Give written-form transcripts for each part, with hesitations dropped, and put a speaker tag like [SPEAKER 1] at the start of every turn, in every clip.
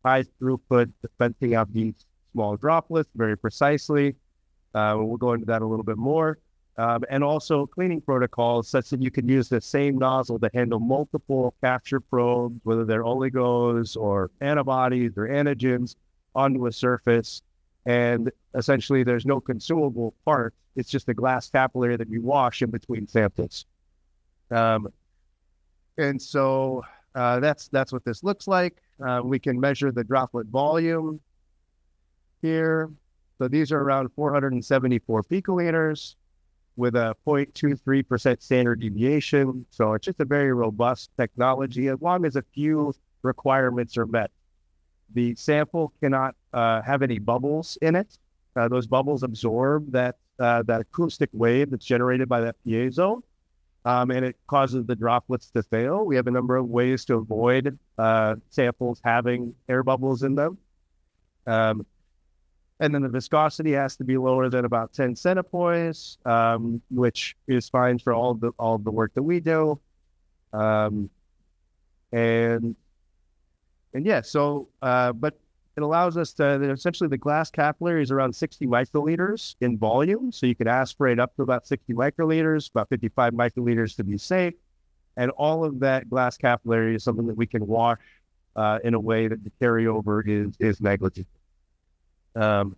[SPEAKER 1] high throughput dispensing out these small droplets very precisely. We'll go into that a little bit more. And also cleaning protocols such that you can use the same nozzle to handle multiple capture probes, whether they're oligos or antibodies or antigens, onto a surface. And essentially, there's no consumable part. It's just a glass capillary that you wash in between samples. And so that's what this looks like. We can measure the droplet volume here. So these are around 474 picoliters with a 0.23% standard deviation. So it's just a very robust technology as long as a few requirements are met. The sample cannot have any bubbles in it. Those bubbles absorb that acoustic wave that's generated by that piezo, and it causes the droplets to fail. We have a number of ways to avoid samples having air bubbles in them. And then the viscosity has to be lower than about 10 centipoise, which is fine for all the work that we do. And yeah, so, but it allows us to, essentially the glass capillary is around 60 microliters in volume. So you can aspirate up to about 60 microliters, about 55 microliters to be safe. And all of that glass capillary is something that we can wash in a way that the carryover is negligible. So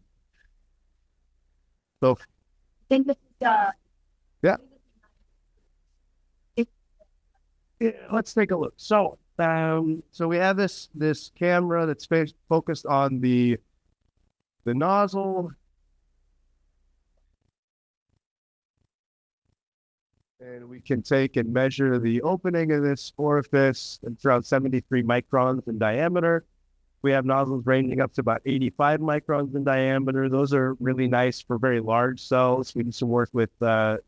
[SPEAKER 1] yeah. Let's take a look. So we have this camera that's focused on the nozzle, and we can take and measure the opening of this orifice. It's around 73 microns in diameter. We have nozzles ranging up to about 85 microns in diameter. Those are really nice for very large cells. We do some work with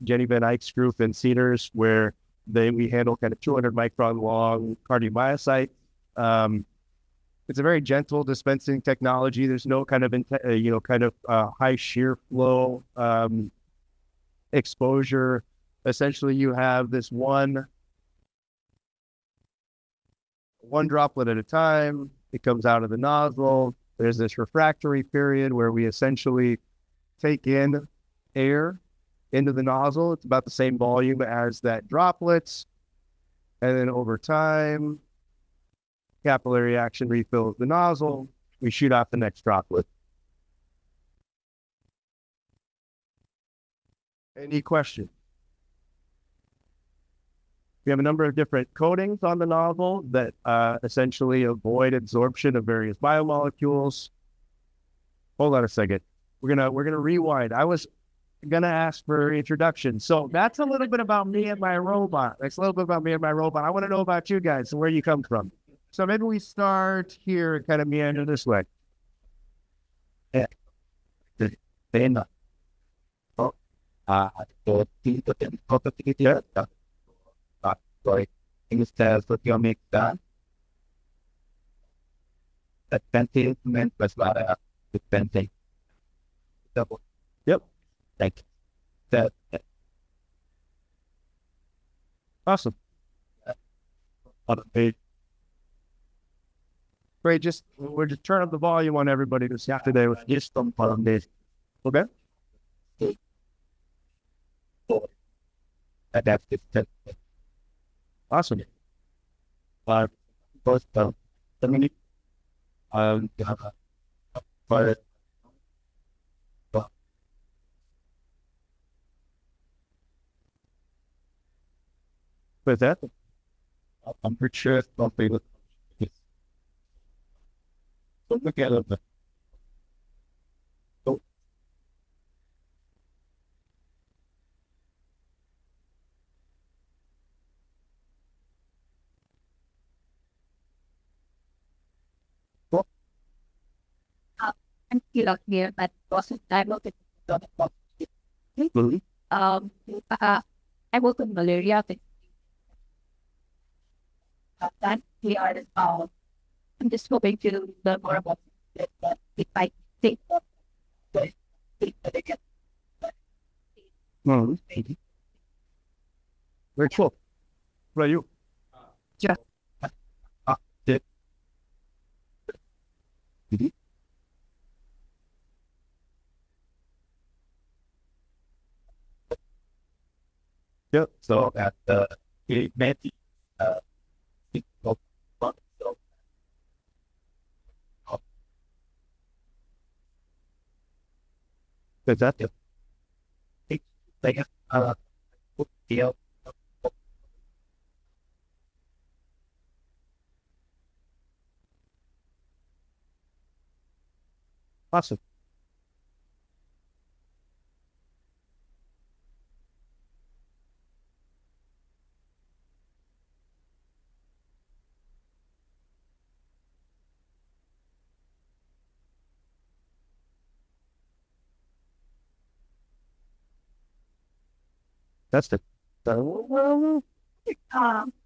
[SPEAKER 1] Jenny Van Eyck's and Cedars where we handle kind of 200 micron long cardiomyocytes. It's a very gentle dispensing technology. There's no kind of high shear flow exposure. Essentially, you have this one droplet at a time. It comes out of the nozzle. There's this refractory period where we essentially take in air into the nozzle. It's about the same volume as that droplets. And then over time, capillary action refills the nozzle. We shoot out the next droplet. Any questions? We have a number of different coatings on the nozzle that essentially avoid absorption of various biomolecules. Hold on a second. We're gonna rewind. I was gonna ask for introduction. So that's a little bit about me and my robot. I want to know about you guys and where you come from. So maybe we start here and kind of meander this way. Proteomics done. That instrument was dispensing. Yep. Thank you. Awesome. Great. We're just turning up the volume on everybody this today with just some fun days. Okay. That's it. Awesome. First, with that, I'm pretty sure something with this. So look at it.
[SPEAKER 2] I'm still out here, but wasn't I work with I work with malaria. That we are I'm just hoping to learn more about it. But if I think
[SPEAKER 1] very cool. What about you?
[SPEAKER 2] Just
[SPEAKER 1] Mhm. Yep.
[SPEAKER 3] So at it meant it was fun. So
[SPEAKER 1] That's that.
[SPEAKER 3] it they have put the
[SPEAKER 1] Awesome. That's the.
[SPEAKER 2] Hi,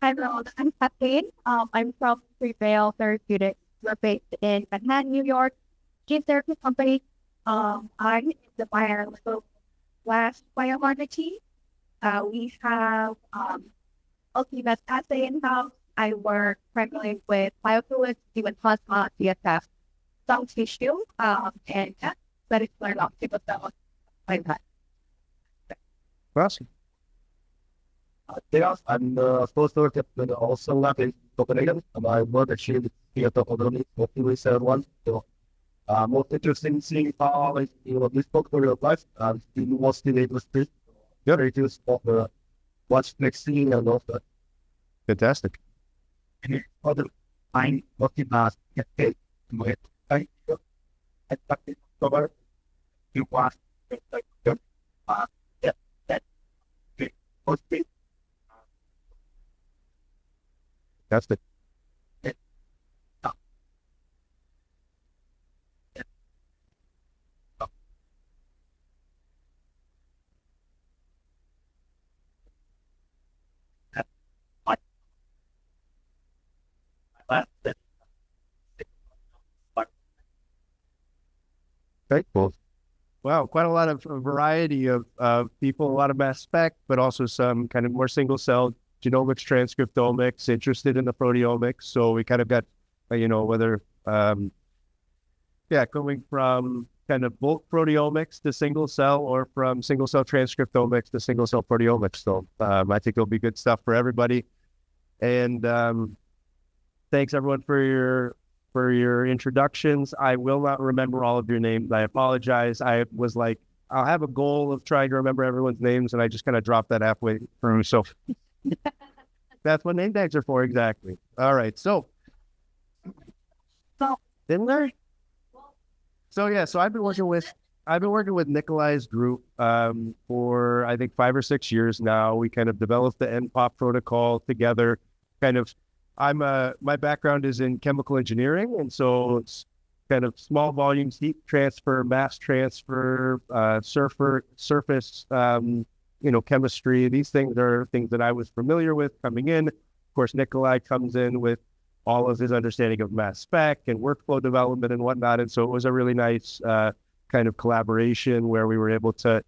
[SPEAKER 2] everyone. I'm Kathleen. I'm from Prevail Therapeutics. We're based in Manhattan, New York. Gene therapy company. I'm in the biological last biomarker team. We have ultimate assay in-house. I work primarily with biofluids, human plasma, CSF, some tissue, and molecular optical cells like that.
[SPEAKER 1] Awesome.
[SPEAKER 3] there are and further that also lab in Copenhagen. And I work actually here at the Copenhagen research one. So most interesting thing are like this portfolio of life and the university industry.
[SPEAKER 1] Yep.
[SPEAKER 3] It is of what's next thing and all that.
[SPEAKER 1] Fantastic.
[SPEAKER 3] And other I'm working as a with I cover you want
[SPEAKER 1] That's the. Very cool. Wow, quite a lot of a variety of people, a lot of mass spec, but also some kind of more single cell genomics, transcriptomics, interested in the proteomics. So we kind of got, whether, going from kind of bulk proteomics to single cell or from single cell transcriptomics to single cell proteomics. So I think it'll be good stuff for everybody. And thanks everyone for your introductions. I will not remember all of your names. I apologize. I was like, I'll have a goal of trying to remember everyone's names, and I just kind of dropped that halfway through. So that's what name tags are for, exactly. All right. So, didn't there? So yeah. So I've been working with Nikolai's group for I think 5 or 6 years now. We kind of developed the nPOP protocol together. My background is in chemical engineering, and so it's kind of small volumes, heat transfer, mass transfer, surface, chemistry. These things are things that I was familiar with coming in. Of course, Nikolai comes in with all of his understanding of mass spec and workflow development and whatnot. And so it was a really nice kind of collaboration where we were able to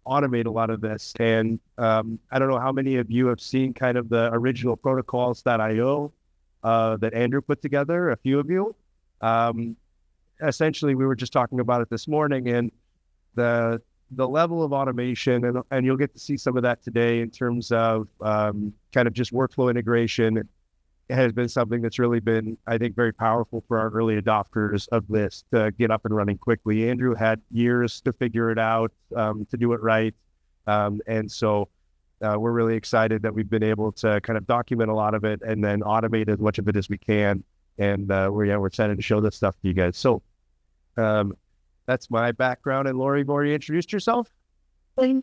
[SPEAKER 1] automate a lot of this. And I don't know how many of you have seen kind of the original protocols.io that Andrew put together, a few of you. Essentially, we were just talking about it this morning, and the level of automation, and you'll get to see some of that today in terms of kind of just workflow integration, has been something that's really been, I think, very powerful for our early adopters of this to get up and running quickly. Andrew had years to figure it out, to do it right. And so we're really excited that we've been able to kind of document a lot of it and then automate as much of it as we can. And we're excited to show this stuff to you guys. So that's my background. And Lori, you've already introduced yourself?
[SPEAKER 2] And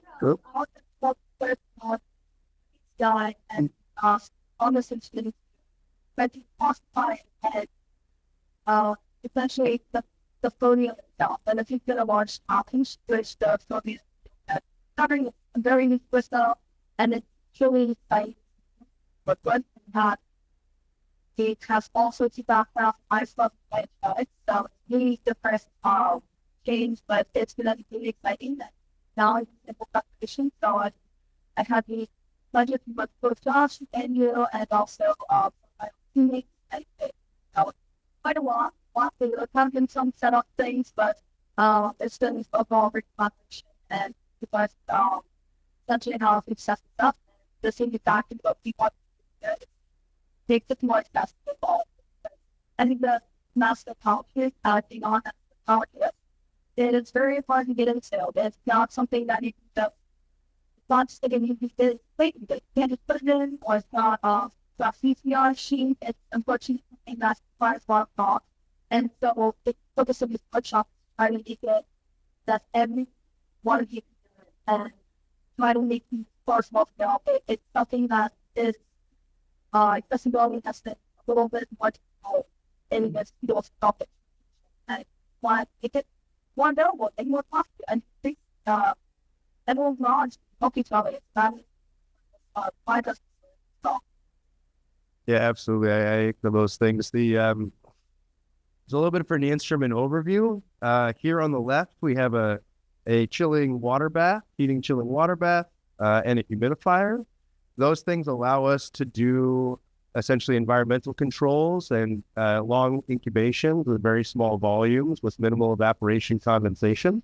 [SPEAKER 2] but the cost part and essentially the podium itself. And if you're going to watch options, which the Soviet covering very crystal and it's truly like but when that it has all sorts of background. I love it. So it's really the first change, but it's gonna be really exciting that now it's simple calculation. So I had the budget with both Josh and you and also teammates and quite a lot walking, kind of in some setup things, but it's been overall recommendation and because essentially how it sets it up. The thing is that what we want to make it more accessible. I think the master calculus, acting on that calculus, it is very hard to get into. It's not something that you can just, it's not something you can just wait, you can't just put it in, or it's not a CCR sheet. It's unfortunately something that requires a lot of thought. And so the focus of this workshop is trying to make it that every one of you can do it and try to make these course more available. It's something that is accessibility has been a little bit more difficult in this field of topics. And why make it more available and more popular. And I think everyone's knowledge help each other. It's not why does stop.
[SPEAKER 1] Yeah, absolutely. I echo those things. There's a little bit for the instrument overview. Here on the left, we have a chilling water bath, heating chilling water bath, and a humidifier. Those things allow us to do essentially environmental controls and long incubations with very small volumes with minimal evaporation condensation.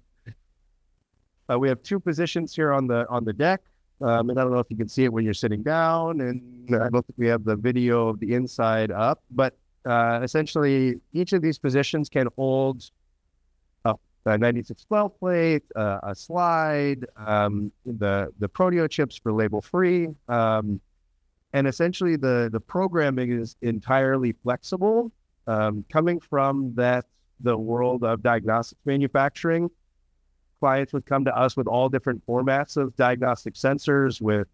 [SPEAKER 1] We have two positions here on the deck. And I don't know if you can see it when you're sitting down, and I don't think we have the video of the inside up, but essentially each of these positions can hold a 9612 plate, a slide, the proteo chips for label free, and essentially the programming is entirely flexible, coming from the world of diagnostics manufacturing. Clients would come to us with all different formats of diagnostic sensors with,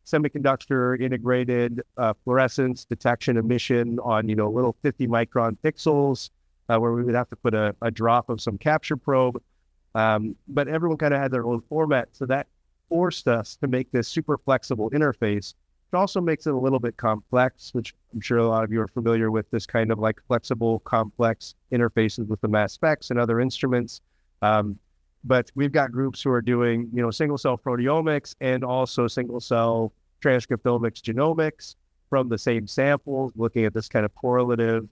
[SPEAKER 1] semiconductor integrated fluorescence detection emission on, little 50 micron pixels, where we would have to put a drop of some capture probe. But everyone kind of had their own format. So that forced us to make this super flexible interface. It also makes it a little bit complex, which I'm sure a lot of you are familiar with, this kind of like flexible, complex interfaces with the mass specs and other instruments. But we've got groups who are doing, single cell proteomics and also single cell transcriptomics, genomics from the same samples, looking at this kind of correlative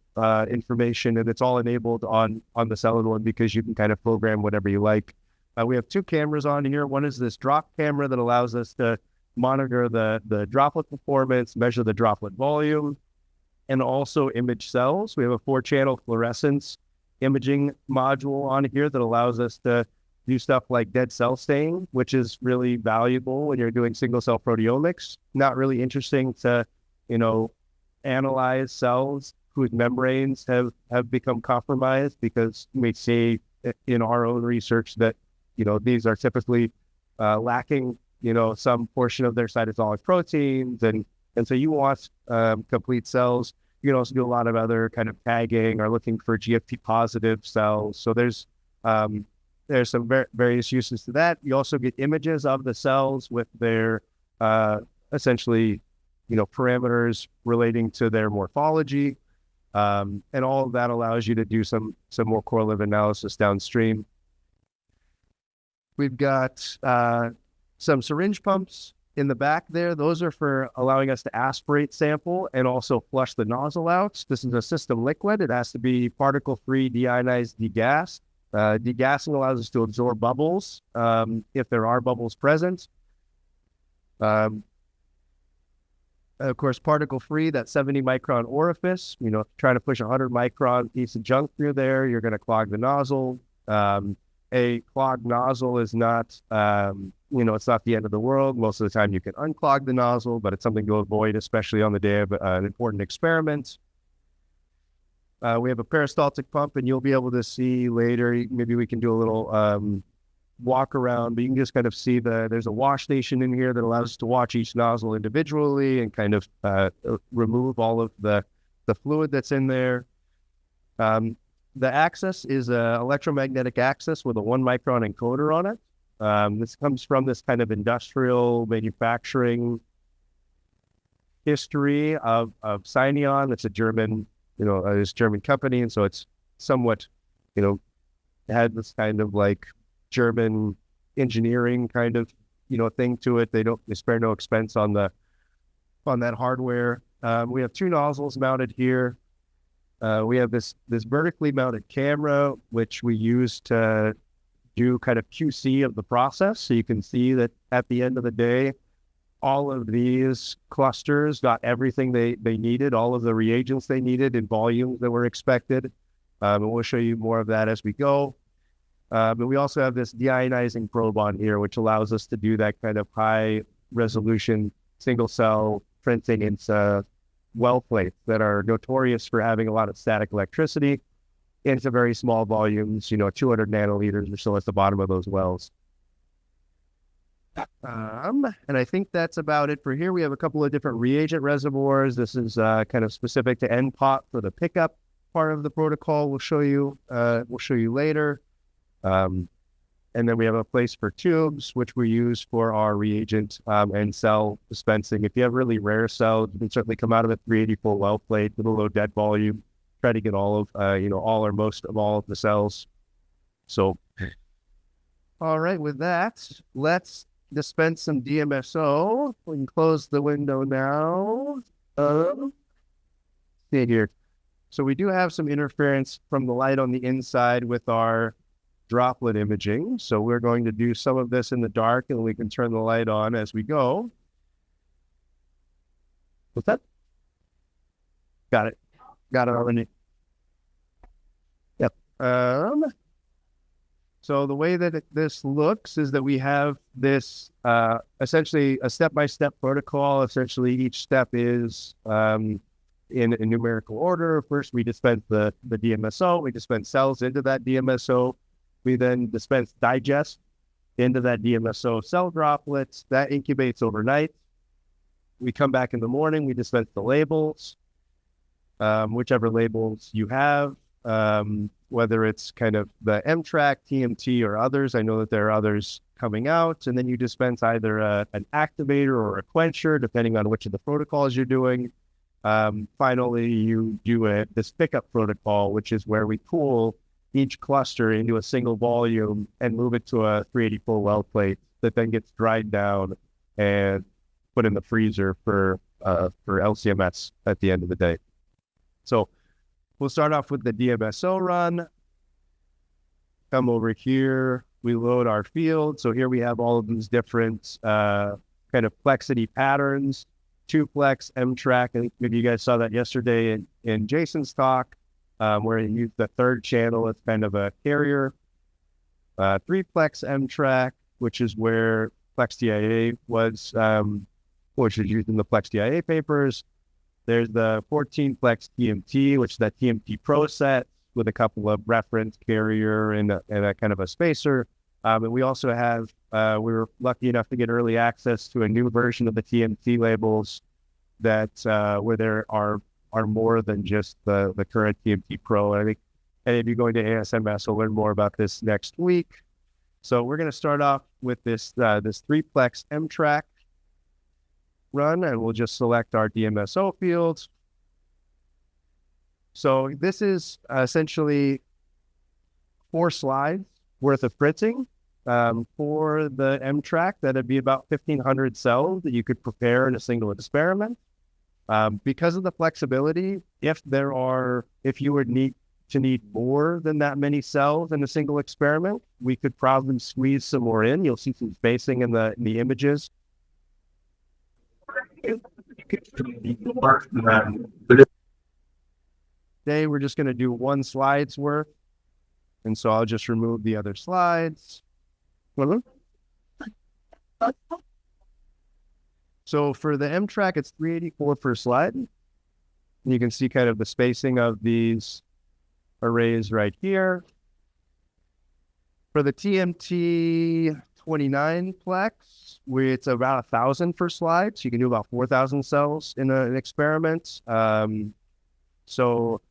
[SPEAKER 1] information, and it's all enabled on the Saad one because you can kind of program whatever you like. We have two cameras on here. One is this drop camera that allows us to monitor the droplet performance, measure the droplet volume, and also image cells. We have a 4-channel fluorescence imaging module on here that allows us to do stuff like dead cell staining, which is really valuable when you're doing single cell proteomics. Not really interesting to, analyze cells whose membranes have become compromised, because we see in our own research that, these are typically lacking, some portion of their cytosolic proteins. And so you want complete cells. You can also do a lot of other kind of tagging or looking for GFP positive cells. So there's some various uses to that. You also get images of the cells with their essentially, parameters relating to their morphology. And all of that allows you to do some more correlative analysis downstream. We've got some syringe pumps in the back there. Those are for allowing us to aspirate sample and also flush the nozzle out. This is a system liquid. It has to be particle-free, deionized, degassed. Degassing allows us to absorb bubbles if there are bubbles present. Of course, particle-free, that 70 micron orifice, trying to push a 100 micron piece of junk through there, you're going to clog the nozzle. A clogged nozzle is not, it's not the end of the world. Most of the time you can unclog the nozzle, but it's something to avoid, especially on the day of an important experiment. We have a peristaltic pump, and you'll be able to see later, maybe we can do a little walk around, but you can just kind of see there's a wash station in here that allows us to watch each nozzle individually and kind of remove all of the fluid that's in there. The axis is an electromagnetic axis with a 1 micron encoder on it. This comes from this kind of industrial manufacturing history of Syneon. It's a German, this German company, and so it's somewhat, had this kind of like German engineering kind of, thing to it. They spare no expense on that hardware. We have 2 nozzles mounted here. We have this vertically mounted camera, which we use to do kind of QC of the process. So you can see that at the end of the day, all of these clusters got everything they needed, all of the reagents they needed in volumes that were expected. And we'll show you more of that as we go. But we also have this deionizing probe on here, which allows us to do that kind of high resolution single cell printing into well plates that are notorious for having a lot of static electricity into very small volumes, 200 nanoliters or so at the bottom of those wells. And I think that's about it for here. We have a couple of different reagent reservoirs. This is kind of specific to nPOP for the pickup part of the protocol. We'll show you later. And then we have a place for tubes, which we use for our reagent and cell dispensing. If you have really rare cells, you can certainly come out of a 384 well plate with a low dead volume. Try to get all of, all or most of all of the cells. So, all right, with that, let's dispense some DMSO. We can close the window now. See here. So we do have some interference from the light on the inside with our droplet imaging. So we're going to do some of this in the dark, and we can turn the light on as we go. What's that? Got it already. Yep. So the way that this looks is that we have this essentially a step-by-step protocol. Essentially, each step is in a numerical order. First, we dispense the DMSO. We dispense cells into that DMSO. We then dispense digest into that DMSO cell droplets. That incubates overnight. We come back in the morning. We dispense the labels, whichever labels you have, whether it's kind of the MTRAC, TMT, or others. I know that there are others coming out. And then you dispense either an activator or a quencher, depending on which of the protocols you're doing. Finally, you do this pickup protocol, which is where we pool each cluster into a single volume and move it to a 384 well plate that then gets dried down and put in the freezer for LCMS at the end of the day. So we'll start off with the DMSO run. Come over here, we load our field. So here we have all of these different kind of plexity patterns, 2-plex, MTRAC. I think maybe you guys saw that yesterday in Jason's talk. Where you use the third channel as kind of a carrier. 3-plex MTRAC, which is where PlexTIA was, which is used in the PlexTIA papers. There's the 14-plex TMT, which is that TMT Pro set with a couple of reference carrier and a kind of a spacer. And we also have, we were lucky enough to get early access to a new version of the TMT labels that where there are more than just the current TMT Pro. I think any of you going to ASMS will learn more about this next week. So we're going to start off with this 3-plex MTRAC run, and we'll just select our DMSO field. So this is essentially 4 slides worth of printing. For the MTRAC, that'd be about 1,500 cells that you could prepare in a single experiment. Because of the flexibility, if you would need more than that many cells in a single experiment, we could probably squeeze some more in. You'll see some spacing in the images. Today, we're just going to do 1 slide's worth. And so I'll just remove the other slides. So for the MTRAC, it's 384 per slide. You can see kind of the spacing of these arrays right here. For the TMT 29-plex, it's about 1,000 per slide. So you can do about 4,000 cells in an experiment. So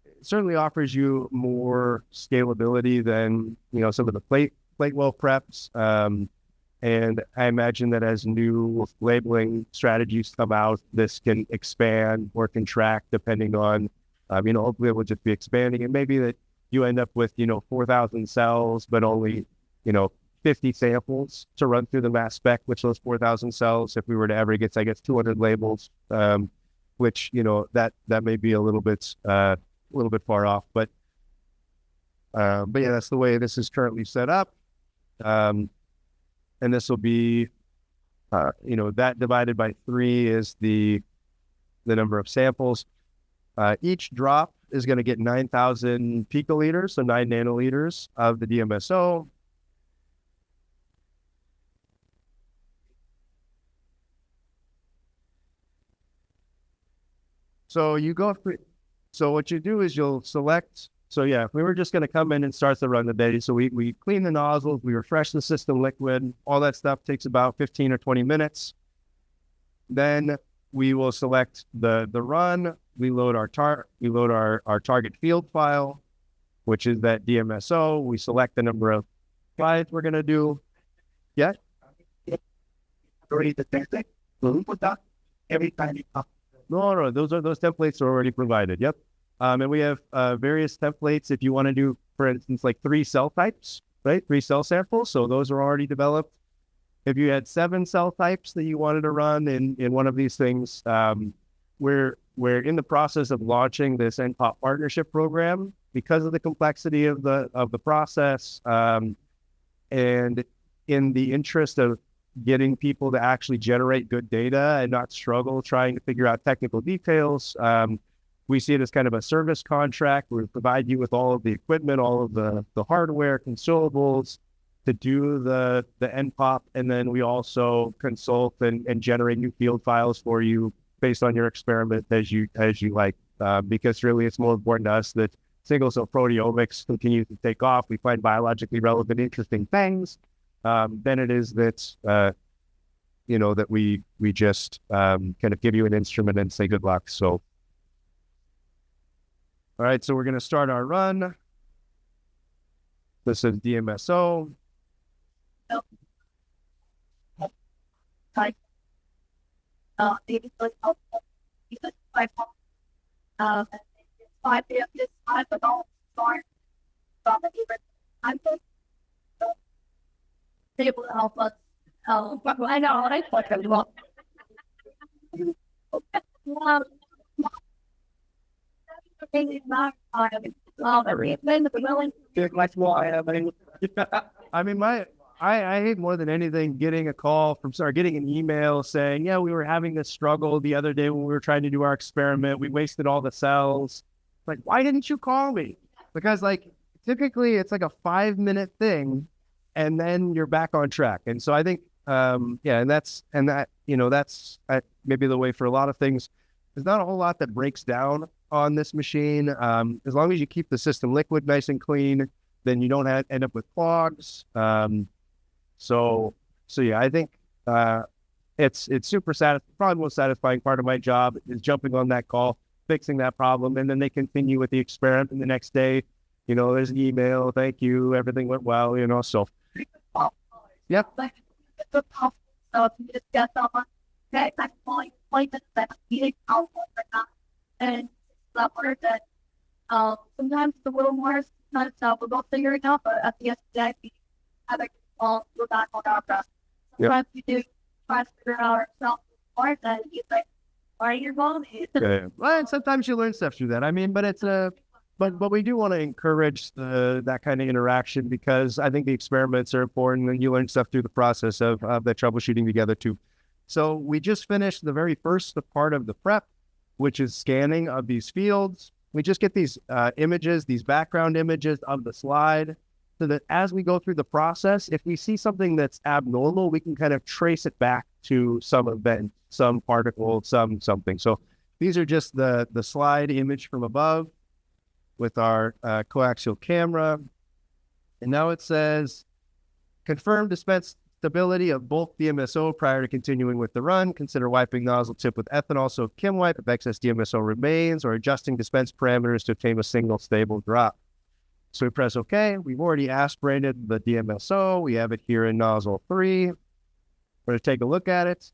[SPEAKER 1] it certainly offers you more scalability than, some of the plate well preps. And I imagine that as new labeling strategies come out, this can expand or contract depending on, hopefully it will just be expanding. And maybe that you end up with, 4,000 cells, but only, 50 samples to run through the mass spec, which those 4,000 cells, if we were to ever get, 200 labels, which, that may be a little bit little bit far off, but yeah, that's the way this is currently set up. And this will be, that divided by 3 is the number of samples. Each drop is going to get 9,000 picoliters, so 9 nanoliters of the DMSO. So you go through, so what you do is you'll select, so yeah, if we were just going to come in and start the run today, so we clean the nozzles, we refresh the system liquid, all that stuff takes about 15 or 20 minutes. Then we will select the run, we load our target field file, which is that DMSO, we select the number of slides we're going to do. Yeah?
[SPEAKER 3] Already the template. We'll put that every time you up.
[SPEAKER 1] No, those templates are already provided. Yep. And we have various templates if you want to do, for instance, like 3 cell types, right? 3 cell samples. So those are already developed. If you had 7 cell types that you wanted to run in one of these things, we're in the process of launching this nPOP partnership program because of the complexity of the process, and in the interest of getting people to actually generate good data and not struggle trying to figure out technical details. We see it as kind of a service contract. We provide you with all of the equipment, all of the hardware, consumables to do the nPOP, and then we also consult and generate new field files for you based on your experiment as you like. Because really, it's more important to us that single-cell proteomics continues to take off. We find biologically relevant, interesting things. Then it is that, that we just kind of give you an instrument and say good luck. So, all right, so we're going to start our run. This is DMSO.
[SPEAKER 2] Able to help us. I know, I thought it was.
[SPEAKER 1] I mean, I hate more than anything getting getting an email saying, yeah, we were having this struggle the other day when we were trying to do our experiment. We wasted all the cells. Like, why didn't you call me? Because typically it's like a 5-minute thing, and then you're back on track. And so I think, that's maybe the way for a lot of things. There's not a whole lot that breaks down on this machine. As long as you keep the system liquid nice and clean, then you don't end up with clogs. So yeah, I think it's super satisfying. Probably the most satisfying part of my job is jumping on that call, fixing that problem, and then they continue with the experiment. And the next day, there's an email, thank you, everything went well, so. Yep.
[SPEAKER 2] And sometimes the little more not itself, we'll figure it out, but at the end of the day, we have a all go back on our process. Sometimes we do try to figure out ourselves more than you think, why are you wrong?
[SPEAKER 1] Yeah. Well, and sometimes you learn stuff through that. I mean, but it's but we do want to encourage that kind of interaction, because I think the experiments are important and you learn stuff through the process of the troubleshooting together too. So we just finished the very first part of the prep, which is scanning of these fields. We just get these images, these background images of the slide, so that as we go through the process, if we see something that's abnormal, we can kind of trace it back to some event, some particle, something. So these are just the slide image from above with our coaxial camera. And now it says, confirm dispense stability of bulk DMSO prior to continuing with the run. Consider wiping nozzle tip with ethanol soaked Kim wipe if excess DMSO remains, or adjusting dispense parameters to obtain a single stable drop. So we press OK. We've already aspirated the DMSO. We have it here in nozzle 3. We're going to take a look at it.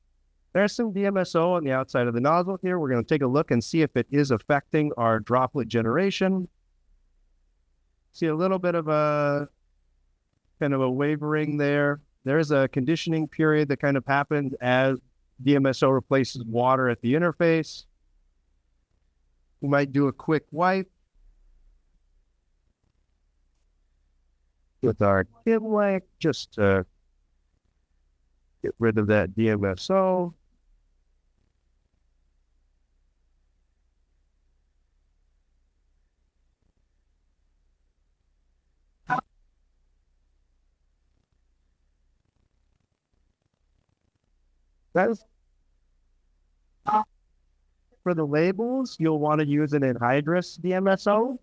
[SPEAKER 1] There's some DMSO on the outside of the nozzle here. We're going to take a look and see if it is affecting our droplet generation. See a little bit of a kind of a wavering there. There's a conditioning period that kind of happens as DMSO replaces water at the interface. We might do a quick wipe. with our Nikolai just to get rid of that DMSO. That's for the labels. You'll want to use an anhydrous DMSO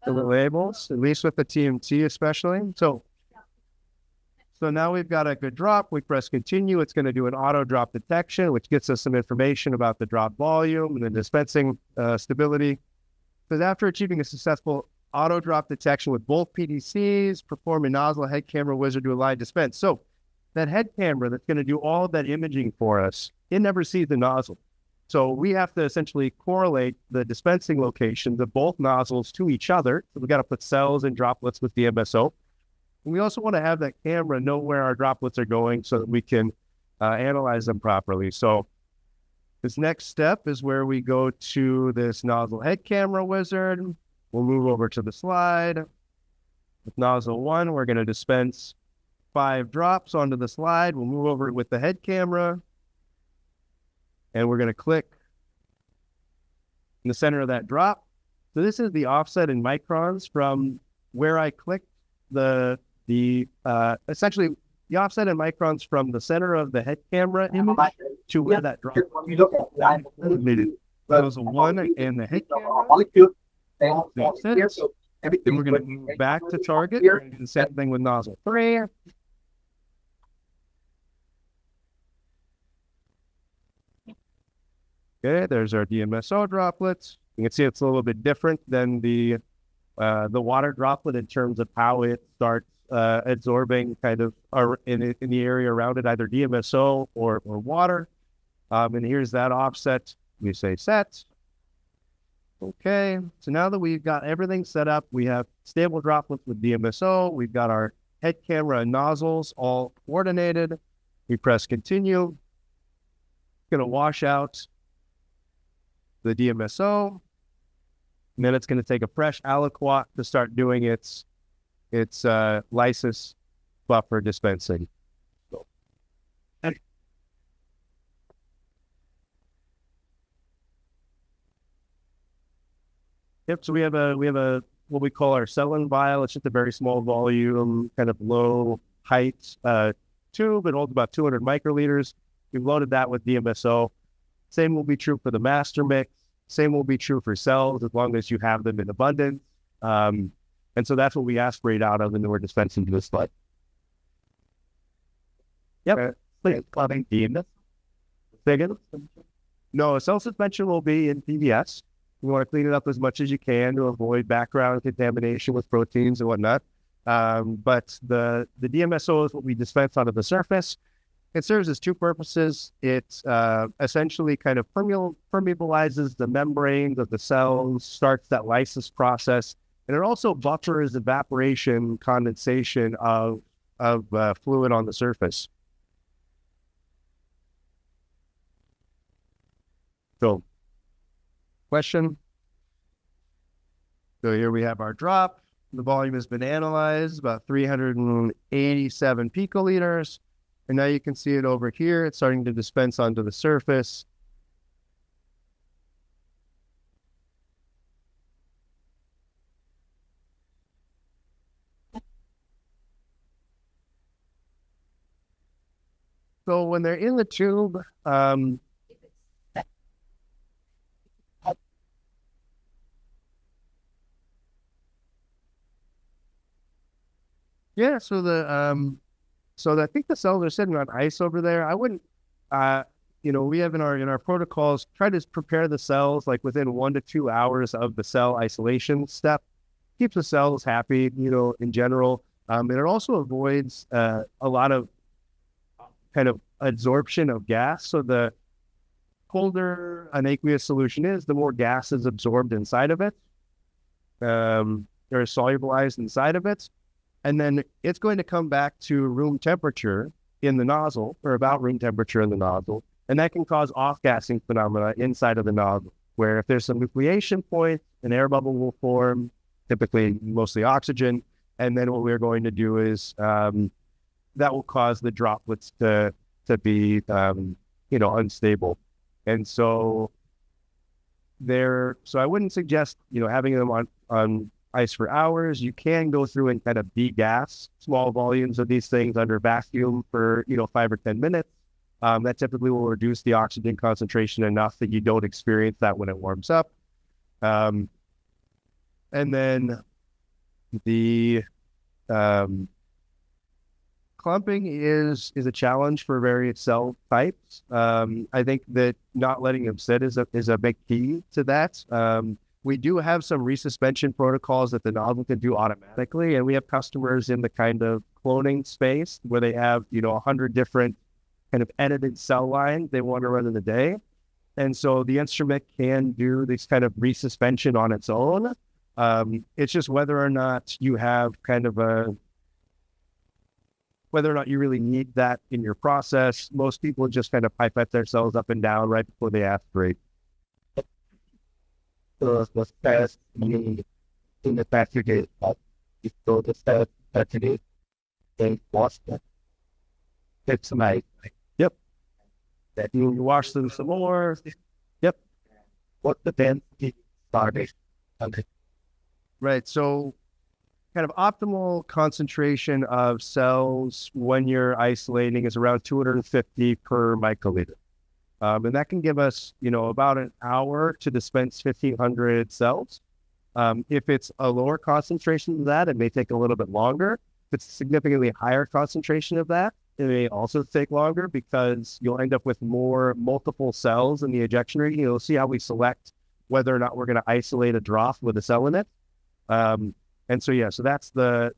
[SPEAKER 1] for the labels, at least with the TMT especially. So now we've got a good drop. We press continue. It's going to do an auto drop detection, which gets us some information about the drop volume and the dispensing stability. So after achieving a successful auto drop detection with both PDCs, perform a nozzle head camera wizard to align dispense. So that head camera that's going to do all of that imaging for us, it never sees the nozzle. So we have to essentially correlate the dispensing locations of both nozzles to each other. So we got to put cells and droplets with the DMSO. And we also want to have that camera know where our droplets are going so that we can analyze them properly. So this next step is where we go to this nozzle head camera wizard. We'll move over to the slide. With nozzle 1, we're going to dispense 5 drops onto the slide. We'll move over with the head camera. And we're going to click in the center of that drop. So this is the offset in microns from where I clicked essentially the offset in microns from the center of the head camera image to where that drop. Nozzle 1 and the head camera. That's it. Then we're going to move back to target. We're going to do the same thing with nozzle 3. Okay, there's our DMSO droplets. You can see it's a little bit different than the water droplet in terms of how it starts absorbing kind of in the area around it, either DMSO or water. And here's that offset. We say set. Okay, so now that we've got everything set up, we have stable droplets with DMSO. We've got our head camera and nozzles all coordinated. We press continue. It's going to wash out the DMSO, and then it's going to take a fresh aliquot to start doing its lysis buffer dispensing. So, so we have a what we call our Cellin vial. It's just a very small volume, kind of low height tube. It holds about 200 microliters. We've loaded that with DMSO. Same will be true for the master mix. Same will be true for cells as long as you have them in abundance. And so that's what we aspirate out of, and then we're dispensing to this slide. Yep. No, cell suspension will be in PBS. You want to clean it up as much as you can to avoid background contamination with proteins and whatnot. But the DMSO is what we dispense onto the surface. It serves as 2 purposes. It essentially kind of permeabilizes the membranes of the cells, starts that lysis process, and it also buffers evaporation, condensation of fluid on the surface. So, question? So here we have our drop. The volume has been analyzed, about 387 picoliters. And now you can see it over here. It's starting to dispense onto the surface. So when they're in the tube, yeah, so I think the cells are sitting on ice over there. I wouldn't, we have in our protocols, try to prepare the cells like within 1 to 2 hours of the cell isolation step. Keeps the cells happy, in general. And it also avoids a lot of kind of absorption of gas. So the colder an aqueous solution is, the more gas is absorbed inside of it, or solubilized inside of it. And then it's going to come back to room temperature in the nozzle, or about room temperature in the nozzle. And that can cause off-gassing phenomena inside of the nozzle, where if there's some nucleation point, an air bubble will form, typically mostly oxygen, And then what we're going to do is that will cause the droplets to be, unstable. And so I wouldn't suggest, having them on ice for hours. You can go through and kind of degas small volumes of these things under vacuum for, 5 or 10 minutes. That typically will reduce the oxygen concentration enough that you don't experience that when it warms up. And then the clumping is a challenge for various cell types. I think that not letting them sit is a big key to that. We do have some resuspension protocols that the nozzle can do automatically, and we have customers in the kind of cloning space where they have 100 different kind of edited cell lines they want to run in a day, and so the instrument can do this kind of resuspension on its own. It's just whether or not you have kind of whether or not you really need that in your process. Most people just kind of pipette their cells up and down right before they aspirate.
[SPEAKER 3] The test in the package, but if the test package, then wash that. It's my
[SPEAKER 1] Yep.
[SPEAKER 3] that
[SPEAKER 1] You wash them some more. Yep.
[SPEAKER 3] what the density started. Okay.
[SPEAKER 1] Right. So kind of optimal concentration of cells when you're isolating is around 250 per microliter. And that can give us, about an hour to dispense 1,500 cells. If it's a lower concentration than that, it may take a little bit longer. If it's a significantly higher concentration of that, it may also take longer because you'll end up with more multiple cells in the ejection region. You'll see how we select whether or not we're going to isolate a drop with a cell in it. And so, so that's the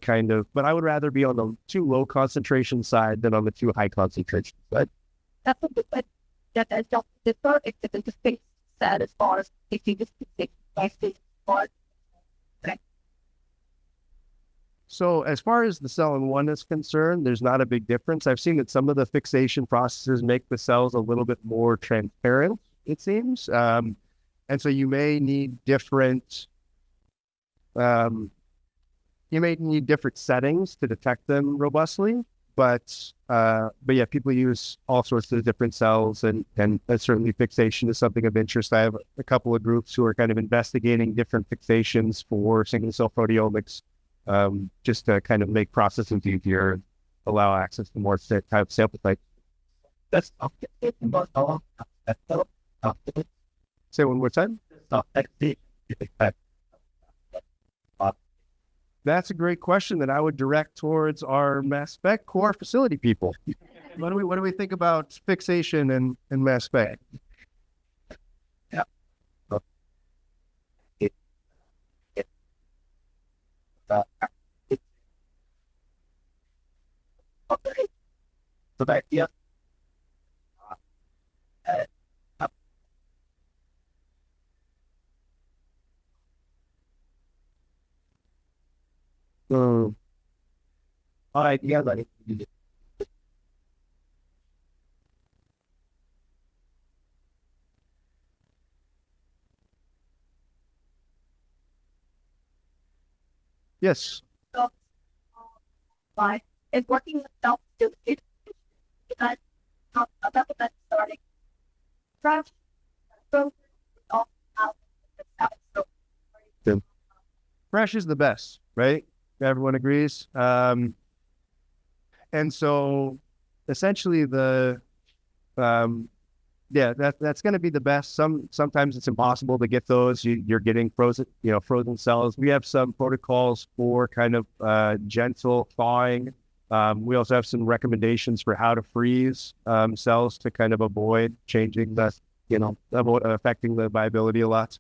[SPEAKER 1] kind of, but I would rather be on the too low concentration side than on the too high concentration side.
[SPEAKER 2] That's a good point. That I don't differ except in the space set as far as if you just take by space or
[SPEAKER 1] So as far as the cell in one is concerned, there's not a big difference. I've seen that some of the fixation processes make the cells a little bit more transparent, it seems. And so you may need different settings to detect them robustly. But yeah, people use all sorts of different cells, and certainly fixation is something of interest. I have a couple of groups who are kind of investigating different fixations for single cell proteomics, just to kind of make processing easier, allow access to more type of sample types.
[SPEAKER 3] That's
[SPEAKER 1] Say one more time. That's a great question that I would direct towards our mass spec core facility people. What do we think about fixation and mass spec?
[SPEAKER 3] Yeah. So the idea all right, yeah, buddy.
[SPEAKER 1] Yes.
[SPEAKER 2] by it's working itself to it that about that starting from all out. So
[SPEAKER 1] Fresh is the best, right? Everyone agrees. And so essentially that's going to be the best. Sometimes it's impossible to get those. You're getting frozen cells. We have some protocols for kind of gentle thawing. We also have some recommendations for how to freeze cells to kind of avoid changing affecting the viability a lot.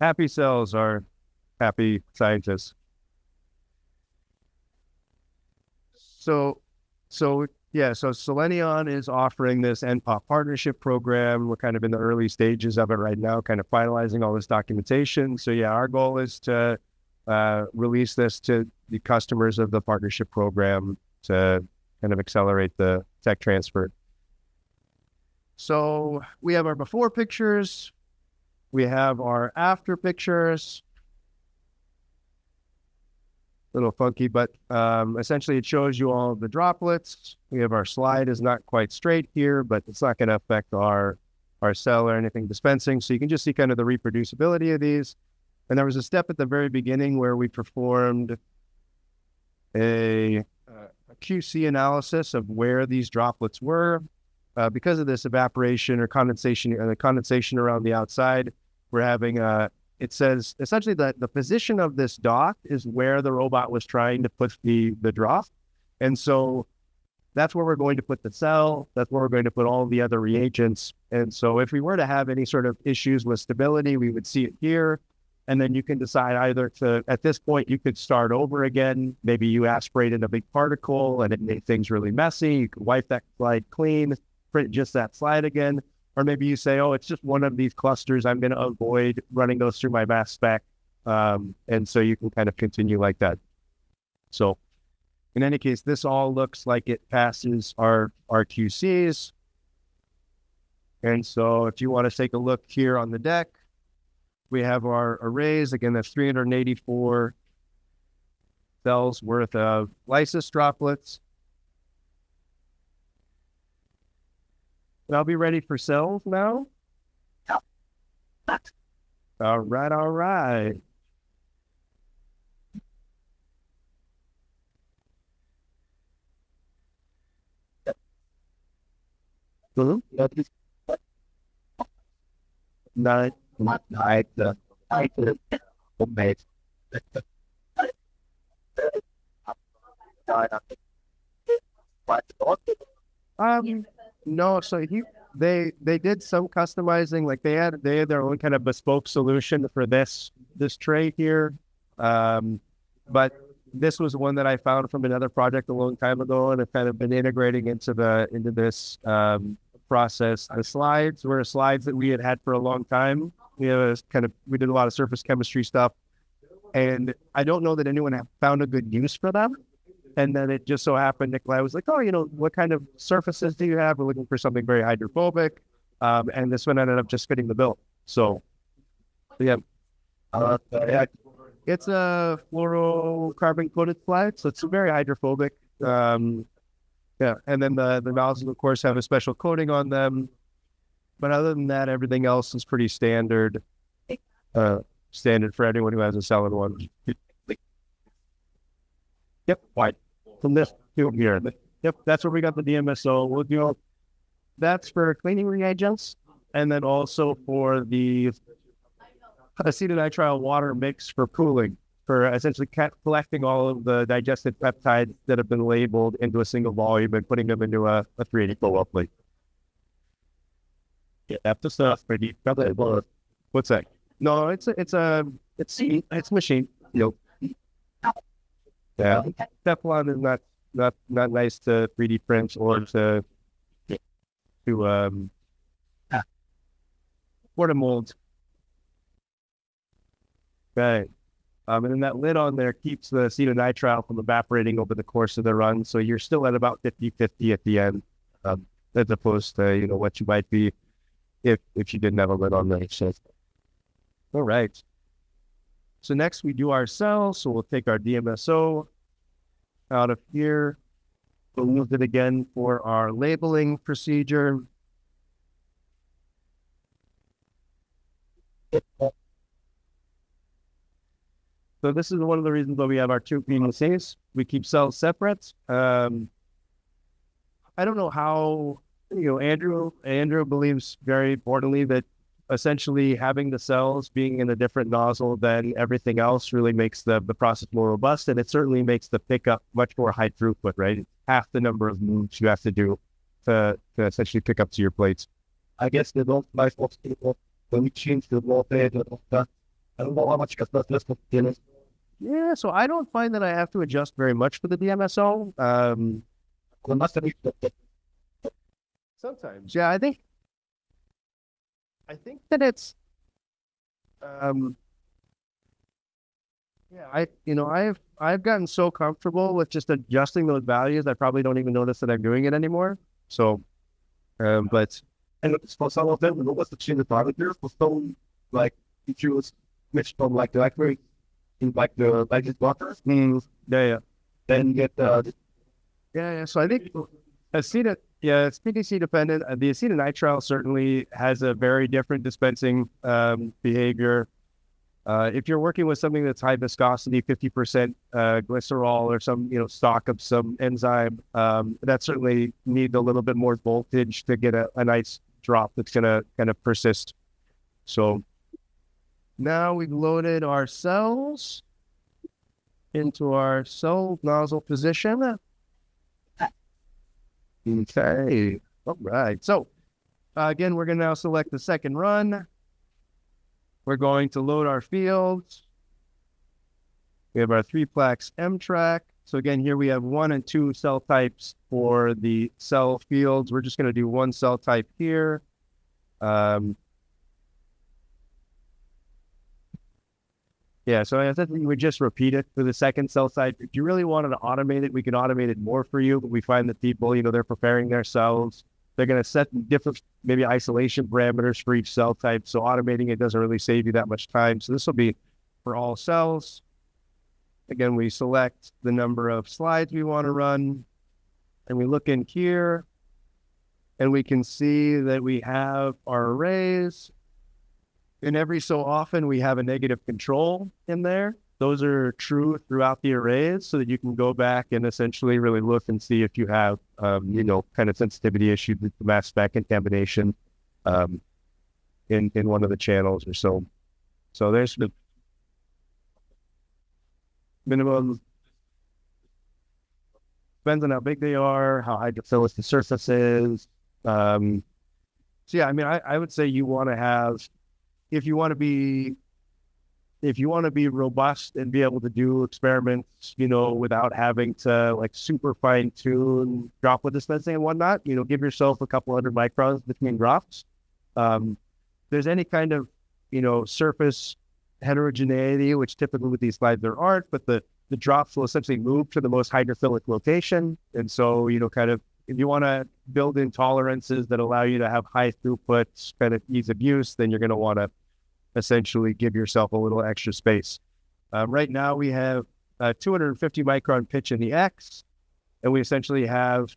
[SPEAKER 1] Happy cells are happy scientists. So Selenion is offering this nPOP partnership program. We're kind of in the early stages of it right now, kind of finalizing all this documentation. So yeah, our goal is to release this to the customers of the partnership program to kind of accelerate the tech transfer. So we have our before pictures. We have our after pictures. A little funky, but essentially it shows you all of the droplets. We have our slide is not quite straight here, but it's not going to affect our cell or anything dispensing. So you can just see kind of the reproducibility of these. And there was a step at the very beginning where we performed a QC analysis of where these droplets were. Because of this evaporation or condensation, the condensation around the outside, we're having it says essentially that the position of this dock is where the robot was trying to put the drop. And so that's where we're going to put the cell. That's where we're going to put all the other reagents. And so if we were to have any sort of issues with stability, we would see it here. And then you can decide either to, at this point, you could start over again. Maybe you aspirated a big particle and it made things really messy. You could wipe that slide clean, print just that slide again. Or maybe you say, oh, it's just one of these clusters. I'm going to avoid running those through my mass spec. And so you can kind of continue like that. So in any case, this all looks like it passes our QCs. And so if you want to take a look here on the deck, we have our arrays. Again, that's 384 cells worth of lysis droplets. And I'll be ready for cells now. All right, all right. No, so they did some customizing, like they had their own kind of bespoke solution for this tray here. But this was one that I found from another project a long time ago, and I've kind of been integrating into this process. The slides were slides that we had for a long time. We did a lot of surface chemistry stuff, and I don't know that anyone had found a good use for them. And then it just so happened, Nikolai was like, oh, what kind of surfaces do you have? We're looking for something very hydrophobic. And this one ended up just fitting the bill. So, yeah. It's a fluorocarbon coated slide, so it's very hydrophobic. Yeah. And then the nozzles, of course, have a special coating on them. But other than that, everything else is pretty standard. Standard for anyone who has a solid one. Yep, white. From this to here. Yep, that's where we got the DMSO. We'll do that's for cleaning reagents, and then also for the acetonitrile water mix for cooling, for essentially collecting all of the digested peptides that have been labeled into a single volume and putting them into a 380 blow-up plate. Yeah, that's stuff. What's that? No, it's machine. Yep. Yeah, Teflon is not nice to 3D print or to mold. Okay. And then that lid on there keeps the acetonitrile from evaporating over the course of the run. So you're still at about 50-50 at the end, as opposed to, what you might be if you didn't have a lid on there. So, all right. So next we do our cells. So we'll take our DMSO out of here. We'll use it again for our labeling procedure. So this is one of the reasons why we have our two PDCs. We keep cells separate. I don't know how, Andrew believes very importantly that essentially having the cells being in a different nozzle than everything else really makes the process more robust, and it certainly makes the pickup much more high throughput, right? It's half the number of moves you have to do to essentially pick up to your plates.
[SPEAKER 3] I guess they don't like people when we change the wallpaper. I don't know how much customers in it.
[SPEAKER 1] Yeah, so I don't find that I have to adjust very much for the DMSO. Sometimes, yeah, I think that it's, yeah, I've gotten so comfortable with just adjusting those values, I probably don't even notice that I'm doing it anymore. So, but
[SPEAKER 3] And for some of them, what's the change the parameters for some, like, if you switch from like the library in like the baggage blockers,
[SPEAKER 1] yeah.
[SPEAKER 3] then get
[SPEAKER 1] Yeah. So I think acetate, yeah, it's PDC dependent. The acetonitrile certainly has a very different dispensing behavior. If you're working with something that's high viscosity, 50% glycerol or some, stock of some enzyme, that certainly needs a little bit more voltage to get a nice drop that's going to kind of persist. So now we've loaded our cells into our cell nozzle position. Okay. All right. So again, we're going to now select the second run. We're going to load our fields. We have our 3-plex M track. So again, here we have 1 and 2 cell types for the cell fields. We're just going to do 1 cell type here. Yeah, so I think we would just repeat it for the second cell type. If you really wanted to automate it, we can automate it more for you. But we find that people, they're preparing their cells. They're going to set different, maybe isolation parameters for each cell type. So automating it doesn't really save you that much time. So this will be for all cells. Again, we select the number of slides we want to run. And we look in here. And we can see that we have our arrays. And every so often, we have a negative control in there. Those are true throughout the arrays so that you can go back and essentially really look and see if you have, kind of sensitivity issues with the mass spec contamination in one of the channels or so. So there's the minimum, depends on how big they are, how hydrophilic the surface is. So yeah, I mean, I would say you want to have, if you want to be robust and be able to do experiments, without having to like super fine tune droplet dispensing and whatnot, give yourself a couple hundred microns between drops. There's any kind of, surface heterogeneity, which typically with these slides there aren't, but the drops will essentially move to the most hydrophilic location. And so, kind of, if you want to build in tolerances that allow you to have high throughput, kind of ease of use, then you're going to want to essentially give yourself a little extra space. Right now we have 250 micron pitch in the X, and we essentially have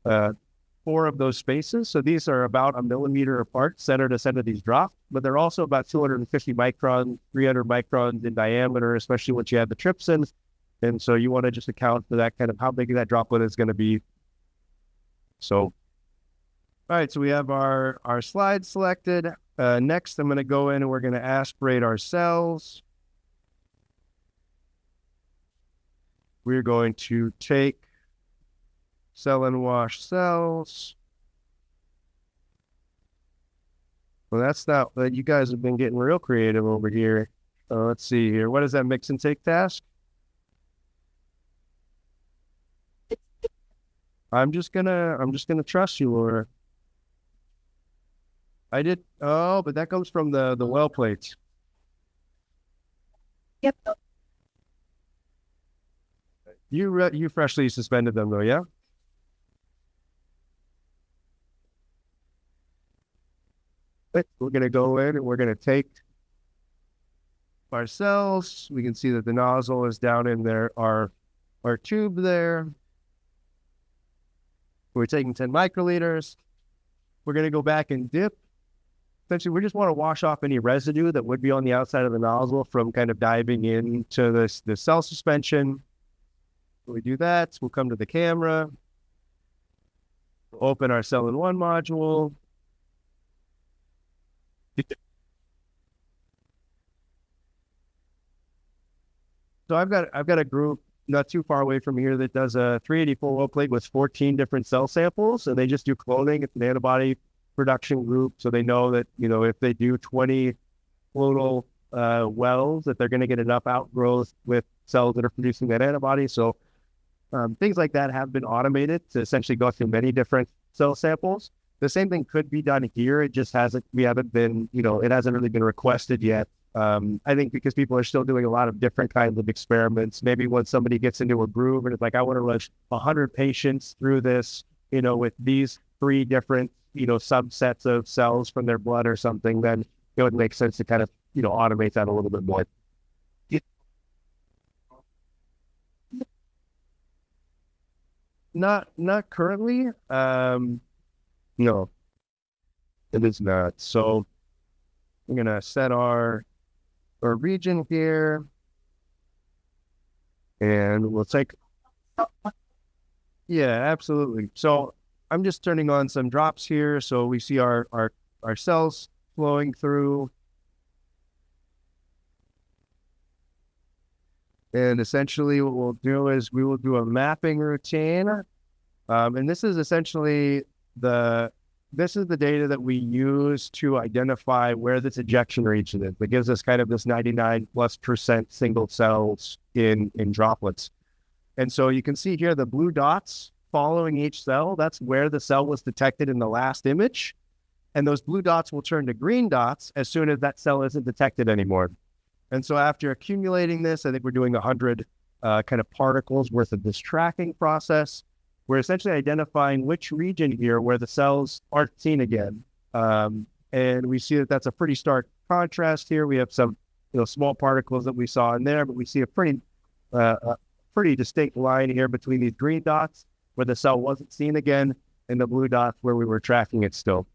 [SPEAKER 1] 4 of those spaces. So these are about 1 millimeter apart, center to center, these drop, but they're also about 250 microns, 300 microns in diameter, especially once you have the trypsins. And so you want to just account for that, kind of how big that droplet is going to be. So, all right, so we have our slides selected. Next, I'm going to go in and we're going to aspirate our cells. We're going to take cell and wash cells. Well, that's not, you guys have been getting real creative over here. Let's see here. What is that mix and take task? I'm just gonna trust you, Laura. I did. Oh, but that comes from the well plates.
[SPEAKER 2] Yep.
[SPEAKER 1] You freshly suspended them though, yeah? But we're gonna go in and we're gonna take our cells. We can see that the nozzle is down in there, our tube there. We're taking 10 microliters. We're gonna go back and dip. Essentially, we just want to wash off any residue that would be on the outside of the nozzle from kind of diving into the cell suspension. When we do that, we'll come to the camera, we'll open our cell in one module. So I've got a group not too far away from here that does a 384 well plate with 14 different cell samples, and they just do cloning. It's an antibody production group, so they know that, if they do 20 clonal wells, that they're going to get enough outgrowth with cells that are producing that antibody. So things like that have been automated to essentially go through many different cell samples. The same thing could be done here. It just hasn't, we haven't been, it hasn't really been requested yet. I think because people are still doing a lot of different kinds of experiments. Maybe when somebody gets into a groove and it's like, I want to rush 100 patients through this, with these 3 different, subsets of cells from their blood or something, then it would make sense to kind of, automate that a little bit more. Not currently. No, it is not. So we're going to set our region here, and we'll take, yeah, absolutely. So I'm just turning on some drops here. So we see our cells flowing through. And essentially what we'll do is we will do a mapping routine. And this is essentially this is the data that we use to identify where this ejection region is. It gives us kind of this 99+% single cells in droplets. And so you can see here the blue dots following each cell. That's where the cell was detected in the last image. And those blue dots will turn to green dots as soon as that cell isn't detected anymore. And so after accumulating this, I think we're doing 100 kind of particles worth of this tracking process. We're essentially identifying which region here where the cells aren't seen again. And we see that that's a pretty stark contrast here. We have some small particles that we saw in there, but we see a pretty distinct line here between these green dots where the cell wasn't seen again and the blue dots where we were tracking it still.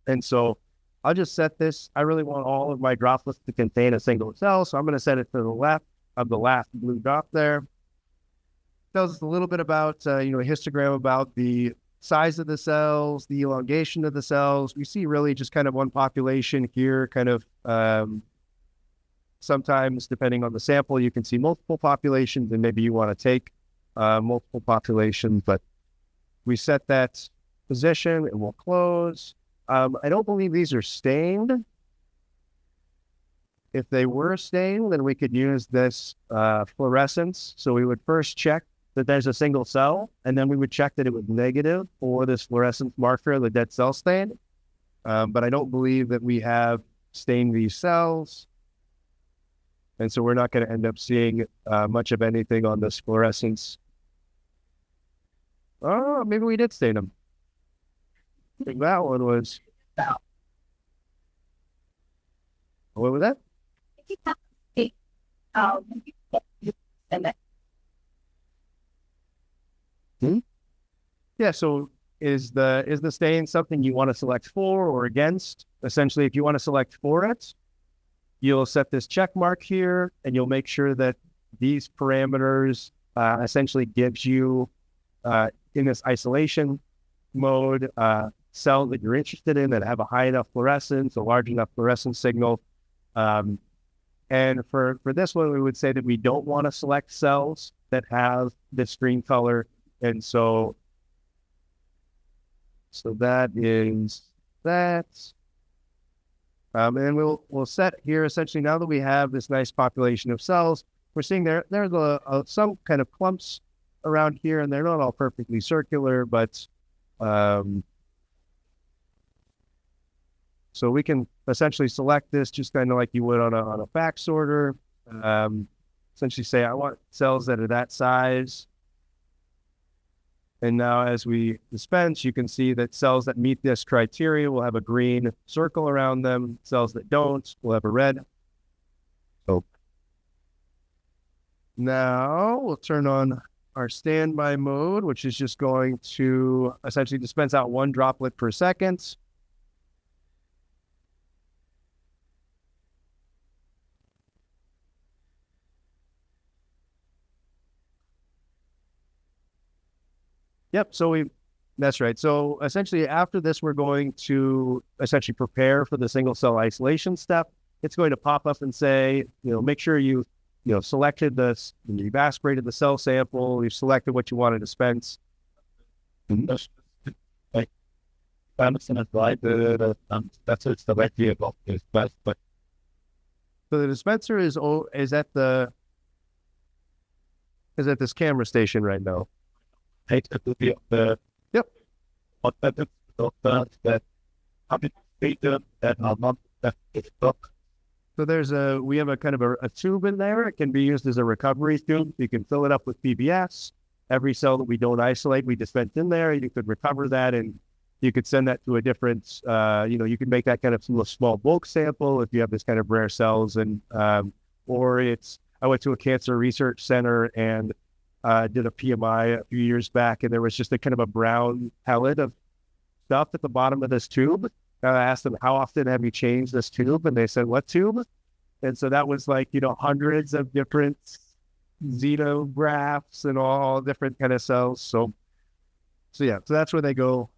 [SPEAKER 1] And so I'll just set this. I really want all of my droplets to contain a single cell, so I'm going to set it to the left of the last blue dot there. Tells us a little bit about, a histogram about the size of the cells, the elongation of the cells. We see really just kind of one population here, kind of sometimes depending on the sample, you can see multiple populations, and maybe you want to take multiple populations, but we set that position and we'll close. I don't believe these are stained. If they were stained, then we could use this fluorescence. So we would first check that there's a single cell, and then we would check that it was negative for this fluorescence marker, the dead cell stain. But I don't believe that we have stained these cells. And so we're not going to end up seeing much of anything on this fluorescence. Oh, maybe we did stain them. I think that one was... What was that? Yeah, so is the stain something you want to select for or against? Essentially, if you want to select for it, you'll set this check mark here, and you'll make sure that these parameters essentially gives you, in this isolation mode, cells that you're interested in that have a high enough fluorescence, a large enough fluorescence signal. And for this one, we would say that we don't want to select cells that have this green color. And so that is that. And we'll set here essentially, now that we have this nice population of cells, we're seeing there's some kind of clumps around here, and they're not all perfectly circular, but so we can essentially select this just kind of like you would on a fact sorter. Essentially say, I want cells that are that size. And now as we dispense, you can see that cells that meet this criteria will have a green circle around them. Cells that don't will have a red. So now we'll turn on our standby mode, which is just going to essentially dispense out 1 droplet per second. Yep, that's right. So essentially after this, we're going to essentially prepare for the single cell isolation step. It's going to pop up and say, make sure you selected this, you've aspirated the cell sample, you've selected what you want to dispense.
[SPEAKER 3] That's the right vehicle. But
[SPEAKER 1] So the dispenser is at this camera station right now.
[SPEAKER 3] Take a look at the
[SPEAKER 1] Yep.
[SPEAKER 3] what that how did data that are not that it's book.
[SPEAKER 1] So we have a kind of a tube in there. It can be used as a recovery tube. You can fill it up with PBS. Every cell that we don't isolate, we dispense in there. You could recover that, and you could send that to a different, you can make that kind of small bulk sample if you have this kind of rare cells. And, I went to a cancer research center and did a PMI a few years back, and there was just a kind of a brown pellet of stuff at the bottom of this tube. I asked them, how often have you changed this tube? And they said, what tube? And so that was like, hundreds of different xenografts and all different kind of cells. So that's where they go.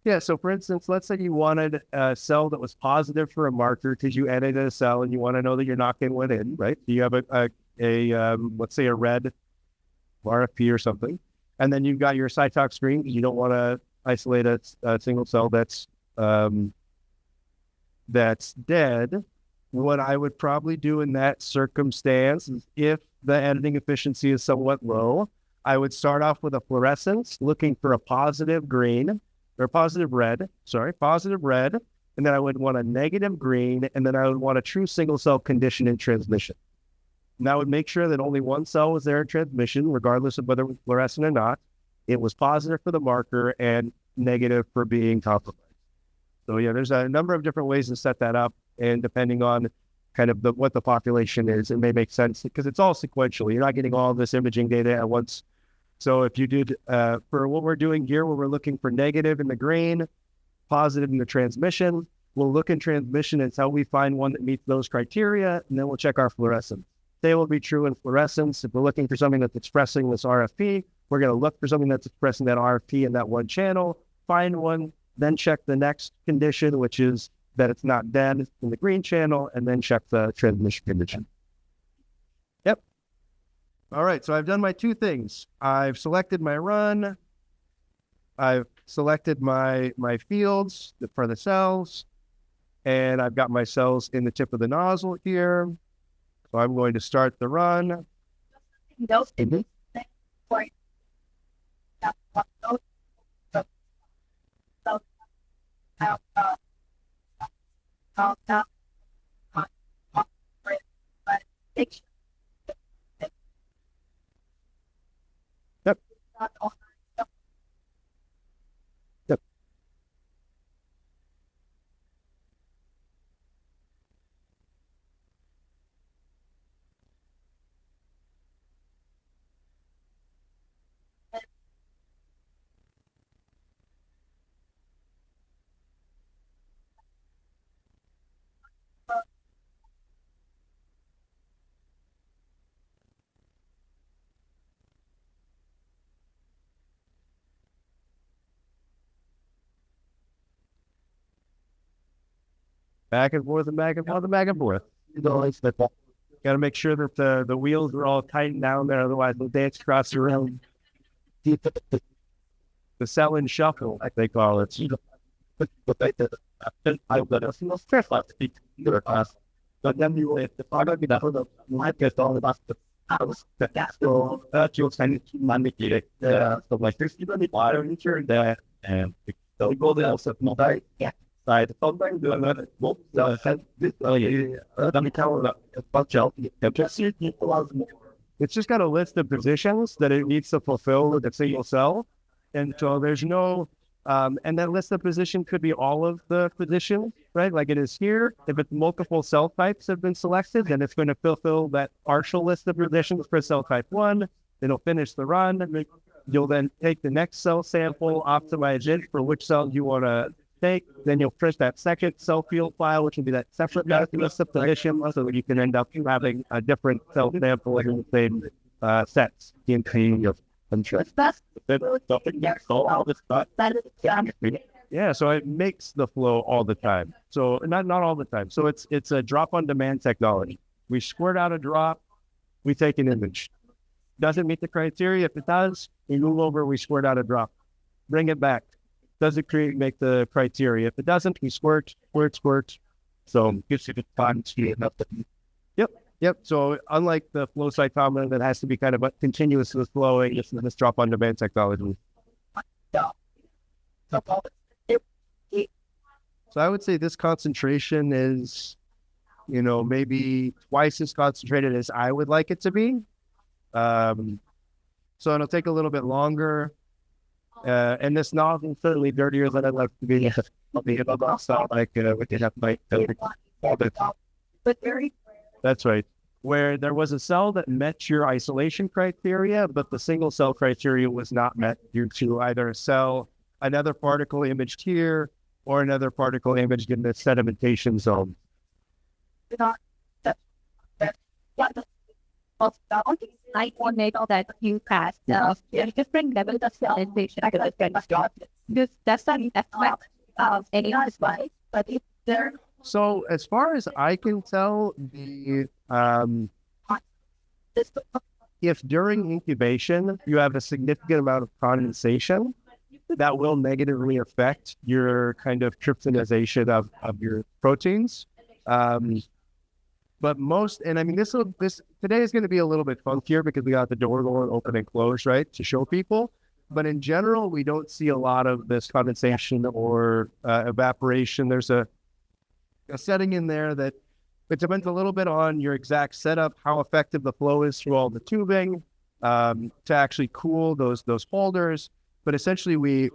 [SPEAKER 1] Yeah, so for instance, let's say you wanted a cell that was positive for a marker because you edited a cell and you want to know that you're not getting one in, right? You have let's say a red RFP or something, and then you've got your cytox screen because you don't want to isolate a single cell that's dead. What I would probably do in that circumstance is, if the editing efficiency is somewhat low, I would start off with a fluorescence looking for a positive green. Or positive red, and then I would want a negative green, and then I would want a true single cell condition in transmission. And I would make sure that only one cell was there in transmission, regardless of whether it was fluorescent or not. It was positive for the marker and negative for being compromised. So yeah, there's a number of different ways to set that up, and depending on kind of what the population is, it may make sense because it's all sequential. You're not getting all this imaging data at once. So if you did, for what we're doing here, where we're looking for negative in the green, positive in the transmission, we'll look in transmission until we find one that meets those criteria, and then we'll check our fluorescence. They will be true in fluorescence. If we're looking for something that's expressing this RFP, we're going to look for something that's expressing that RFP in that one channel, find one, then check the next condition, which is that it's not dead in the green channel, and then check the transmission condition. Yep. All right, so I've done my two things. I've selected my run. I've selected my fields for the cells, and I've got my cells in the tip of the nozzle here. So I'm going to start the run. Yep. Yep. Back and forth and back and forth and back and forth. Got to make sure that the wheels are all tightened down there, otherwise they'll dance across the room. The sell and shuffle, like they call it. But then you have the product that might get all about the house, the gas, you'll send it to manipulate the like this, you don't need water in there, and so go there, also, multi, yeah. Side something do another book this let me tell a bunch of it's just got a list of positions that it needs to fulfill with a single cell, and so there's no and that list of position could be all of the positions, right? Like it is here. If it's multiple cell types have been selected, then it's going to fulfill that partial list of positions for cell type 1. It'll finish the run. You'll then take the next cell sample, optimize it for which cell you want to take, then you'll print that second cell field file, which will be that separate list of positions, so that you can end up having a different cell sample in the same sets. Yeah, so it makes the flow all the time. So not all the time. So it's a drop on demand technology. We squirt out a drop, we take an image. Doesn't meet the criteria. If it does, we move over, we squirt out a drop. Bring it back. Does it make the criteria? If it doesn't, we squirt. So
[SPEAKER 3] gives you the time to enough.
[SPEAKER 1] Yep. So unlike the flow cytometer that has to be kind of continuously flowing, this drop on demand technology. So I would say this concentration is, maybe twice as concentrated as I would like it to be. So it'll take a little bit longer. And this nozzle is certainly dirtier than I'd like to be. That's right. Where there was a cell that met your isolation criteria, but the single cell criteria was not met due to either a cell, another particle imaged here, or another particle imaged in the sedimentation zone.
[SPEAKER 2] I want to know that you passed different levels of sedimentation. That's not of any advice, but if there.
[SPEAKER 1] So as far as I can tell, if during incubation you have a significant amount of condensation, that will negatively affect your kind of trypsinization of your proteins. But this today is going to be a little bit funkier because we got the door going open and closed, right, to show people. But in general, we don't see a lot of this condensation or evaporation. There's a setting in there that it depends a little bit on your exact setup, how effective the flow is through all the tubing to actually cool those holders. But essentially, we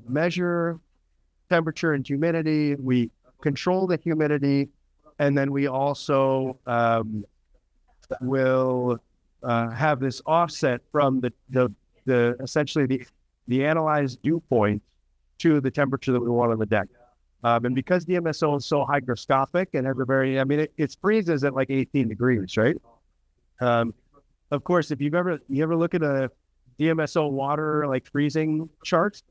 [SPEAKER 1] measure temperature and humidity. We control the humidity, and then we also will have this offset from the essentially the analyzed dew point to the temperature that we want on the deck. And because DMSO is so hygroscopic and has a very, it freezes at like 18 degrees, right? Of course, if you ever look at a DMSO water like freezing charts,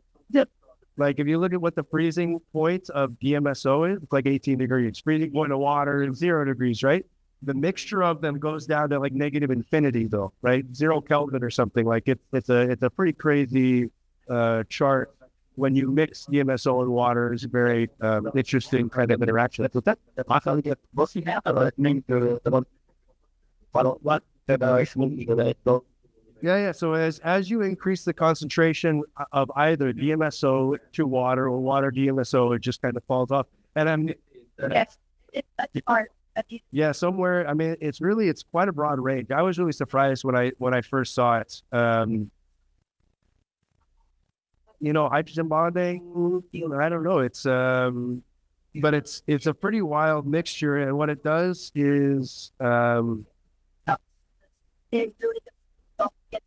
[SPEAKER 1] like if you look at what the freezing point of DMSO is, it's like 18 degrees. Freezing point of water is 0 degrees, right? The mixture of them goes down to like negative infinity, though, right? 0 Kelvin or something. Like it's a pretty crazy chart. When you mix DMSO and water, it's a very interesting kind of interaction. Yeah. So as you increase the concentration of either DMSO to water or water DMSO, it just kind of falls off. And somewhere. It's quite a broad range. I was really surprised when I first saw it. Hydrogen bonding, I don't know. It's, but it's a pretty wild mixture. And what it does is,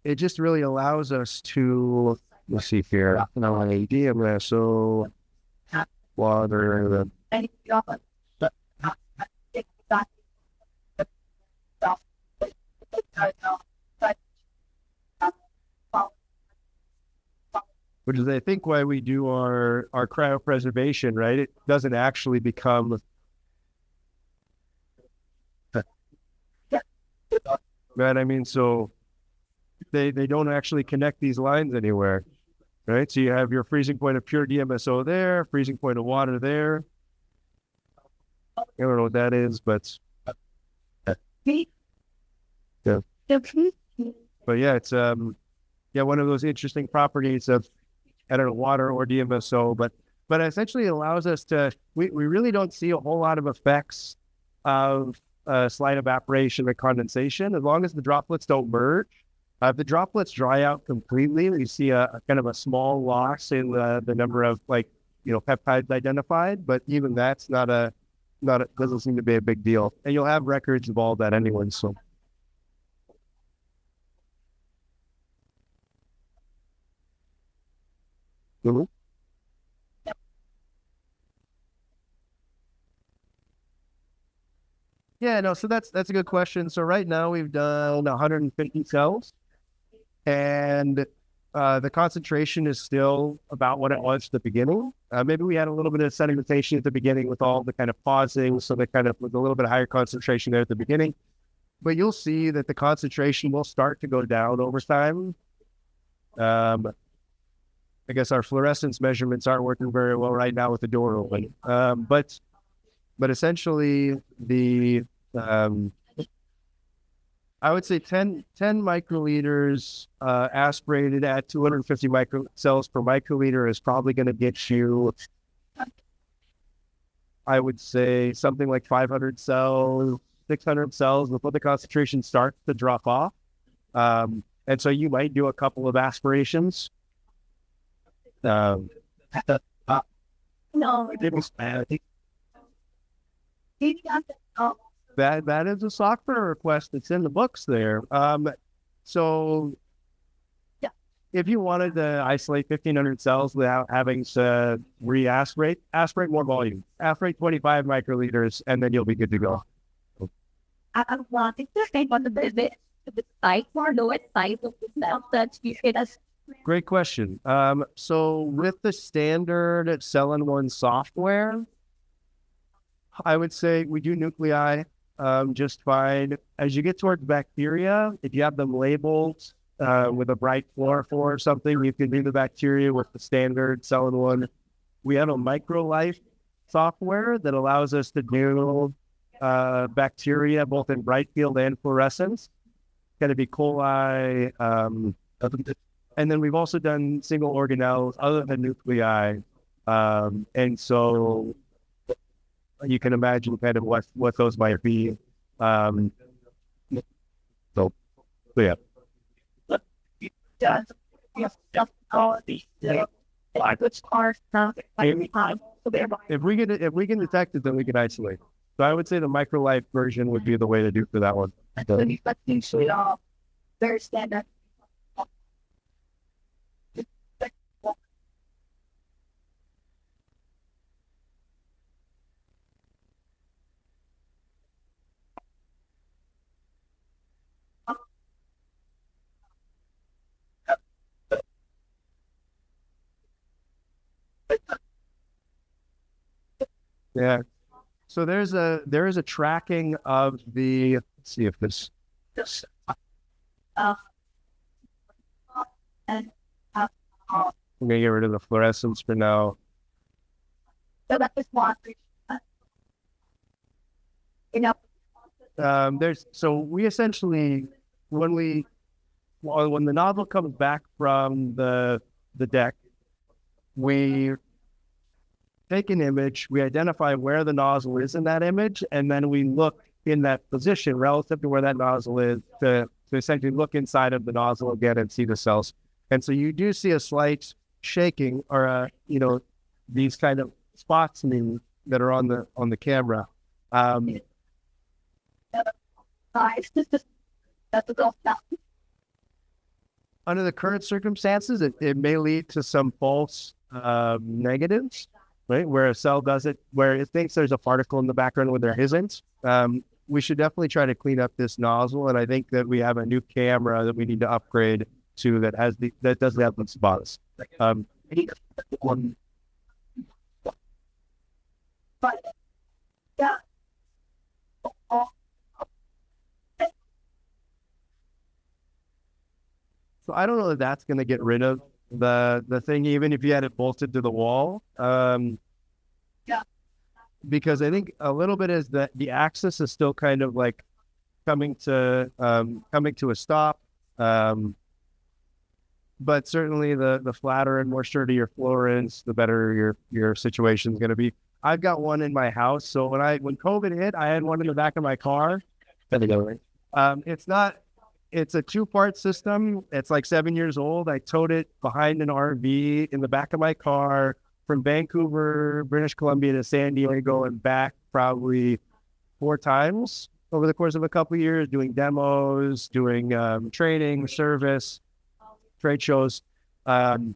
[SPEAKER 1] it just really allows us to, let's see here, DMSO, water, which is, I think, why we do our cryopreservation, right? It doesn't actually become, right? So they don't actually connect these lines anywhere, right? So you have your freezing point of pure DMSO there, freezing point of water there. I don't know what that is, but yeah. But yeah, it's one of those interesting properties of, I don't know, water or DMSO, but essentially it allows us to, we really don't see a whole lot of effects of slight evaporation or condensation, as long as the droplets don't merge. If the droplets dry out completely, we see a kind of a small loss in the number of peptides identified, but even that's doesn't seem to be a big deal. And you'll have records of all that anyway, so. Mm-hmm. Yeah, no, so that's a good question. So right now we've done 150 cells, and the concentration is still about what it was at the beginning. Maybe we had a little bit of sedimentation at the beginning with all the kind of pausing, so that kind of with a little bit higher concentration there at the beginning. but you'll see that the concentration will start to go down over time. I guess our fluorescence measurements aren't working very well right now with the door open. But essentially I would say 10 microliters aspirated at 250 cells per microliter is probably going to get you, I would say, something like 500 cells, 600 cells before the concentration starts to drop off. And so you might do a couple of aspirations.
[SPEAKER 2] No.
[SPEAKER 1] That is a software request that's in the books there. So
[SPEAKER 2] yeah,
[SPEAKER 1] if you wanted to isolate 1,500 cells without having to re-aspirate, aspirate more volume, aspirate 25 microliters, and then you'll be good to go.
[SPEAKER 2] I'm wanting to say on the visit to the site for the website of the cell that you should have.
[SPEAKER 1] Great question. So with the standard Cell-in-One software, I would say we do nuclei just fine. As you get towards bacteria, if you have them labeled with a bright fluorophore or something, you can do the bacteria with the standard Cell-in-One. We have a microlife software that allows us to do bacteria both in bright field and fluorescence. It's going to be coli. And then we've also done single organelles other than nuclei. And so you can imagine kind of what those might be. So yeah. If we can detect it, then we can isolate. So I would say the microlife version would be the way to do for that one.
[SPEAKER 2] Very standard.
[SPEAKER 1] Yeah. So there is a tracking of the, let's see if this
[SPEAKER 2] And
[SPEAKER 1] I'm gonna get rid of the fluorescence for now.
[SPEAKER 2] so that is one. You know,
[SPEAKER 1] So we essentially when the nozzle comes back from the deck, we take an image, we identify where the nozzle is in that image, and then we look in that position relative to where that nozzle is to essentially look inside of the nozzle again and see the cells. And so you do see a slight shaking or these kind of spots that are on the camera. Under the current circumstances, it may lead to some false negatives, right? Where a cell does it, where it thinks there's a particle in the background where there isn't. We should definitely try to clean up this nozzle, and I think that we have a new camera that we need to upgrade to that doesn't have the spots.
[SPEAKER 2] but yeah.
[SPEAKER 1] So I don't know if that's going to get rid of the thing, even if you had it bolted to the wall.
[SPEAKER 2] Yeah.
[SPEAKER 1] Because I think a little bit is that the axis is still kind of like coming to a stop. But certainly the flatter and more sturdy your floor is, the better your situation is going to be. I've got one in my house. So when COVID hit, I had one in the back of my car. It's a 2-part system. It's like 7 years old. I towed it behind an RV in the back of my car from Vancouver, British Columbia to San Diego and back probably 4 times over the course of a couple of years, doing demos, doing training, service, trade shows. And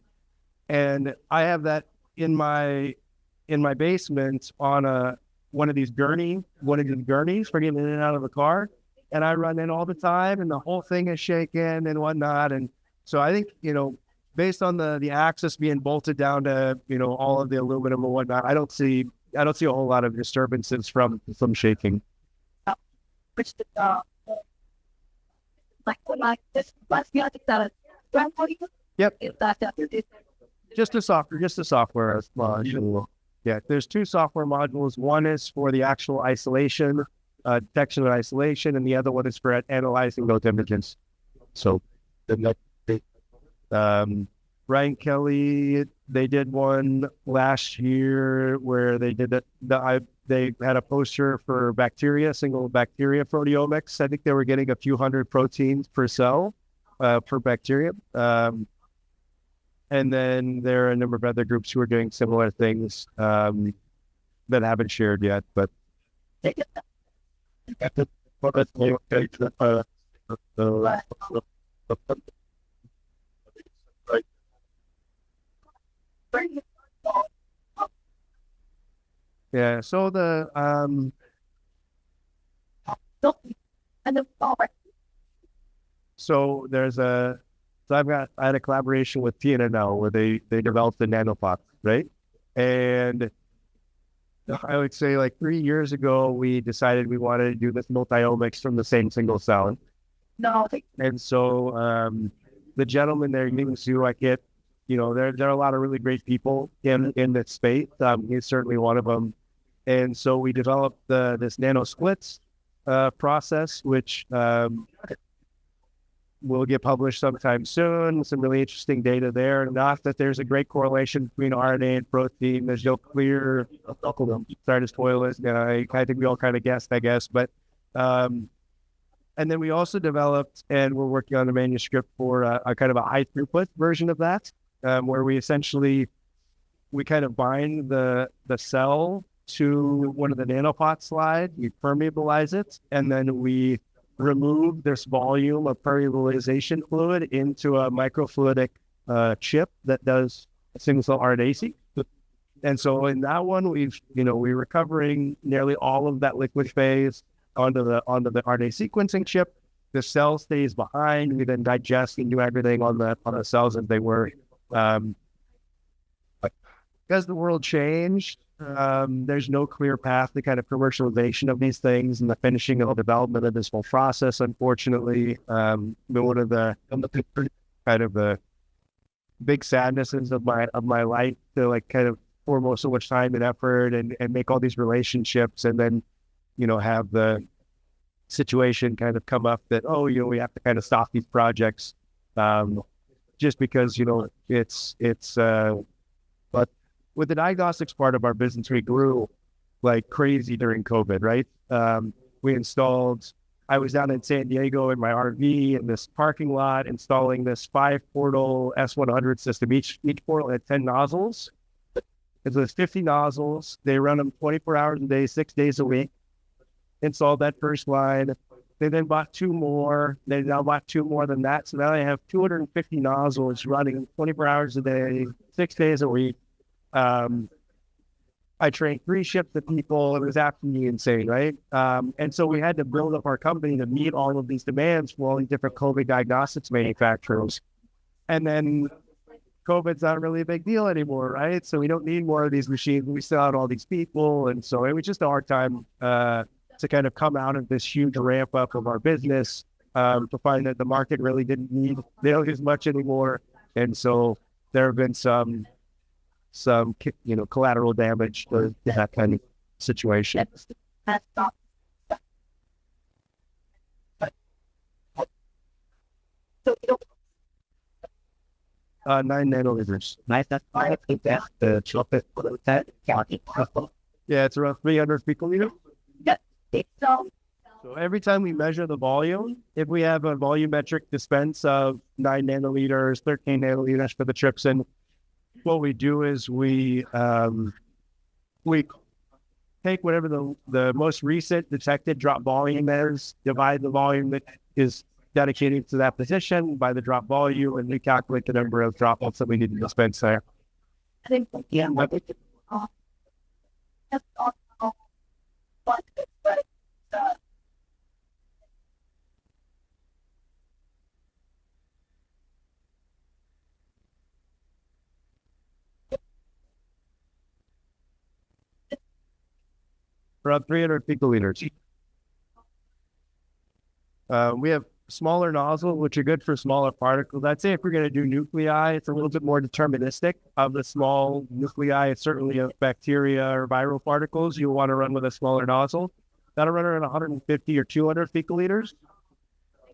[SPEAKER 1] I have that in my basement on one of these gurneys for getting in and out of the car. And I run in all the time, and the whole thing is shaking and whatnot. And so I think, based on the axis being bolted down to, all of the aluminum and whatnot, I don't see a whole lot of disturbances from shaking.
[SPEAKER 2] like this, but yeah, I think that
[SPEAKER 1] Yep.
[SPEAKER 2] is that
[SPEAKER 1] Just a software module. Yeah, there's two software modules. One is for the actual isolation, detection and isolation, and the other one is for analyzing those images. So, Ryan Kelly, they did one last year where they did they had a poster for bacteria, single bacteria proteomics. I think they were getting a few hundred proteins per cell per bacteria. And then there are a number of other groups who are doing similar things that haven't shared yet. But yeah, so the
[SPEAKER 2] and the
[SPEAKER 1] so there's a I had a collaboration with TNNL where they developed the nanoPOP, right? And I would say like 3 years ago, we decided we wanted to do this multiomics from the same single cell.
[SPEAKER 2] no,
[SPEAKER 1] And so the gentleman there, who I get, there are a lot of really great people in that space. He's certainly one of them. And so we developed this nano splits process, which will get published sometime soon. Some really interesting data there. Not that there's a great correlation between RNA and protein. There's no clear, sorry to spoil this. I think we all kind of guessed, I guess. But and then we also developed, and we're working on a manuscript for a kind of a high throughput version of that, where we kind of bind the cell to one of the nanopot slides, we permeabilize it, and then we remove this volume of permeabilization fluid into a microfluidic chip that does a single cell RNA-seq. And so in that one, we're recovering nearly all of that liquid phase onto the RNA sequencing chip. The cell stays behind. We then digest and do everything on the cells as they were. As the world changed, there's no clear path to kind of commercialization of these things and the finishing of the development of this whole process. Unfortunately, one of the kind of the big sadnesses of my life to like kind of pour so much time and effort and make all these relationships, and then have the situation kind of come up that we have to kind of stop these projects just because it's but with the diagnostics part of our business, we grew like crazy during COVID, right? I was down in San Diego in my RV in this parking lot installing this 5-portal S100 system. Each portal had 10 nozzles. And so there's 50 nozzles. They run them 24 hours a day, 6 days a week. Installed that first line. They then bought 2 more. They now bought 2 more than that. So now they have 250 nozzles running 24 hours a day, 6 days a week. I trained 3 shifts of people. It was absolutely insane, right? And so we had to build up our company to meet all of these demands for all these different COVID diagnostics manufacturers. And then COVID's not really a big deal anymore, right? So we don't need more of these machines. We still have all these people. And so it was just a hard time to kind of come out of this huge ramp up of our business to find that the market really didn't need as much anymore. And so there have been some collateral damage to that kind of situation. 9 nanoliters. Yeah, it's around 300 picoliters. So every time we measure the volume, if we have a volumetric dispense of 9 nanoliters, 13 nanoliters for the trypsin, what we do is we take whatever the most recent detected drop volume is, divide the volume that is dedicated to that position by the drop volume, and we calculate the number of droplets that we need to dispense there.
[SPEAKER 2] I think
[SPEAKER 1] Around 300 picoliters. We have smaller nozzles, which are good for smaller particles. I'd say if we're going to do nuclei, it's a little bit more deterministic of the small nuclei. It's certainly of bacteria or viral particles. You'll want to run with a smaller nozzle. That'll run around 150 or 200 picoliters.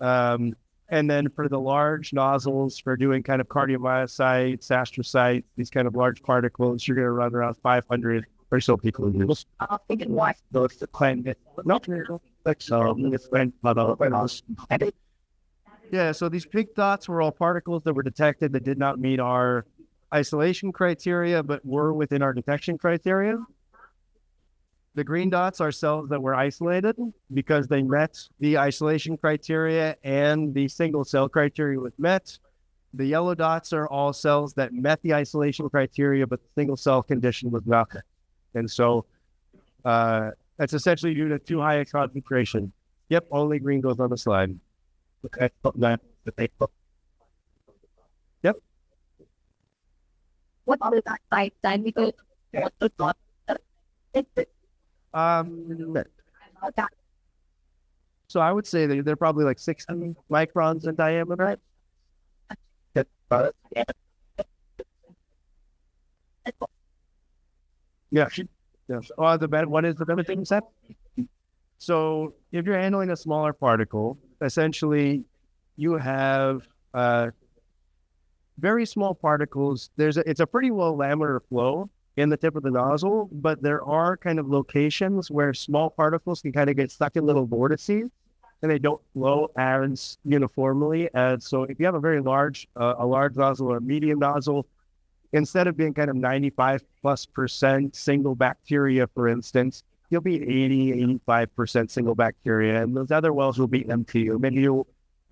[SPEAKER 1] And then for the large nozzles, for doing kind of cardiomyocytes, astrocytes, these kind of large particles, you're going to run around 500 or so picoliters.
[SPEAKER 2] I'm thinking why.
[SPEAKER 3] Those the claim not
[SPEAKER 1] Yeah, so these pink dots were all particles that were detected that did not meet our isolation criteria, but were within our detection criteria. The green dots are cells that were isolated because they met the isolation criteria and the single cell criteria was met. The yellow dots are all cells that met the isolation criteria, but the single cell condition was not met. And so that's essentially due to too high a concentration. Yep, only green goes on the slide.
[SPEAKER 3] Okay,
[SPEAKER 1] Yep.
[SPEAKER 2] What are the type diameter? What the dot?
[SPEAKER 1] So I would say they're probably like 60 microns in diameter. Yeah. Yes. Oh, what is the limiting set? So if you're handling a smaller particle, essentially you have very small particles. It's a pretty low laminar flow in the tip of the nozzle, but there are kind of locations where small particles can kind of get stuck in little vortices and they don't flow as uniformly as, so if you have a very large, a large nozzle or a medium nozzle, instead of being kind of 95+% single bacteria, for instance, you'll be 85% single bacteria, and those other wells will be empty. Or maybe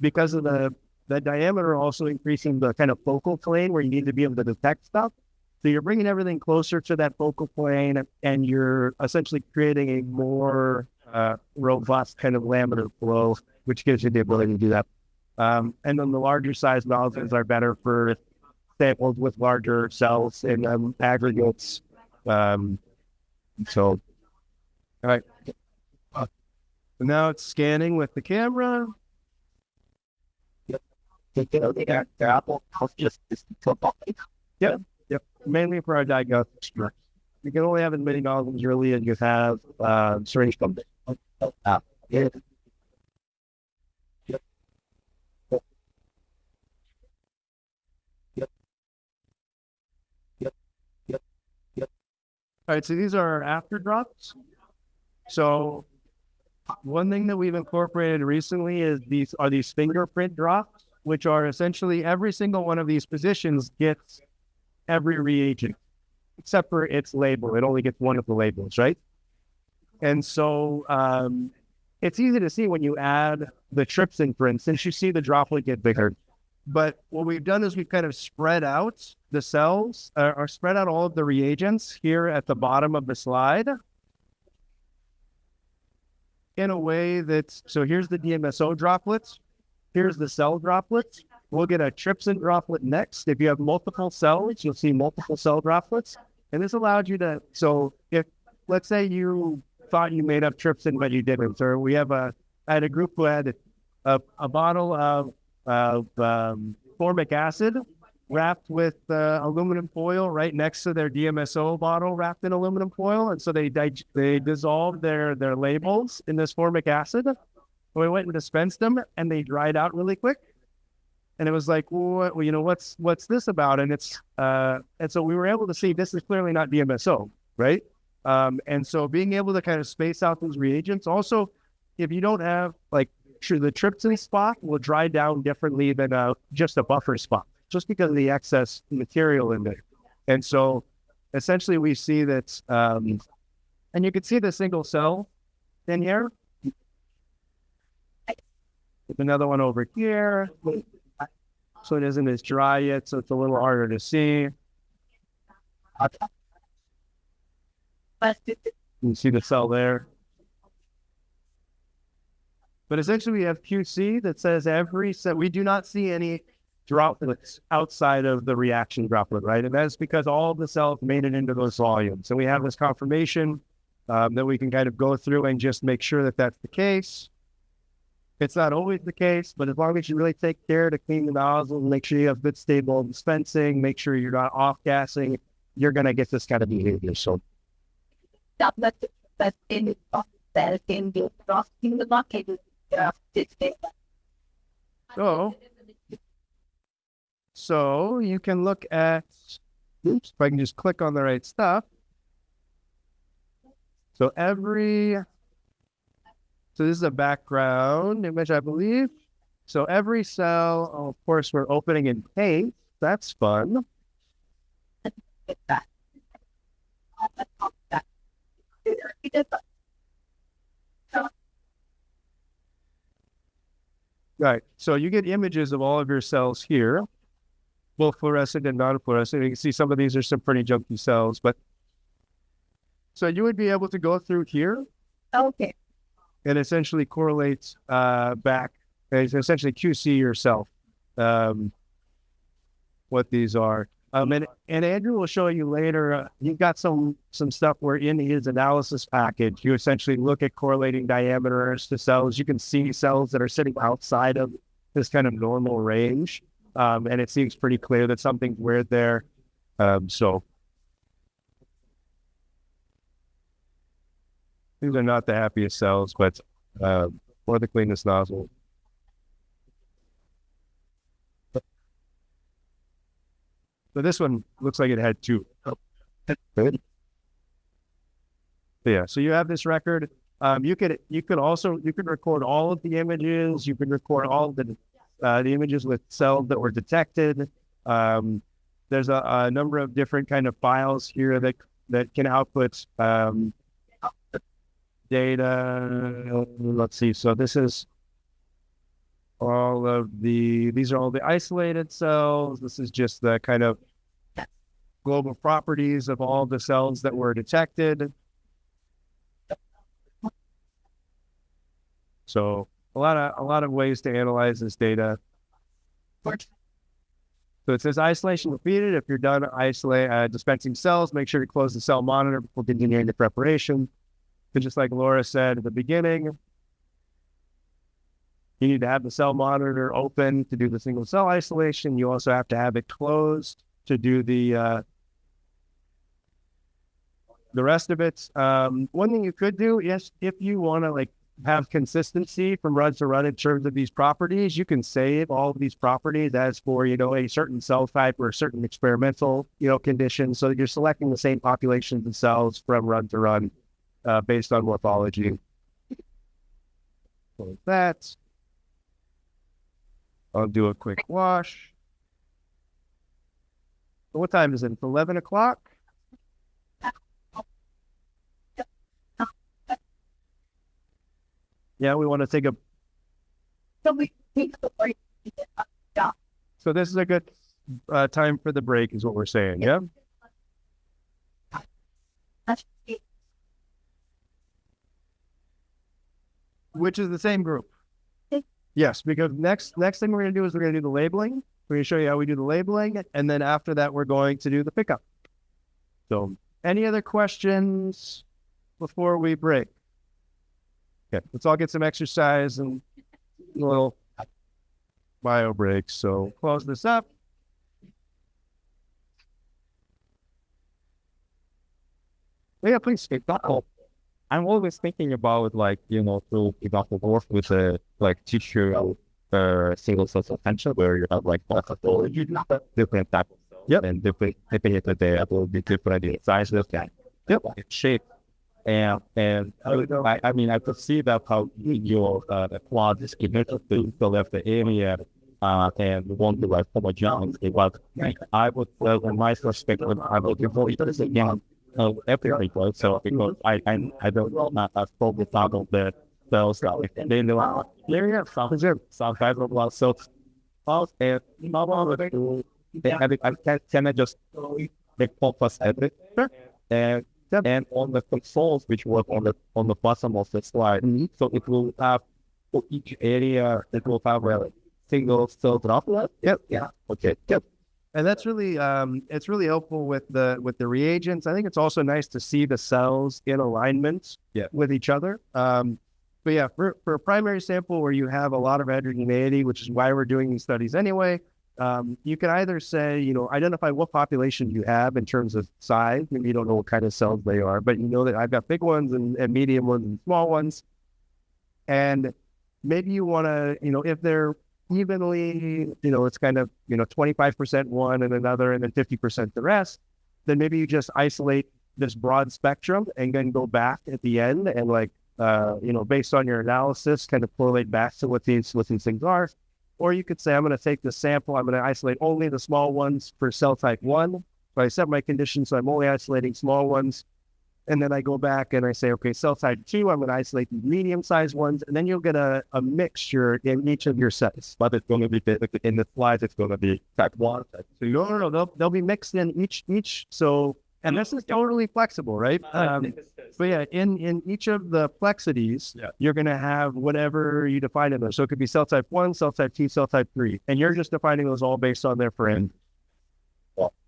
[SPEAKER 1] because of the diameter also increasing the kind of focal plane where you need to be able to detect stuff. So you're bringing everything closer to that focal plane, and you're essentially creating a more robust kind of laminar flow, which gives you the ability to do that. And then the larger size nozzles are better for samples with larger cells and aggregates. So, all right. So now it's scanning with the camera. Yep. Yep. Mainly for our diagnostics. You can only have as many nozzles really as you have syringe pumps. All right, so these are our after drops. So one thing that we've incorporated recently is these fingerprint drops, which are essentially every single one of these positions gets every reagent, except for its label. It only gets one of the labels, right? And so it's easy to see when you add the trypsin, for instance, you see the droplet get bigger. But what we've done is we've kind of spread out the cells, or spread out all of the reagents here at the bottom of the slide in a way that's, so here's the DMSO droplets, here's the cell droplets. We'll get a trypsin droplet next. If you have multiple cells, you'll see multiple cell droplets. And this allowed you to, so if, let's say you thought you made up trypsin, but you didn't, or I had a group who had a bottle of formic acid wrapped with aluminum foil right next to their DMSO bottle wrapped in aluminum foil. And so they dissolved their labels in this formic acid. And we went and dispensed them and they dried out really quick. And it was like, well, you know, what's this about? And and so we were able to see this is clearly not DMSO, right? And so being able to kind of space out those reagents. Also, if you don't have the trypsin spot will dry down differently than just a buffer spot, just because of the excess material in there. And so essentially we see that, and you can see the single cell in here. There's another one over here. So it isn't as dry yet, so it's a little harder to see. You can see the cell there. But essentially we have QC that says we do not see any droplets outside of the reaction droplet, right? And that's because all of the cells made it into those volumes. So we have this confirmation that we can kind of go through and just make sure that that's the case. It's not always the case, but as long as you really take care to clean the nozzle, make sure you have good stable dispensing, make sure you're not off gassing, you're going to get this kind of behavior. So so you can look at, oops, if I can just click on the right stuff. So so this is a background image, I believe. So every cell, of course, we're opening in paint. That's fun. Right. So you get images of all of your cells here, both fluorescent and non-fluorescent. You can see some of these are some pretty junky cells, but so you would be able to go through here.
[SPEAKER 2] Okay.
[SPEAKER 1] And essentially correlate back, and essentially QC yourself what these are. And Andrew will show you later, you've got some stuff where in his analysis package, you essentially look at correlating diameters to cells. You can see cells that are sitting outside of this kind of normal range. And it seems pretty clear that something's weird there. So these are not the happiest cells, but or the cleanest nozzle. So this one looks like it had two. Good. Yeah, so you have this record. You could record all of the images. You could record all of the images with cells that were detected. There's a number of different kind of files here that can output data. Let's see. So this is these are all the isolated cells. This is just the kind of global properties of all the cells that were detected. So a lot of ways to analyze this data. So it says isolation completed. If you're done dispensing cells, make sure to close the cell monitor before continuing the preparation. And just like Laura said at the beginning, you need to have the cell monitor open to do the single cell isolation. You also have to have it closed to do the rest of it. One thing you could do is if you want to have consistency from run to run in terms of these properties, you can save all of these properties as for, a certain cell type or a certain experimental, condition. So that you're selecting the same populations of cells from run to run based on morphology. So that. I'll do a quick wash. So what time is it? It's 11 o'clock? Yeah, we want to take a... So this is a good time for the break is what we're saying, yeah? Which is the same group. Yes, because next thing we're going to do is we're going to do the labeling. We're going to show you how we do the labeling, and then after that, we're going to do the pickup. So, any other questions before we break? Okay, let's all get some exercise and a little bio break. So, close this up. Yeah, please.
[SPEAKER 4] I'm always thinking about to work with a tissue single cell suspension where you have multiple different types of cells and different they will be different in sizes and shape. And I could see that how your plot is connected to the area and want to homogeneous. But I would, in my perspective, I would avoid this again. Everything, right? So because I don't not focus out on the cells that they know some type of blood cells and I can just focus everything and on the consoles which work on the bottom of the slide. So it will have for each area it will have a single cell droplet. Okay.
[SPEAKER 1] And that's really it's really helpful with the reagents. I think it's also nice to see the cells in alignment with each other. But yeah, for a primary sample where you have a lot of heterogeneity, which is why we're doing these studies anyway, you can either say, identify what population you have in terms of size. Maybe you don't know what kind of cells they are, but you know that I've got big ones and medium ones and small ones. And maybe you want to, if they're evenly, it's kind of, 25% one and another and then 50% the rest, then maybe you just isolate this broad spectrum and then go back at the end and based on your analysis, kind of correlate back to what these things are. Or you could say, I'm going to take the sample, I'm going to isolate only the small ones for cell type 1. So I set my conditions, so I'm only isolating small ones. And then I go back and I say, okay, cell type 2, I'm going to isolate the medium-sized ones. And then you'll get a mixture in each of your sets. But it's going to be, in the slides, it's going to be type 1. Type 2. No, they'll be mixed in each. So, and this is totally flexible, right? But yeah, in each of the plexities, you're going to have whatever you define in there. So it could be cell type 1, cell type 2, cell type 3. And you're just defining those all based on their parameters.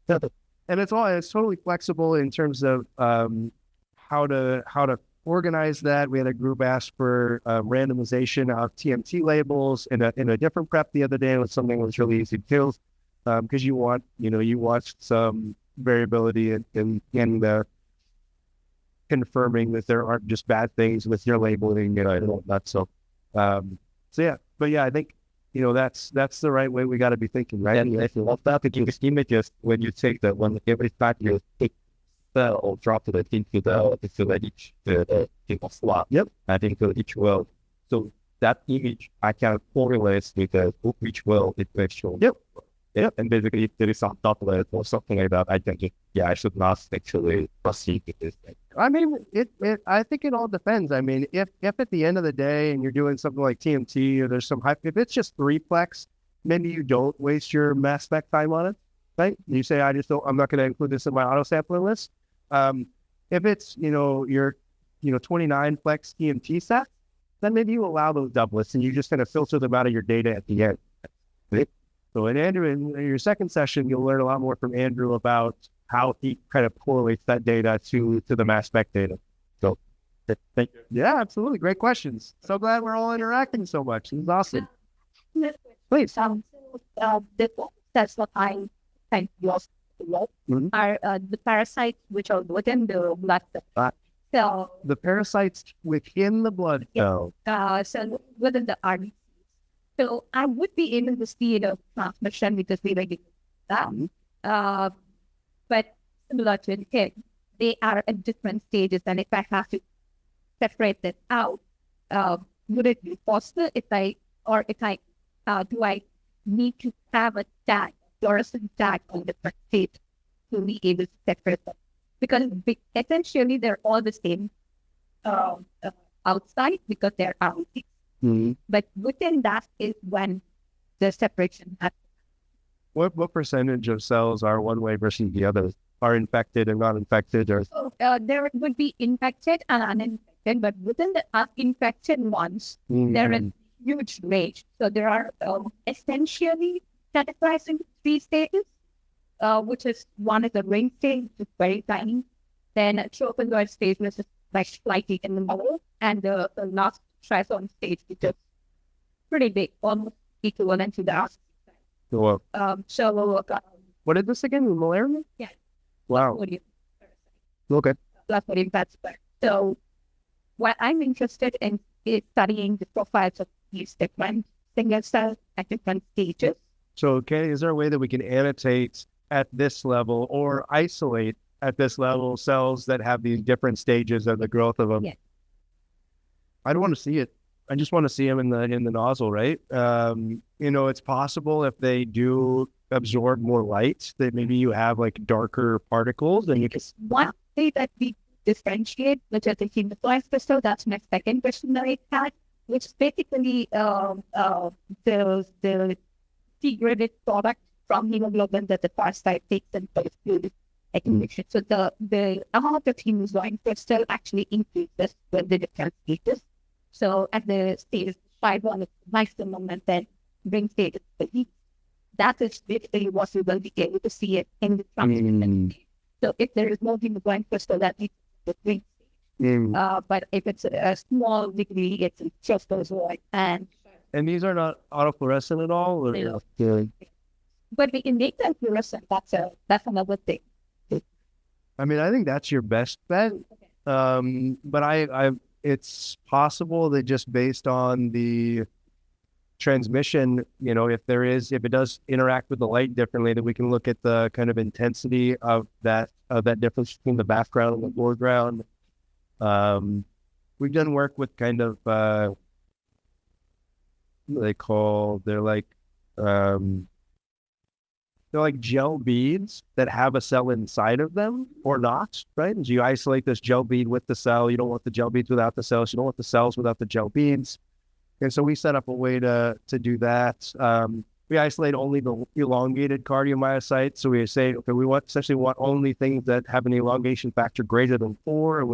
[SPEAKER 1] And it's totally flexible in terms of how to organize that. We had a group ask for randomization of TMT labels in a different prep the other day. It was something that was really easy to do because you want some variability in the confirming that there aren't just bad things with your labeling and all that. So yeah, but yeah, I think that's the right way we got to be thinking, right?
[SPEAKER 4] And if you want that, you can images when you take that one every time you take cell or drop it into each slot.
[SPEAKER 1] Yep.
[SPEAKER 4] I think each well. So that image I can correlate with which well it makes sure.
[SPEAKER 1] Yep.
[SPEAKER 4] Yeah, and basically, if there is some doublet or something like that, I can I should not actually proceed with this thing.
[SPEAKER 1] I mean, I think it all depends. I mean, if at the end of the day and you're doing something like TMT or there's some if it's just 3-plex, maybe you don't waste your mass spec time on it, right? You say, I'm not going to include this in my auto sampling list. If it's, your 29-plex TMT set, then maybe you allow those doublets and you just kind of filter them out of your data at the end. Right? So in Andrew, in your second session, you'll learn a lot more from Andrew about how he kind of correlates that data to the mass spec data. So thank you. Yeah, absolutely. Great questions. So glad we're all interacting so much. This is awesome. Please.
[SPEAKER 2] That's what I think was are the parasites which are within the blood cell. So
[SPEAKER 1] the parasites within the blood cell.
[SPEAKER 2] So within the RBC. So I would be able to see the transmission because we were getting that. But similar to the kid, they are at different stages. And if I have to separate that out, would it be possible do I need to have a tag, fluorescent tag on different states to be able to separate them? Because essentially they're all the same outside because they're RBCs.
[SPEAKER 1] Mm-hmm.
[SPEAKER 2] But within that is when the separation happens.
[SPEAKER 1] What percentage of cells are one way versus the other? Are infected and not infected? Or
[SPEAKER 2] there would be infected and uninfected, but within the uninfected ones, there is huge range. So there are essentially categorized into 3 stages, which is one is the ring stage, which is very tiny. Then a tropozoid stage, which is like slightly in the middle, and the last trisome stage, which is pretty big, almost equivalent to the RCC.
[SPEAKER 1] What is this again? Malaria?
[SPEAKER 2] Yeah.
[SPEAKER 1] Wow. Okay.
[SPEAKER 2] Plasmodium parasite. So what I'm interested in is studying the profiles of these different single cells at different stages.
[SPEAKER 1] So, is there a way that we can annotate at this level or isolate at this level cells that have these different stages of the growth of them?
[SPEAKER 2] Yes.
[SPEAKER 1] I don't want to see it. I just want to see them in the nozzle, right? It's possible if they do absorb more light that maybe you have like darker particles and you can.
[SPEAKER 2] One way that we differentiate, which is the hematologic crystal, that's my second question that I had, which is basically the degraded product from hemoglobin that the parasite takes and goes through the accumulation. So the amount of hemoglobin crystal actually increases with the different stages. So at the stage 5-1 is maximum and then ring stage is the least. That is basically what we will be able to see it in the transmission stage. So if there is no hemoglobin crystal, that means the ring stage. But if it's a small degree, it's just goes away. And
[SPEAKER 1] these are not autofluorescent at all? Or?
[SPEAKER 2] No. But we can make them fluorescent. That's another thing.
[SPEAKER 1] I mean, I think that's your best bet. But it's possible that just based on the transmission, if it does interact with the light differently, that we can look at the kind of intensity of that difference between the background and the foreground. We've done work with kind of they're like gel beads that have a cell inside of them or not, right? And so you isolate this gel bead with the cell. You don't want the gel beads without the cells. You don't want the cells without the gel beads. And so we set up a way to do that. We isolate only the elongated cardiomyocytes. So we say, okay, we essentially want only things that have an elongation factor greater than 4.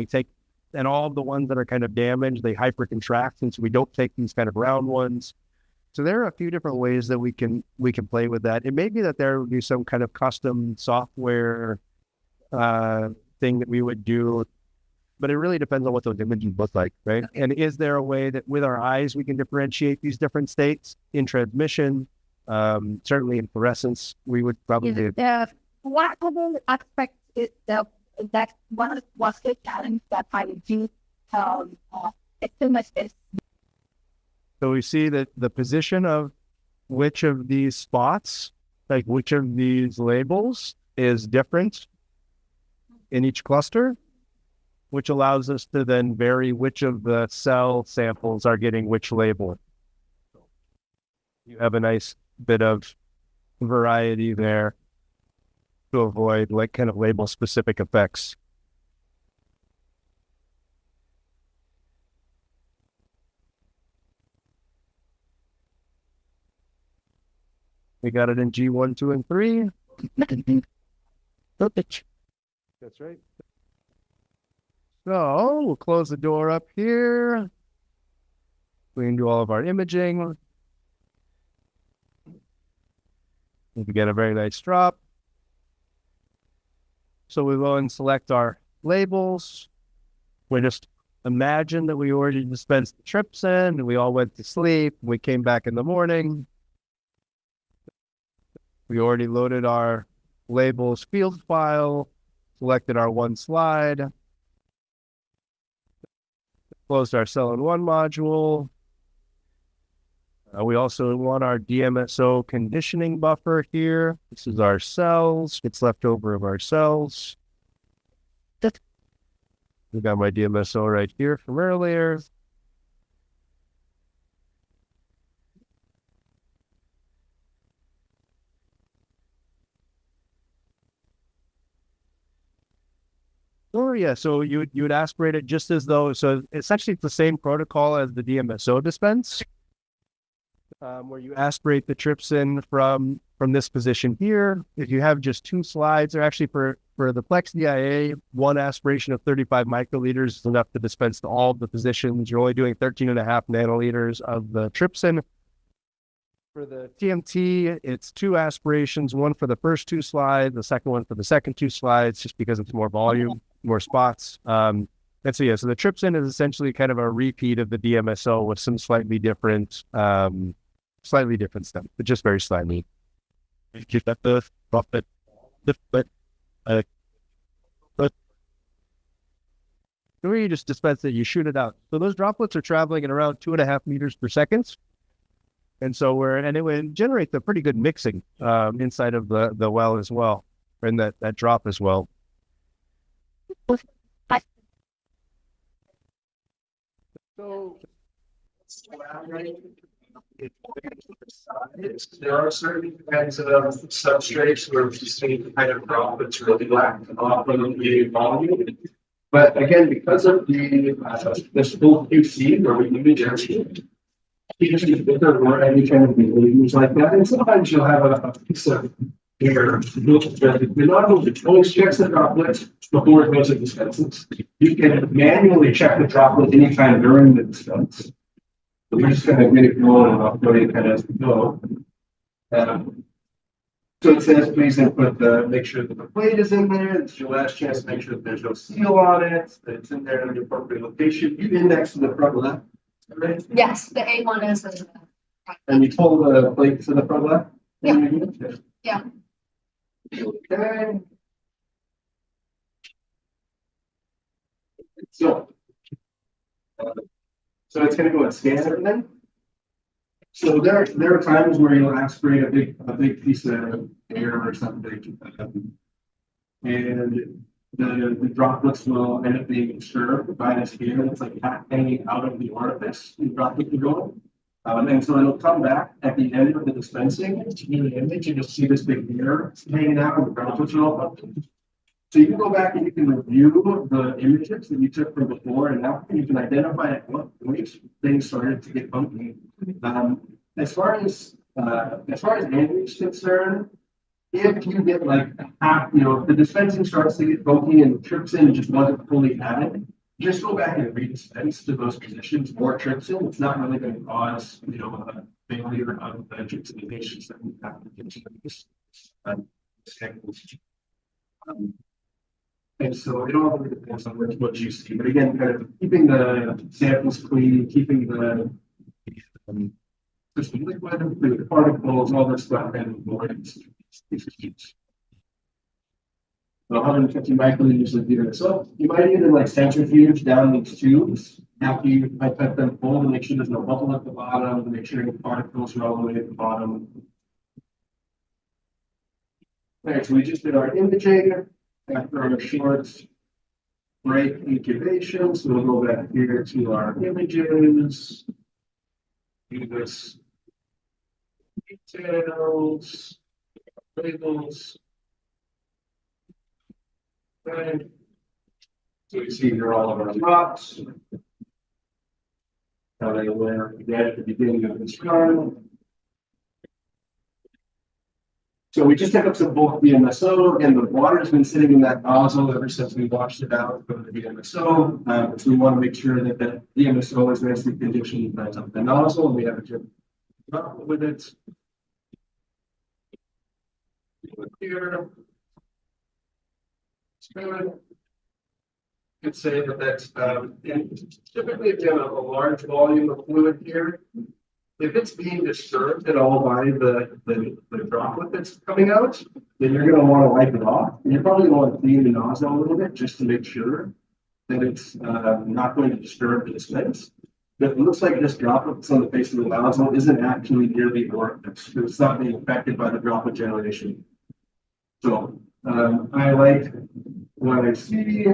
[SPEAKER 1] And all of the ones that are kind of damaged, they hypercontract. And so we don't take these kind of round ones. So there are a few different ways that we can play with that. It may be that there would be some kind of custom software thing that we would do, but it really depends on what those images look like, right? And is there a way that with our eyes we can differentiate these different states in transmission? Certainly in fluorescence, we would probably do.
[SPEAKER 2] One other aspect is that one was the challenge that I would do is.
[SPEAKER 1] So we see that the position of which of these spots, like which of these labels, is different in each cluster, which allows us to then vary which of the cell samples are getting which label. You have a nice bit of variety there to avoid like kind of label specific effects. We got it in G1, 2, and 3.
[SPEAKER 2] Perfect.
[SPEAKER 1] That's right. So we'll close the door up here. We can do all of our imaging. We can get a very nice drop. So we go and select our labels. We just imagine that we already dispensed the trypsin and we all went to sleep. We came back in the morning. We already loaded our labels field file, selected our one slide, closed our cell-in-one module. We also want our DMSO conditioning buffer here. This is our cells, what's left over of our cells. We've got my DMSO right here from earlier. Oh yeah, so you would aspirate it just as though, so essentially it's the same protocol as the DMSO dispense, where you aspirate the trypsin from this position here. If you have just 2 slides, or actually for the Plex DIA, one aspiration of 35 microliters is enough to dispense to all of the positions. You're only doing 13.5 nanoliters of the trypsin. For the TMT, it's 2 aspirations, one for the first 2 slides, the second one for the second 2 slides, just because it's more volume, more spots. And so yeah, so the trypsin is essentially kind of a repeat of the DMSO with some slightly different stuff, but just very slightly. Keep that first profit, but where you just dispense it, you shoot it out. So those droplets are traveling at around 2.5 meters per second. And so it would generate the pretty good mixing inside of the well as well, and that drop as well. So
[SPEAKER 3] there are certain kinds of substrates where the same kind of droplets really lack the volume. But again, because of this full QC where we image everything, usually bigger or any kind of behaviors like that, and sometimes you'll have a piece of air. The nozzle always checks the droplets before it goes to dispenses. You can manually check the droplet anytime during the dispense. So we're just going to get it going and I'll go and kind of go. So it says, please input make sure that the plate is in there. It's your last chance to make sure that there's no seal on it, that it's in there in the appropriate location. You index to the front left, right?
[SPEAKER 2] Yes, the A1 is the.
[SPEAKER 3] And you told the plate to the front left?
[SPEAKER 2] Yeah. Yeah.
[SPEAKER 3] Okay. So, so it's going to go and scan everything. So there are times where you'll aspirate a big piece of air or something, and the droplets will end up being disturbed by this air that's like hanging out of the orifice. The droplet will go, and so it'll come back at the end of the dispensing in the image, and you'll see this big air hanging down. The droplets are all up. So you can go back and you can review the images that you took from before, and now you can identify at what point things started to get funky. As far as Andrew is concerned, if you get like half, if the dispensing starts to get funky and trypsin just wasn't fully added, just go back and redispense to those positions more trypsin. It's not really going to cause, a failure of the trypsin patients that we have to get to this. And so it all really depends on what you see. But again, kind of keeping the samples clean, keeping the liquid, the particles, all this stuff, and avoidance is huge. 150 microliters of beer. So you might even like centrifuge down these tubes after you put them full to make sure there's no bubble at the bottom, to make sure the particles are all the way at the bottom. All right, so we just did our imaging. After our short break incubation, so we'll go back here to our images. Do this details, labels. Okay. So you see here all of our drops. How they were again at the beginning of this run. So we just took up some bulk VMSO, and the water has been sitting in that nozzle ever since we washed it out from the VMSO. So we want to make sure that the VMSO is nicely conditioned up the nozzle, and we have a good with it. Here. Could say that that's typically if you have a large volume of fluid here. If it's being disturbed at all by the droplet that's coming out, then you're going to want to wipe it off. And you're probably going to want to clean the nozzle a little bit just to make sure that it's not going to disturb the dispense. But it looks like this droplet that's on the face of the nozzle isn't actually near the orifice because it's not being affected by the droplet generation. So I like what I see.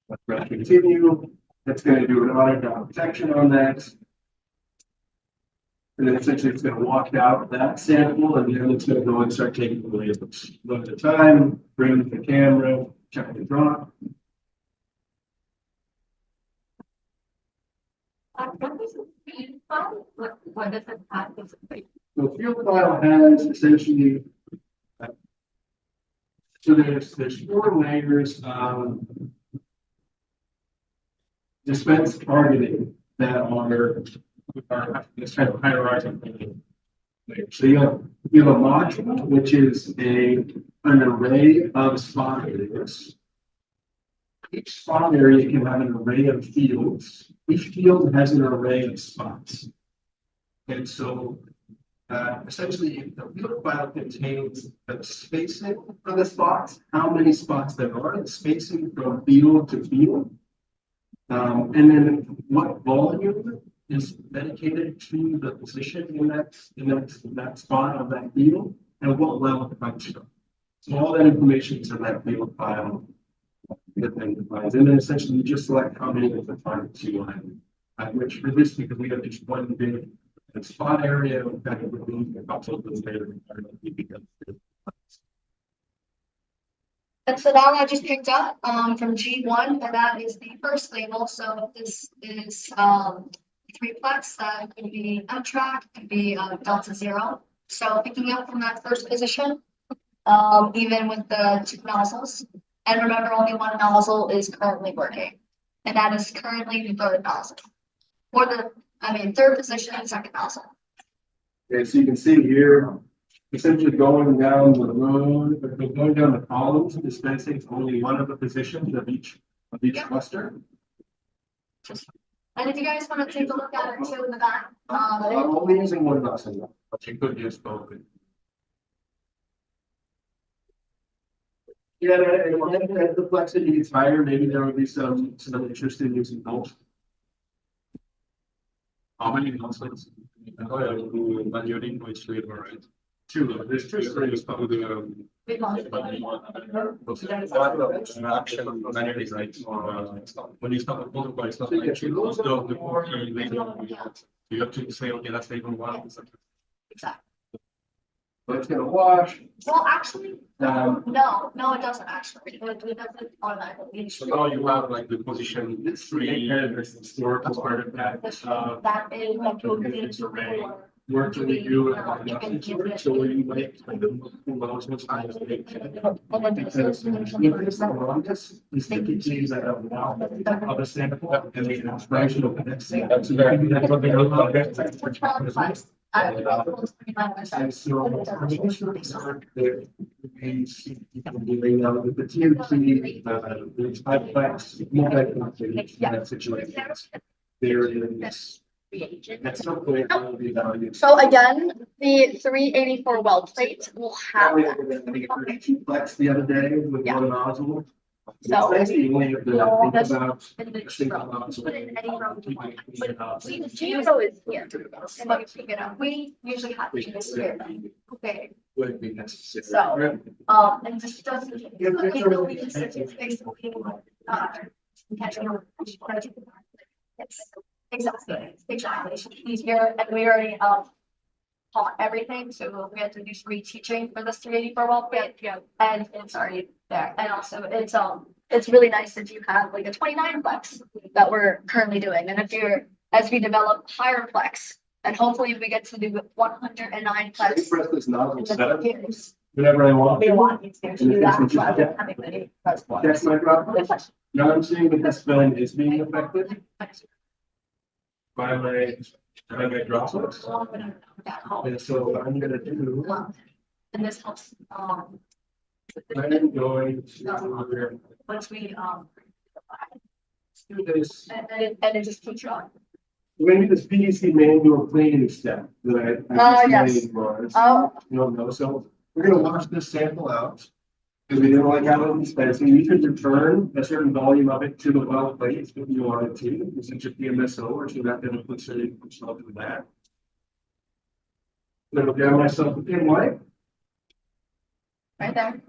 [SPEAKER 3] Let's continue. That's going to do an auto drop protection on that. And then essentially it's going to walk out that sample, and then it's going to go and start taking the labels. One at a time, bring the camera, check the drop.
[SPEAKER 2] What does it have?
[SPEAKER 3] So field file has essentially, so there's 4 layers of dispense targeting that are this kind of hierarchical. So you have a module, which is an array of spot areas. Each spot area can have an array of fields. Each field has an array of spots. And so essentially the field file contains the spacing for the spots, how many spots there are, the spacing from field to field, and then what volume is dedicated to the position in that spot of that field, and what level it might show. So all that information is in that field file that then defines. And then essentially you just select how many of the targets you want. Which for this, because we have just one big spot area, in fact, we're doing a couple of those later.
[SPEAKER 2] And so now I just picked up from G1, and that is the first label. So this is 3-plex, could be M-track, could be delta 0. So picking up from that first position, even with the 2 nozzles. And remember, only 1 nozzle is currently working, and that is currently the 3rd nozzle. Or 3rd position and 2nd nozzle.
[SPEAKER 3] Okay, so you can see here, essentially going down the road, or going down the columns, dispensing only one of the positions of each cluster.
[SPEAKER 2] And if you guys want to take a look at it too in the back,
[SPEAKER 3] I'm only using one nozzle, but you could use both. Yeah, and as the complexity gets higher, maybe there would be some interest in using both. How many nozzles? Evaluating which flavor, right? Two. There's two flavors. Probably action manually, right? When you start a multiply, it's not like you lose the core key later. You have to say, okay, that's even one.
[SPEAKER 2] exactly.
[SPEAKER 3] But it's gonna wash.
[SPEAKER 2] Well, actually, no, it doesn't actually. It doesn't automatically.
[SPEAKER 3] So now you have like the position 3 and store as part of that.
[SPEAKER 2] That is like you'll get into
[SPEAKER 3] Work to review so you like the most times because increase the longest is the PTs that have now of a sample and the expression of the next thing. That's very and so the TNT that situation. There is. That's not the way it will be valued.
[SPEAKER 2] So again, the 384 well plate will have that.
[SPEAKER 3] Flex the other day with one nozzle.
[SPEAKER 2] So
[SPEAKER 3] It's nice only if the think about a single
[SPEAKER 2] the zero is here. We usually have to this here. Okay.
[SPEAKER 3] would be necessary.
[SPEAKER 2] So, and just doesn't. Exactly. It's easier, and we already taught everything, so we had to do some reteaching for this 384 well plate, and it's already there. And also, it's really nice that you have like a 29 plex that we're currently doing, and if you're as we develop higher plex, and hopefully we get to do 109 plex.
[SPEAKER 3] Press this nozzle setup whenever I want.
[SPEAKER 2] We want you to do that. Rather than having many press points.
[SPEAKER 3] That's my problem. Now I'm seeing that this film is being affected by my droplets. And so what I'm gonna do,
[SPEAKER 2] And this helps,
[SPEAKER 3] I'm going to
[SPEAKER 2] once we,
[SPEAKER 3] do this.
[SPEAKER 2] and it just keeps going.
[SPEAKER 3] We're gonna do this PDC manual cleaning step that I
[SPEAKER 2] yes.
[SPEAKER 3] just made was.
[SPEAKER 2] Oh,
[SPEAKER 3] You don't know, so we're gonna wash this sample out. Because we didn't like how it was dispensing, you could return a certain volume of it to the well plate if you wanted to, since it's PMSO, or so that then puts it yourself in that. Then I'll grab myself a thin wipe.
[SPEAKER 2] right there.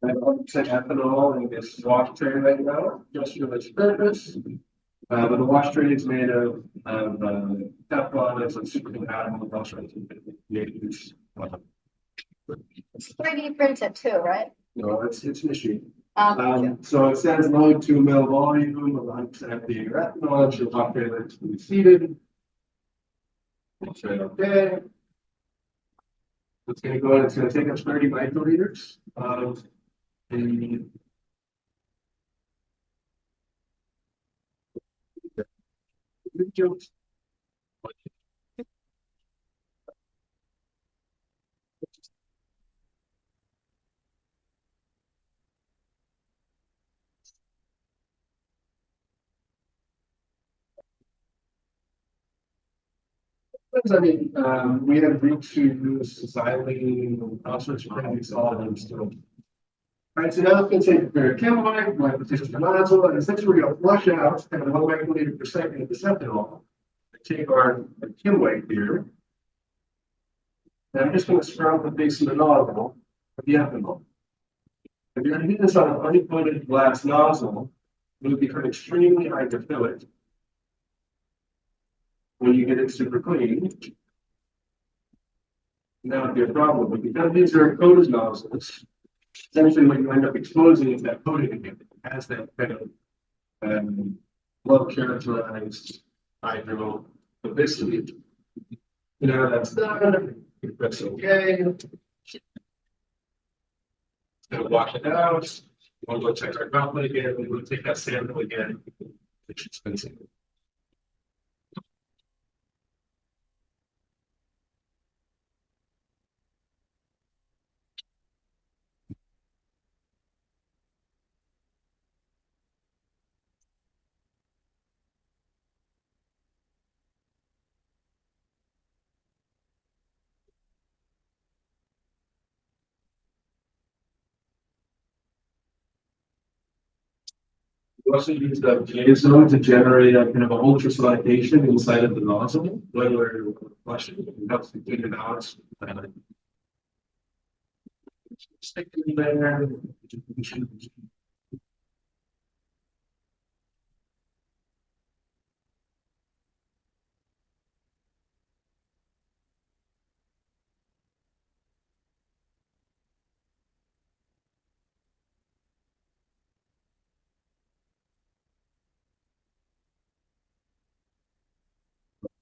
[SPEAKER 3] I have 100% ethanol in this wash tray right now, just for this purpose. But the wash tray is made of Cantlon, it's a super compatible wash tray. It's
[SPEAKER 2] 3D printed too, right?
[SPEAKER 3] it's machine.
[SPEAKER 2] Yeah.
[SPEAKER 3] So it says load 2 ml volume of 100% being ethanol, it should lock in to be seated. It's okay. It's gonna go, it's gonna take us 30 microliters of the I mean, we have agreed to use xylene and all sorts of crazy solvents to. Alright, so now it's gonna take very chemically, like petition nozzle, and essentially we're gonna flush out kind of 1 microliter per second of the ethanol. Take our chem weight here. And I'm just gonna scrub the base of the nozzle with the ethanol. If you're gonna do this on an uncoated glass nozzle, it will become extremely hard to fill it. When you get it super clean, that would be a problem. But because these are coated nozzles, essentially what you end up exposing is that coating again. It has that kind of well characterized hydrophobicity. Now that's done. Press OK. Gonna wash it out. We'll go check our droplet again. We'll take that sample again. Which is expensive. We also use the JSON to generate a kind of an ultrasonation inside of the nozzle when we're flushing. It helps to clean it out. Stick it in there.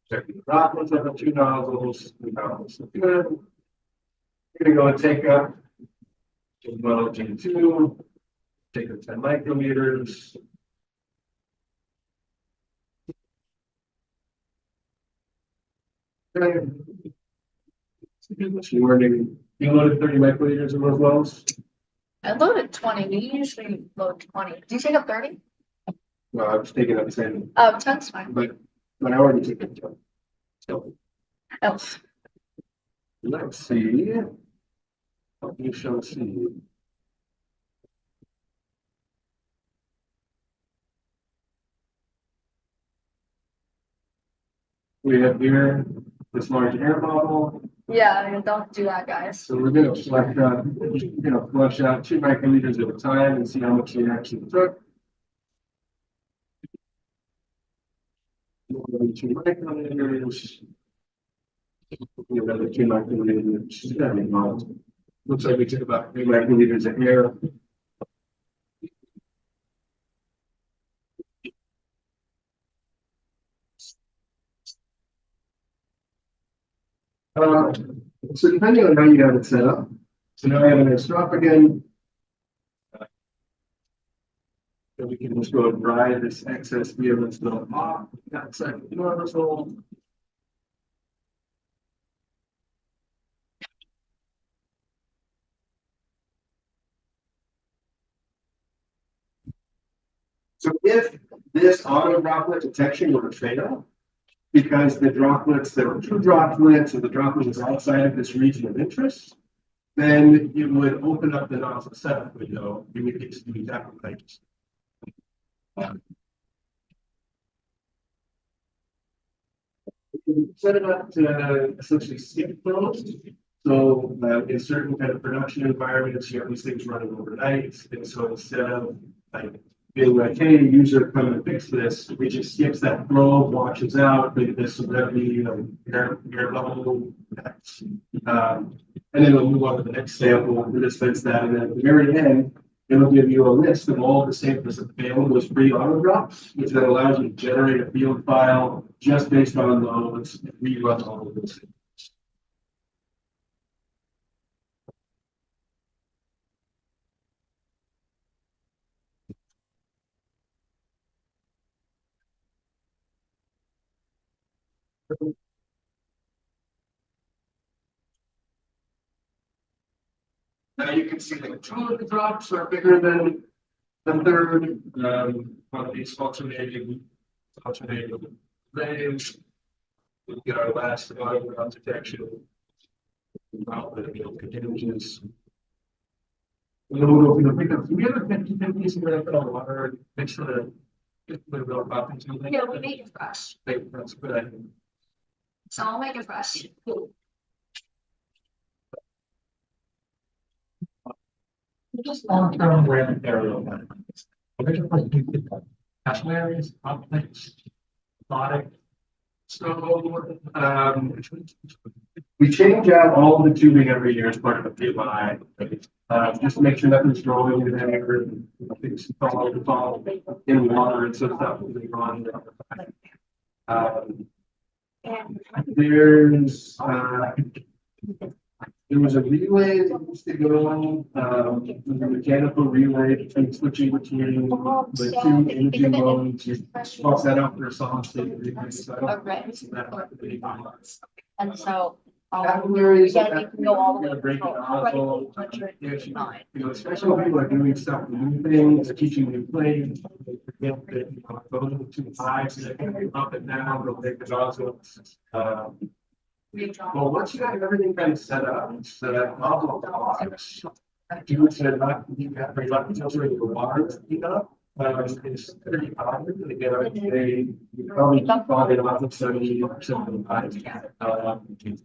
[SPEAKER 3] Checking the droplets of the two nozzles. The nozzles are good. We're gonna go and take up well G2, take up 10 micrometers. Okay. This morning, you loaded 30 microliters of those wells.
[SPEAKER 2] I loaded 20. We usually load 20. Do you take up 30?
[SPEAKER 3] No, I was taking up 10,
[SPEAKER 2] 10's fine.
[SPEAKER 3] but I already took it. So
[SPEAKER 2] Else.
[SPEAKER 3] let's see. We shall see. We have here this large air bottle.
[SPEAKER 2] Yeah, don't do that, guys.
[SPEAKER 3] So we're going to flush out 2 microliters at a time and see how much we actually took. 2 microliters. Another 2 microliters. Looks like we took about 3 microliters of air. So depending on how you have it set up, so now I have an esophagus. So we can just go and dry this excess vehement stuff off. That's a nozzle. So if this auto droplet detection were to fail, because the droplets, there are 2 droplets, and the droplet is outside of this region of interest, then you would open up the nozzle setup window. You would get to do that right. Set it up to essentially skip flows. So in certain kind of production environments, you have these things running overnight, and so instead of like being like, hey, user, come and fix this, it just skips that flow, washes out, maybe there's some revenue, air level, and then we'll move on to the next sample, we'll dispense that, and then at the very end, it'll give you a list of all the samples that failed those pre-auto drops, which then allows you to generate a field file just based on those and rerun all of those. Now you can see that 2 of the drops are bigger than the third. One of these alternating range. We get our last auto drop detection. Continues. We'll pick up the other 50 piece and then put on water. Make sure that it will pop into it.
[SPEAKER 2] Yeah, we make it fresh.
[SPEAKER 3] That's good.
[SPEAKER 2] So I'll make it fresh.
[SPEAKER 3] Just long-term random aerial measurements. We're just like you get that capillaries, complex, robotic. So we change out all the tubing every year as part of the PMI. Just to make sure nothing's growing in there and things fall in water and so stuff moving on. There's there was a relay that used to go a mechanical relay between switching between the two imaging modes. You cross that out for a solid state relay. So
[SPEAKER 2] And so,
[SPEAKER 3] capillaries
[SPEAKER 2] yeah, you can go all the way
[SPEAKER 3] break it
[SPEAKER 2] from
[SPEAKER 3] off.
[SPEAKER 2] 109.
[SPEAKER 3] Especially when people are doing stuff, new things, teaching new planes. Going too high, so they can go up and down, they'll take the nozzle. Well, once you have everything kind of set up, it's nozzle do it set up, you have reluctance to the water heat up. It's pretty common, and again, I would say you probably find it about 70% of the time.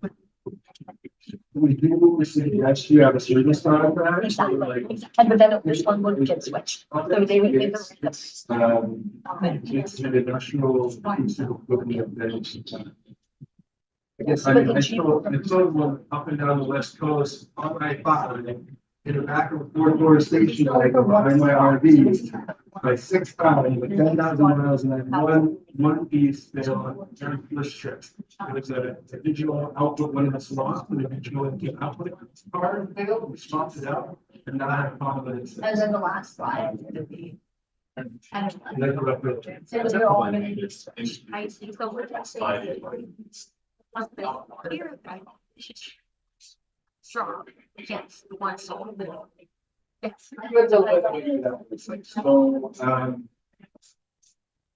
[SPEAKER 3] We do receive next year have a service time for that.
[SPEAKER 2] Exactly. And but then this one would get switched. So they would make
[SPEAKER 3] It's an industrial piece of equipment that is. I guess I sold up and down the west coast on I-5 in the back of a four-door station, I go behind my RV by 6 times, with 10,000 miles, and I had one piece there on very first trip. It was a digital output, one of the slots, and a digital input output card failed, we swapped it out, and now I have confidence.
[SPEAKER 2] And then the last slide would be.
[SPEAKER 3] And then we're up with-
[SPEAKER 2] So they're all gonna be. I see, so we're just saying. Here, right? Strong, yes, the one soul. Yes.
[SPEAKER 3] So,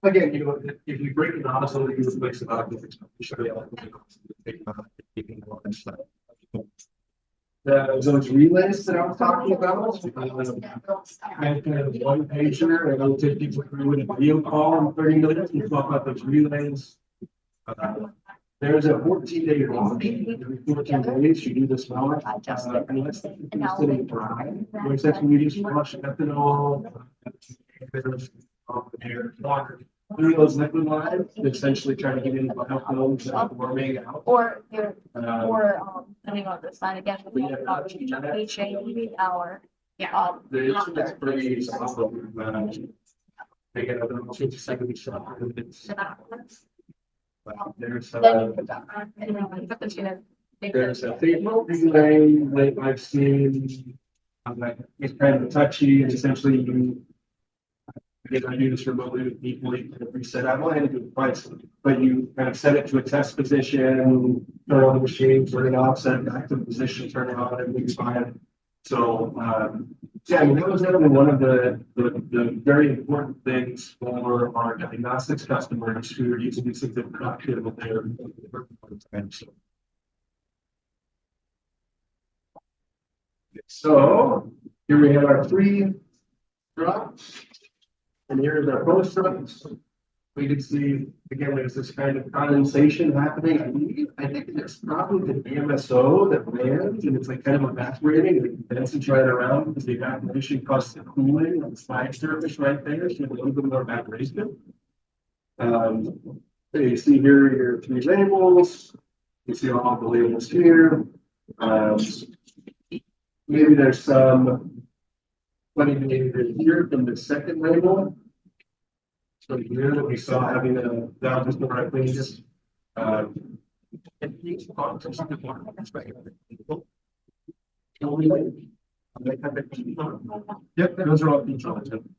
[SPEAKER 3] again, you know, if you break it down, so you replace it out, you should be able to keeping all that stuff. Those relays that I'm talking about, I kind of one pager, and it'll take people through a video call in 30 minutes, and talk about those relays. There's a 14-day lock. Every 14 days, you do this well. And that's sitting dry. There's that we use flush ethanol. Water. Through those liquid lines, essentially trying to get into the homes that warming out.
[SPEAKER 2] Or you're, depending on the sign again, we have HA hour. Yeah.
[SPEAKER 3] It's pretty awesome. They get another 2 seconds shot. There's there's a favorite relay that I've seen. Like it's kind of touchy, and essentially you. Again, I do this remotely with people. You can reset. I don't have to do it twice, but you kind of set it to a test position, turn on the machine, turn it off, set it back to the position, turn it on, and it's fine. So, yeah, I mean, that was definitely one of the very important things for our diagnostics customers who are using these things in production with their so here we have our 3 drops, and here's our post drops. We can see again there's this kind of condensation happening. I think there's probably the DMSO that lands, and it's like kind of evaporating. It condenses right around because the evaporation causes the cooling on the slide surface right there, so you have a little bit more evaporation. You see here your 3 labels. You see all the labels here. Maybe there's some funny behavior here from the second label. So here that we saw having a valve just directly just yep, those are all intelligent.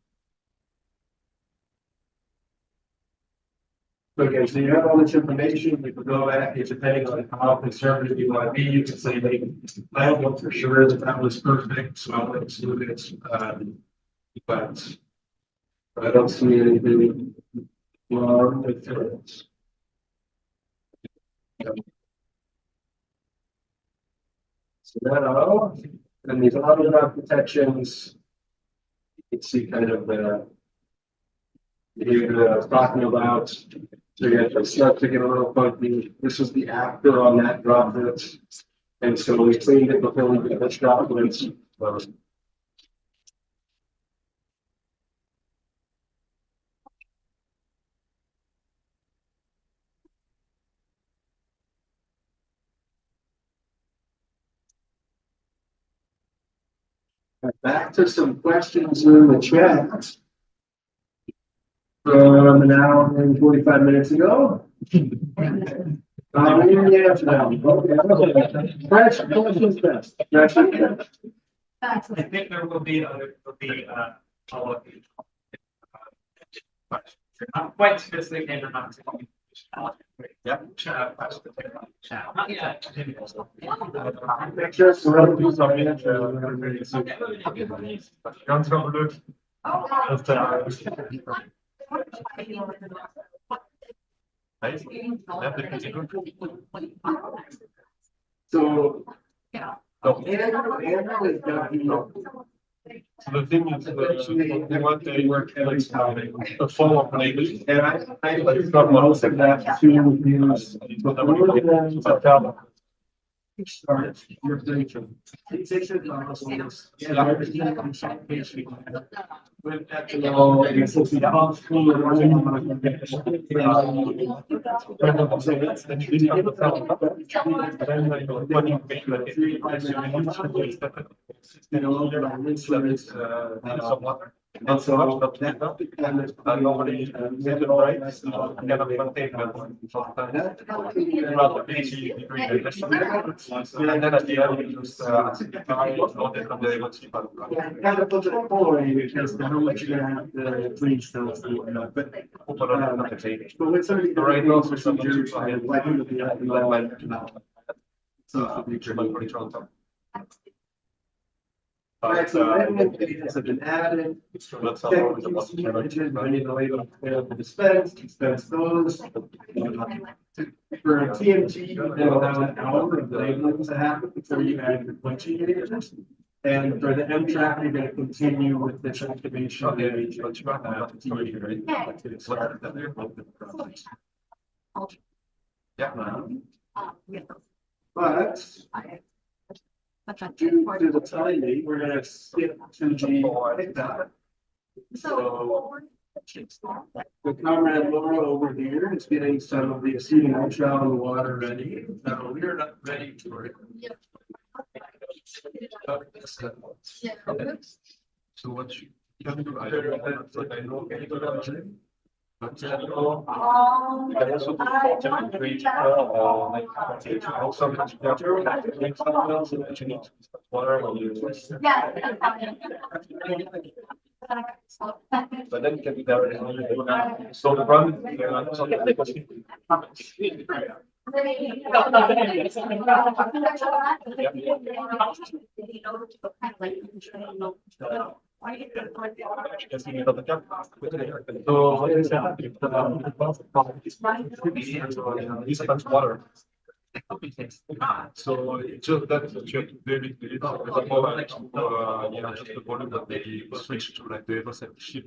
[SPEAKER 3] So again, so you have all this information, you can go back, it's depending on how conservative you want to be, you can say, like, I don't know for sure that was perfect, so I'll exclude it. But I don't see anything wrong with it. So now, and these other protections, you can see kind of the behavior that I was talking about. So you have to start to get a little funky. This is the after on that droplet. And so we cleaned it before we get this droplets. Back to some questions in the chat from an hour and 45 minutes ago.
[SPEAKER 5] I think there will be follow-up. But I'm quite specific and not. Yep. Yeah.
[SPEAKER 3] Pictures, relative Ganz verblüfft. So,
[SPEAKER 2] Yeah.
[SPEAKER 3] So the thing is, they want they work like a follow-up label, and I it's not most of that to use start your prediction. It takes it with ethanol, and it's the hospital, and so nobody get it right. Never maintain and then at the end, you just loaded from the kind of put it forward because they know what you're gonna have to please those but with some of the right notes or some juries, I like to be like so Alright, so random pages have been added. I need to label the dispense those. For a TMT, it'll have an hour of labeling to happen before you add your glitching agents. And for the M track, you're going to continue with the activation. But due to the timing, we're gonna skip to the so the comrade Laura over here is getting some of the seeding ultra in the water ready. No, we're not ready for it. So what you can do, I know but also demonstrate also but then can be there. So the run water. So it's just that very just the volume that they switch to like the ship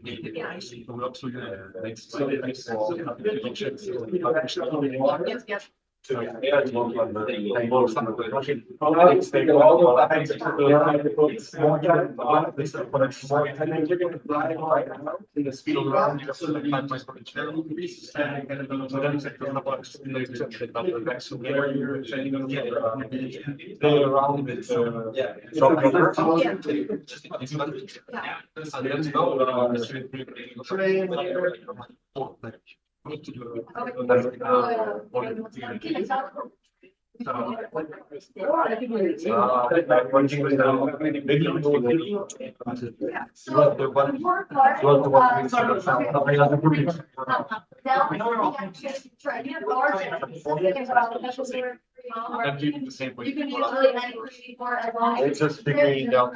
[SPEAKER 3] it's just figuring out.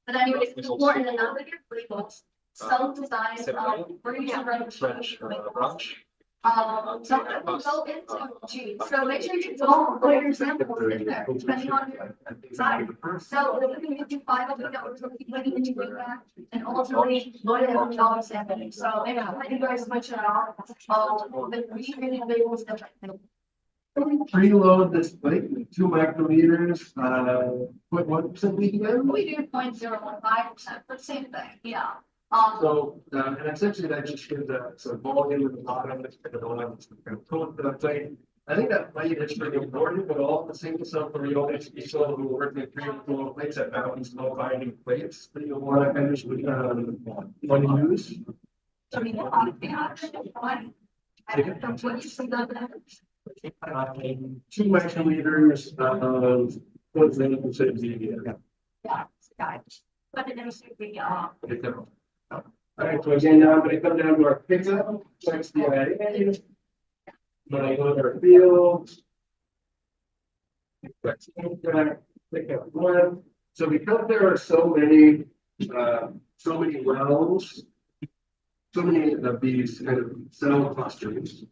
[SPEAKER 2] But anyways, it's important to know that your labels self-design
[SPEAKER 3] French branch.
[SPEAKER 2] Some of them go into G, so make sure you don't put your samples in there, depending on your side. So if you can do 5 of them that we're putting into that, and ultimately load it on dollar sampling. So maybe you guys switch it off. The reading labels that
[SPEAKER 3] Preload this plate with 2 micrometers, 0.1% leading in.
[SPEAKER 2] we do 0.015%, but same thing, yeah.
[SPEAKER 3] So, and essentially that just gives a volume with a lot of it, and all of it's kind of cool, but I'm saying, I think that plate is pretty important, but all the single cell for you always be so who work with 3 or 4 plates that balance low binding plates, but you want to finish with one use.
[SPEAKER 2] I mean, I don't know what you see that.
[SPEAKER 3] 2 microliters of what's then considered ZVM.
[SPEAKER 2] Yeah, guys. But it needs to be,
[SPEAKER 3] All right, so again, now I'm going to come down to our pickup, check the IA. When I go to our fields, pick up one. So because there are so many wells, so many of these kind of cell clusters,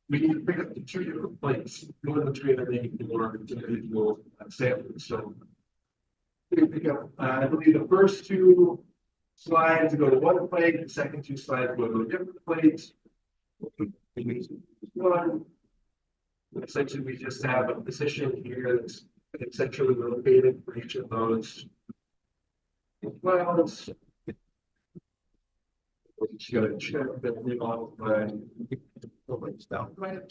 [SPEAKER 3] we need to pick up the 2 different plates, one of the 384 individual samples. So we can pick up, I believe the first 2 slides go to one plate, the second 2 slides go to a different plate. One. Essentially, we just have a position here that's essentially located for each of those wells. We're just going to check that we all down right.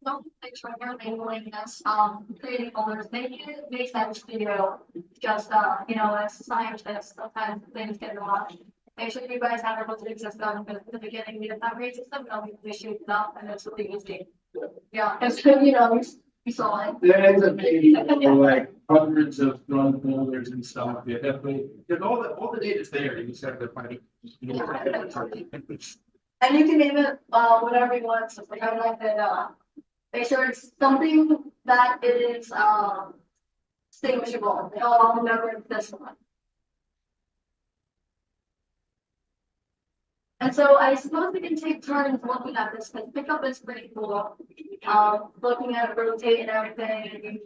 [SPEAKER 2] multiplexed right now, enabling us, creating folders. It makes that studio just, as scientists, sometimes things get lost. Make sure you guys have a rotating system, because at the beginning, we didn't have a rating system, we shoot it up, and it's really easy. Yeah, it's good, we saw it.
[SPEAKER 3] There ends up being like hundreds of run folders and stuff. Yeah, definitely. Because all the data is there. You just have to find it.
[SPEAKER 2] And you can name it whatever you want. So like I like that. Make sure it's something that is distinguishable. I'll remember this one. And so I suppose we can take turns looking at this, because pickup is pretty cool. Looking at it rotate and everything,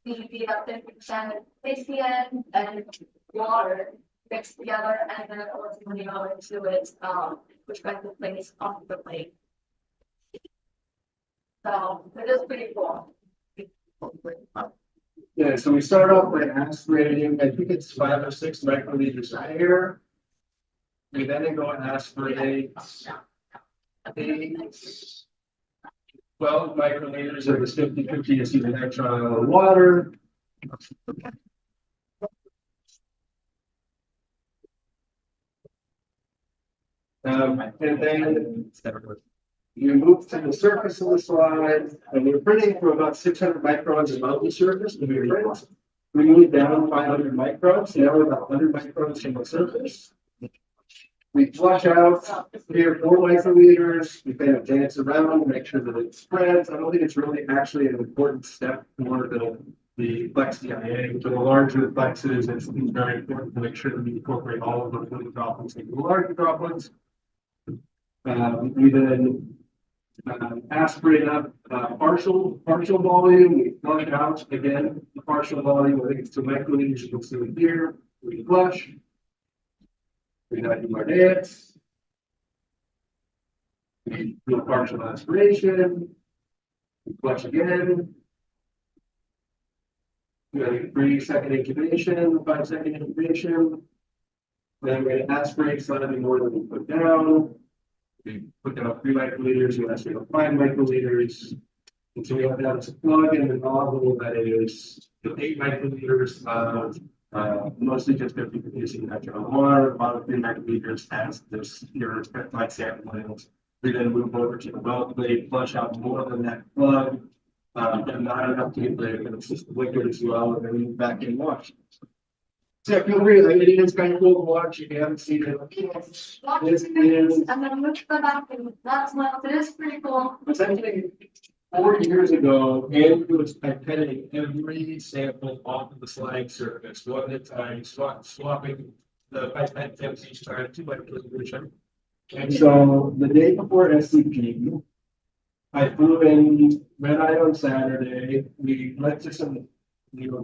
[SPEAKER 2] and you have 50% HCN and water mixed together, and then of course when you go into it, which kind of place off the plate. So it is pretty cool.
[SPEAKER 3] Yeah, so we start off by aspirating, I think it's 5 or 6 microliters of air. We then go and aspirate 12 microliters of this 50-50 acetonitrile water. And then you move to the surface of the slide, and we're printing for about 600 microns above the surface. We move down 500 microns, now we're about 100 microns from the surface. We flush out 3 or 4 microliters. We kind of dance around, make sure that it spreads. I don't think it's really actually an important step for the flex DIA. For the larger flexes, it's very important to make sure that we incorporate all of the little droplets into the larger droplets. We then aspirate up partial volume. We flush out again the partial volume. I think it's 2 microliters. You can see it here. We flush. We now do our dance. We do a partial aspiration. We flush again. We have a 3-second incubation, 5-second incubation. Then we're going to aspirate slightly more than we put down. We put down 3 microliters, we aspirate up 5 microliters. And so we have now this plug in the nozzle that is 8 microliters of mostly just 50% acetonitrile water, about 3 microliters as this pure peptide sample. We then move over to the well plate, flush out more than that plug, and not enough to get the consistent liquid as well, and then we back in wash. So feel free, like it is kind of cool to watch if you haven't seen it.
[SPEAKER 2] Yes. This is, and then look for that, and that's not, it is pretty cool.
[SPEAKER 3] Essentially, 4 years ago, Andrew was pipeetting every sample off of the slide surface, one at a time, swapping the pipette tips each time, 2 microliters. And so the day before SCP, I flew in red eye on Saturday. We went to some,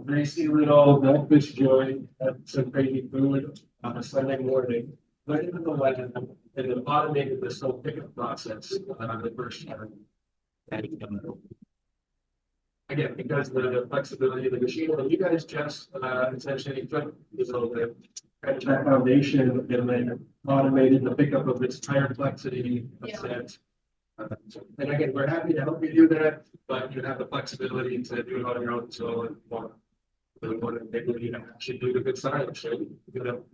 [SPEAKER 3] greasy little breakfast joint, had some crazy food on a Sunday morning. Went into the legend and then automated this whole pickup process the first time. And again, because the flexibility of the machine, and you guys just essentially took this little bit, that foundation, and then automated the pickup of this higher complexity of sets. And again, we're happy to help you do that, but you have the flexibility to do it on your own. So
[SPEAKER 5] They really actually do the good science. So, you know,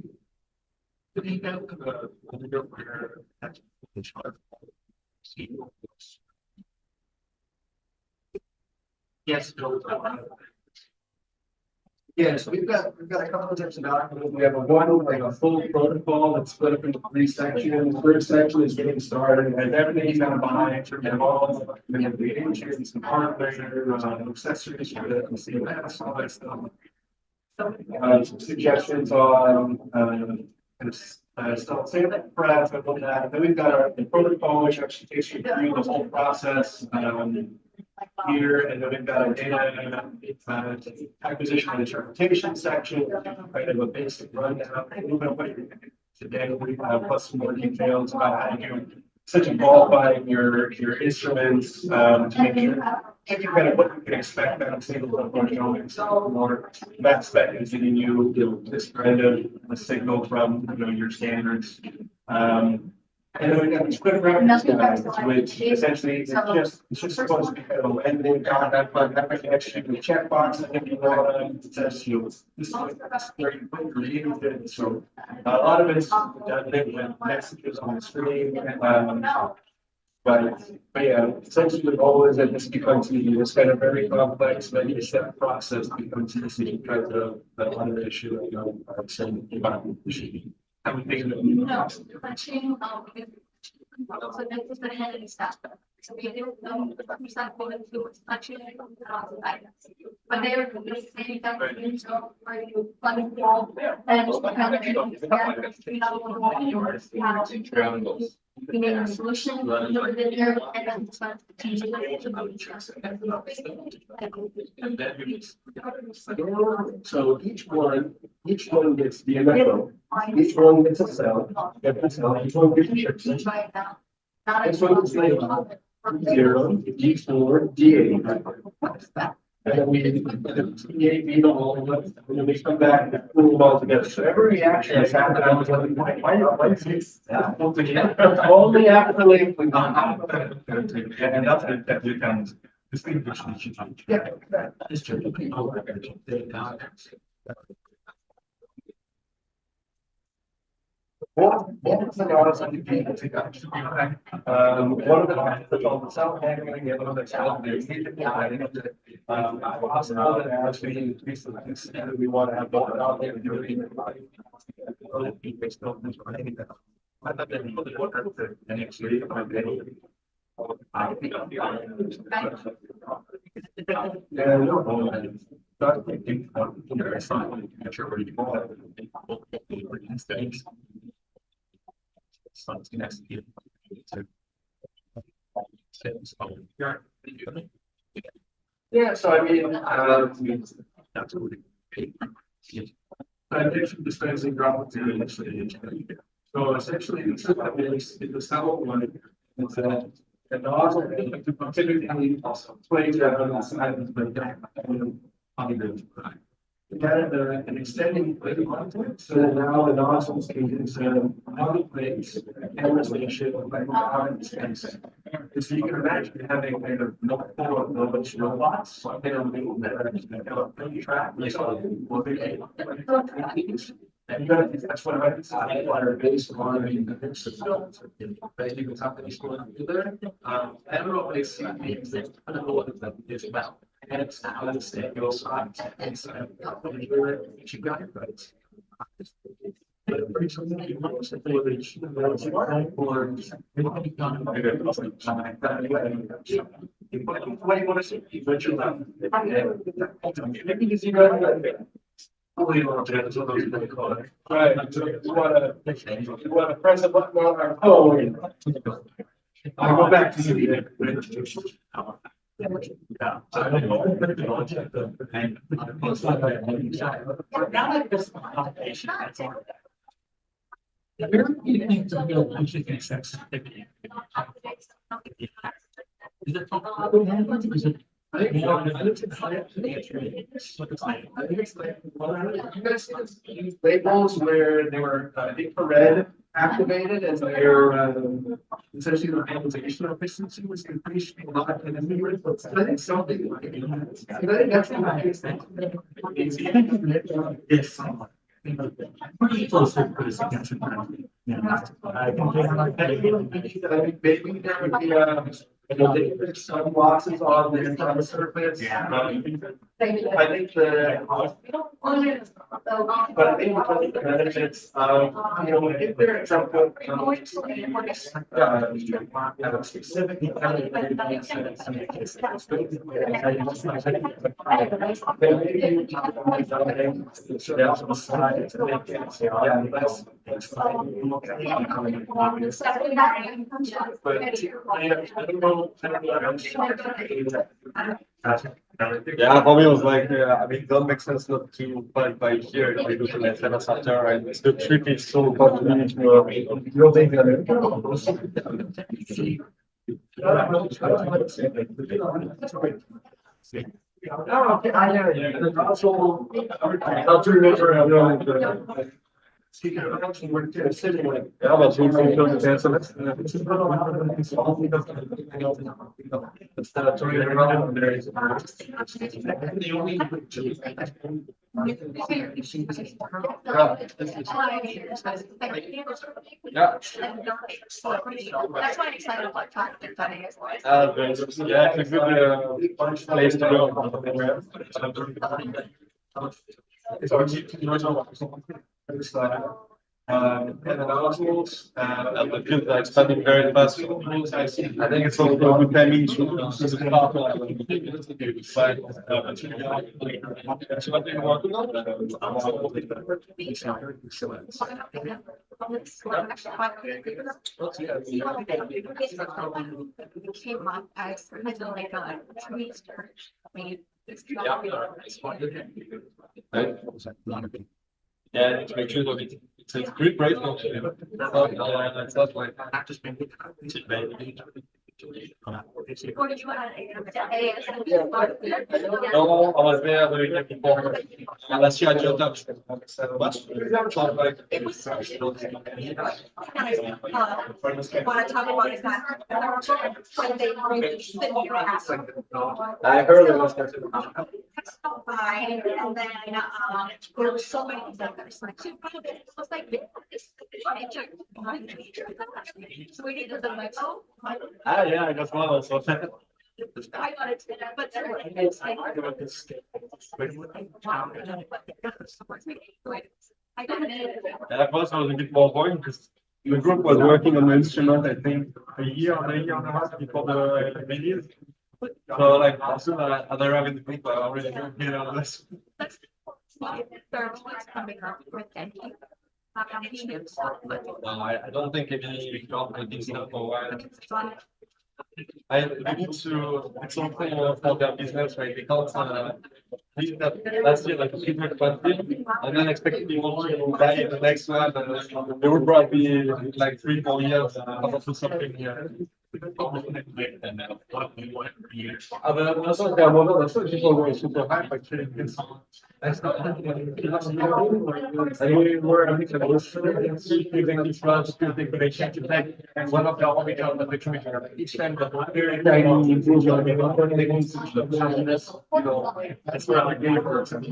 [SPEAKER 5] yes, yeah, so we've got a couple of types of documents. We have a full protocol that's split up into 3 sections. The first section is getting started, and everything you gotta buy to get involved. We have the engines, some hardware, accessories for the CMS, all that stuff. Some suggestions on so say that perhaps and that. Then we've got the protocol, which actually takes you through the whole process here, and then we've got a data acquisition and interpretation section, kind of a basic rundown. Today we have plus some more details about how you essentially qualifying your instruments to make sure kind of what you can expect out of single proteomics or mass spec is giving you this kind of a signal from your standards. And then we got these quick reference guides, which essentially it's just supposed to be kind of a landing on that connection with checkboxes if you want. It says this is very quick reading. So a lot of it's done with messages on the screen. But yeah, essentially the goal is that this becomes this kind of very complex, many step process becomes easy because of the automation of saying about machine. I would think that
[SPEAKER 2] No, matching also this is the head and stuff. So we do we start going through matching but they are saying that so are you planning for and we made a solution over there and then
[SPEAKER 3] so each one gets the initial, each one gets a cell, each one gets a chip. This one is labeled 0, D4, D8. And then we D8 beat them all, and then we come back and pull them all together. So every reaction has happened. I was like, why not? Only after the link we and that's that becomes this thing which we should change. Yeah, it's true. One of the guys on the game is actually one of the guys that's on the south handling it, one of the south there. Possible that actually we want to have both out there and do it. I thought they put the water and actually yeah, no, I think interesting. I'm sure what you call it. So it's going to execute. Yeah, so I mean, that's what I mentioned dispensing droplets in the so essentially, the cell one is that the nozzle typically also plays down on the side of the an extending plate onto it, so now the nozzles can use other plates and the station like dispensing. So you can imagine having kind of multiple robots that track and that's what I decided are based on the basically companies going to do there. I don't know what they see means that I don't know what that is about. And it's how to stay your side. And so you got it right. Right. So you want to press a button on our phone. I'll go back to you. Yeah. I think you guys use labels where they were infrared
[SPEAKER 5] activated and their essentially their organizational efficiency was increased a lot. And then we were, I think something like, I think that's the nice thing. Yes. Pretty close to the suggestion. Yeah. I think maybe there would be some losses on the entire surface. Yeah. I think the but I think the benefits of, you know, if there is some specific
[SPEAKER 3] Yeah, for me it was like, I mean, it doesn't make sense not to fight by here if we do the next level after, and the trick is so continuing to building
[SPEAKER 5] sitting like,
[SPEAKER 3] yeah, but we can do the dance of it.
[SPEAKER 5] instead of turning around, there is.
[SPEAKER 3] Yeah.
[SPEAKER 2] That's why I'm excited about talking to study as well.
[SPEAKER 3] Yeah, it's a good place to go. And the nodules, and the field are expanding very fast. I think it's also a good timing to
[SPEAKER 2] Came up as like a tree search.
[SPEAKER 3] Yeah, to make sure that it's a great break. It's not like
[SPEAKER 5] Just maybe.
[SPEAKER 2] Or did you add
[SPEAKER 3] no, I was there doing it before. Last year I jumped up so much.
[SPEAKER 2] it was want to talk about is that when they released the new aspect.
[SPEAKER 3] I heard it was
[SPEAKER 2] Fine, and then there was so many things like that. It's like, it was like so we needed them like, oh,
[SPEAKER 3] yeah, I got one. So
[SPEAKER 2] I got it, but it's like I got it.
[SPEAKER 3] that was a bit more boring because the group was working on the instrument, I think, a year and a half before the release. So like as soon as I arrived in the group, I already knew, you know, this.
[SPEAKER 2] Third one's coming up with Genki.
[SPEAKER 3] No, I don't think any company stuff for a while. I need to it's something for their business, right? They can't leave that last year like a different country and then expect people to buy the next one. They would probably like 3-4 years to something here. Also, there are models that people go super high, but it's that's not I mean, we're using these routes to the connection to tech, and one of the only jobs that we try each time that very tiny improvement, they need to this, you know, that's where our game works. And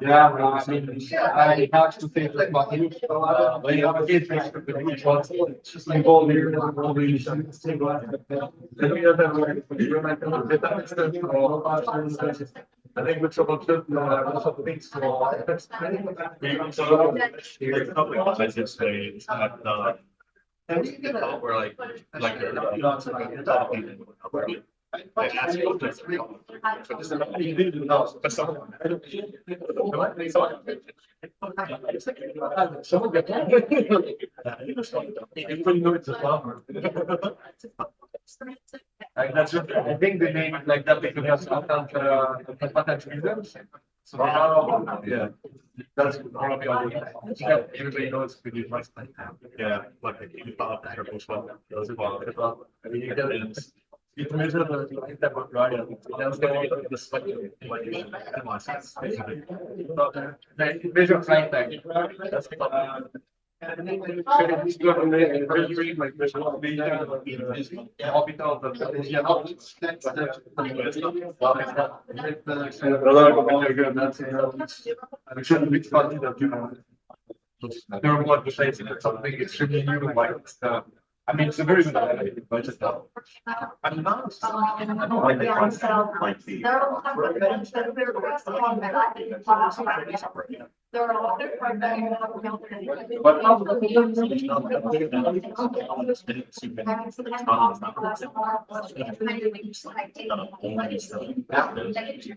[SPEAKER 3] yeah, I mean, I have to think about it. When you have a kid, it's just like all here, all the I think with some of the things,
[SPEAKER 5] I just say it's not, we're like
[SPEAKER 3] that's it. I think they name it like that because that's patent reasons. So
[SPEAKER 5] yeah, that's probably all. Everybody knows we do like yeah, like you follow that or post one. Those are all. I mean, you get it. it measures the line type of radio. That's going to be the spectrum, like the masses, basically. So, it measures line type. That's and then it's got a measuring like the orbital of something extremely new like I mean, it's a very good idea, but it's not. I'm not. I don't like the concept, like the.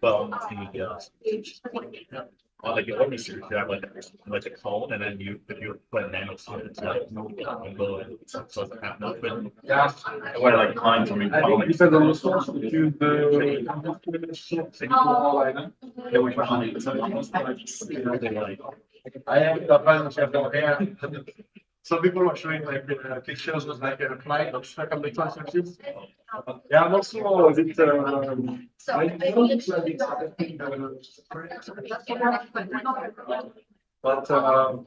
[SPEAKER 5] But well, like you always you have like a cone, and then you if you put a nanosecond, it's like so it's half nothing. Yeah, what like climbs from you said the source to the I have the plan. Some people were showing like pictures with like a client of second classes. Yeah, I'm also a bit. But I'm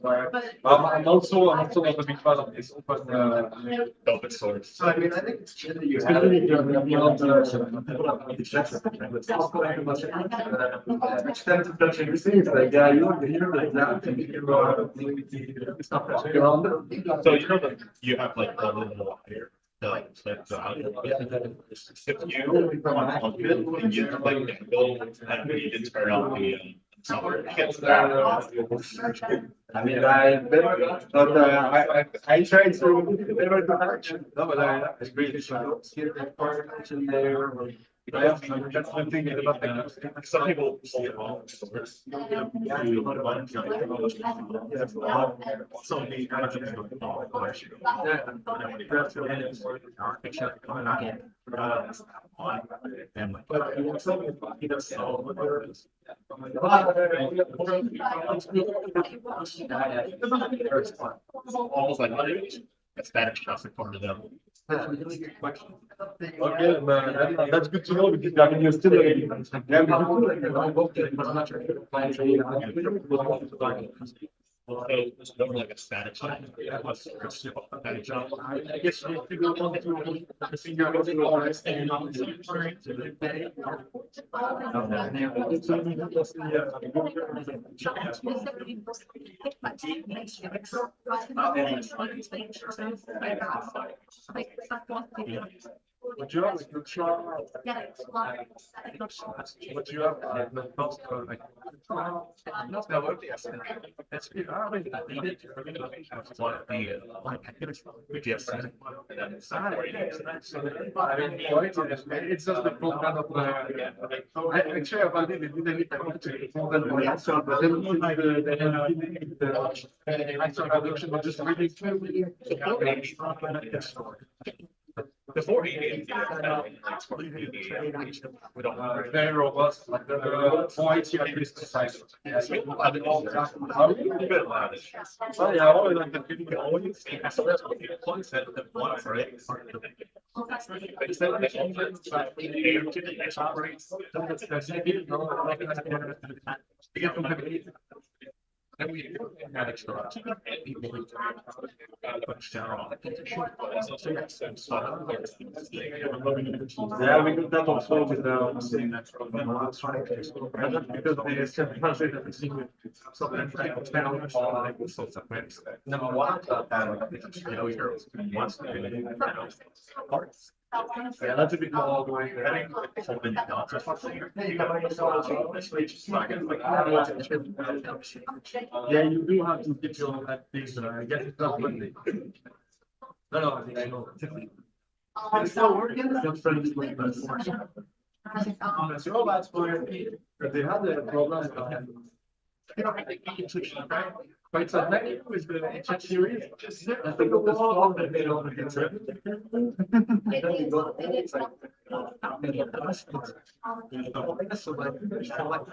[SPEAKER 5] also not a big fan of this open source. So I mean, I think especially extensive touching receipts, like yeah, you like that, so you know that you have like a little here. If you like go and we did turn on the I mean, I tried to never do action. No, but I really in there. I have I'm thinking about some people see it all. Almost like a static classic part of them. Okay, that's good to know because I mean you're still it's more like a static side. I guess you go on to figure out what you have is good shot. What you have the post code like not that would be that's good. I really need it. What the like yes. I mean it's just the program of I actually about it didn't need to answer but then the answer reduction was just really before he we don't very robust, like the points you increase the size. Yes, we have it all the time. How do you bit about it? So yeah, I always like the people always that's what the points that the points are it. And we had extra yeah, we did that also with the saying that because they translate everything with something like with sorts of ways. Number one, once parts. Yeah, that's a big call going. I think so many dots or something. Yeah, you do have to get your at these get it done when they. No, I think I know. It's still working. It's pretty sweet, but it's working. It's robots for they had the problem. Right? Quite so many with the HH series. I think of the song that they don't get rid of. Then we go it's like many of us. So like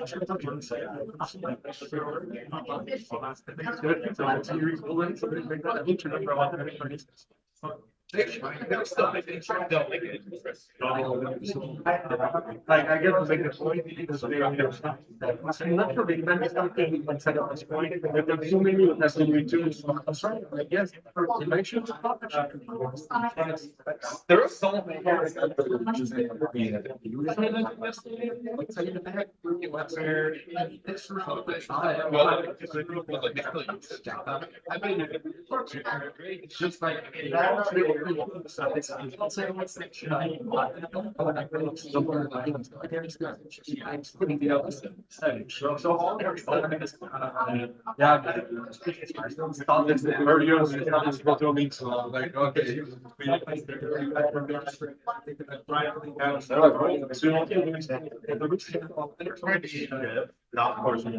[SPEAKER 5] I should talk to you say so that's the thing. So series will link so they make that each number of everybody's. Like I get to make the point because they are not sure they can something like set up this point. If there's so many that's in YouTube, sorry, I guess you mentioned there are so many it's just like that's really so it's not saying what's section I so all their yeah, proteomics like okay. Not of course, yeah,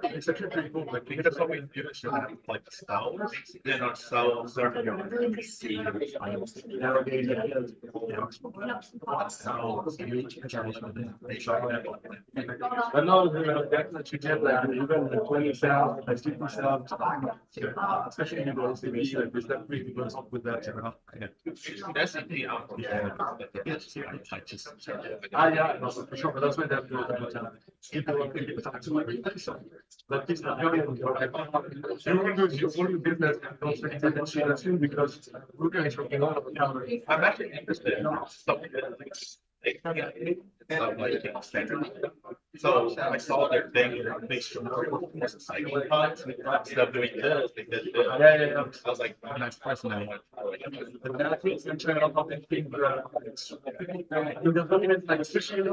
[SPEAKER 5] it's actually pretty cool. Like because so many people should have like cells, then our cells are but no, that you get that even the 20 cells, like 50 cells, especially in the research, there's that really goes up with that. That's the thing. Yeah, yeah, no, for sure. But that's why that but it's not really you business because we're going to I'm actually interested in something so I saw their thing and they showed cycling times instead of doing this, they did this. I was like, oh, that's fascinating. But now I think I'm trying to help them think like especially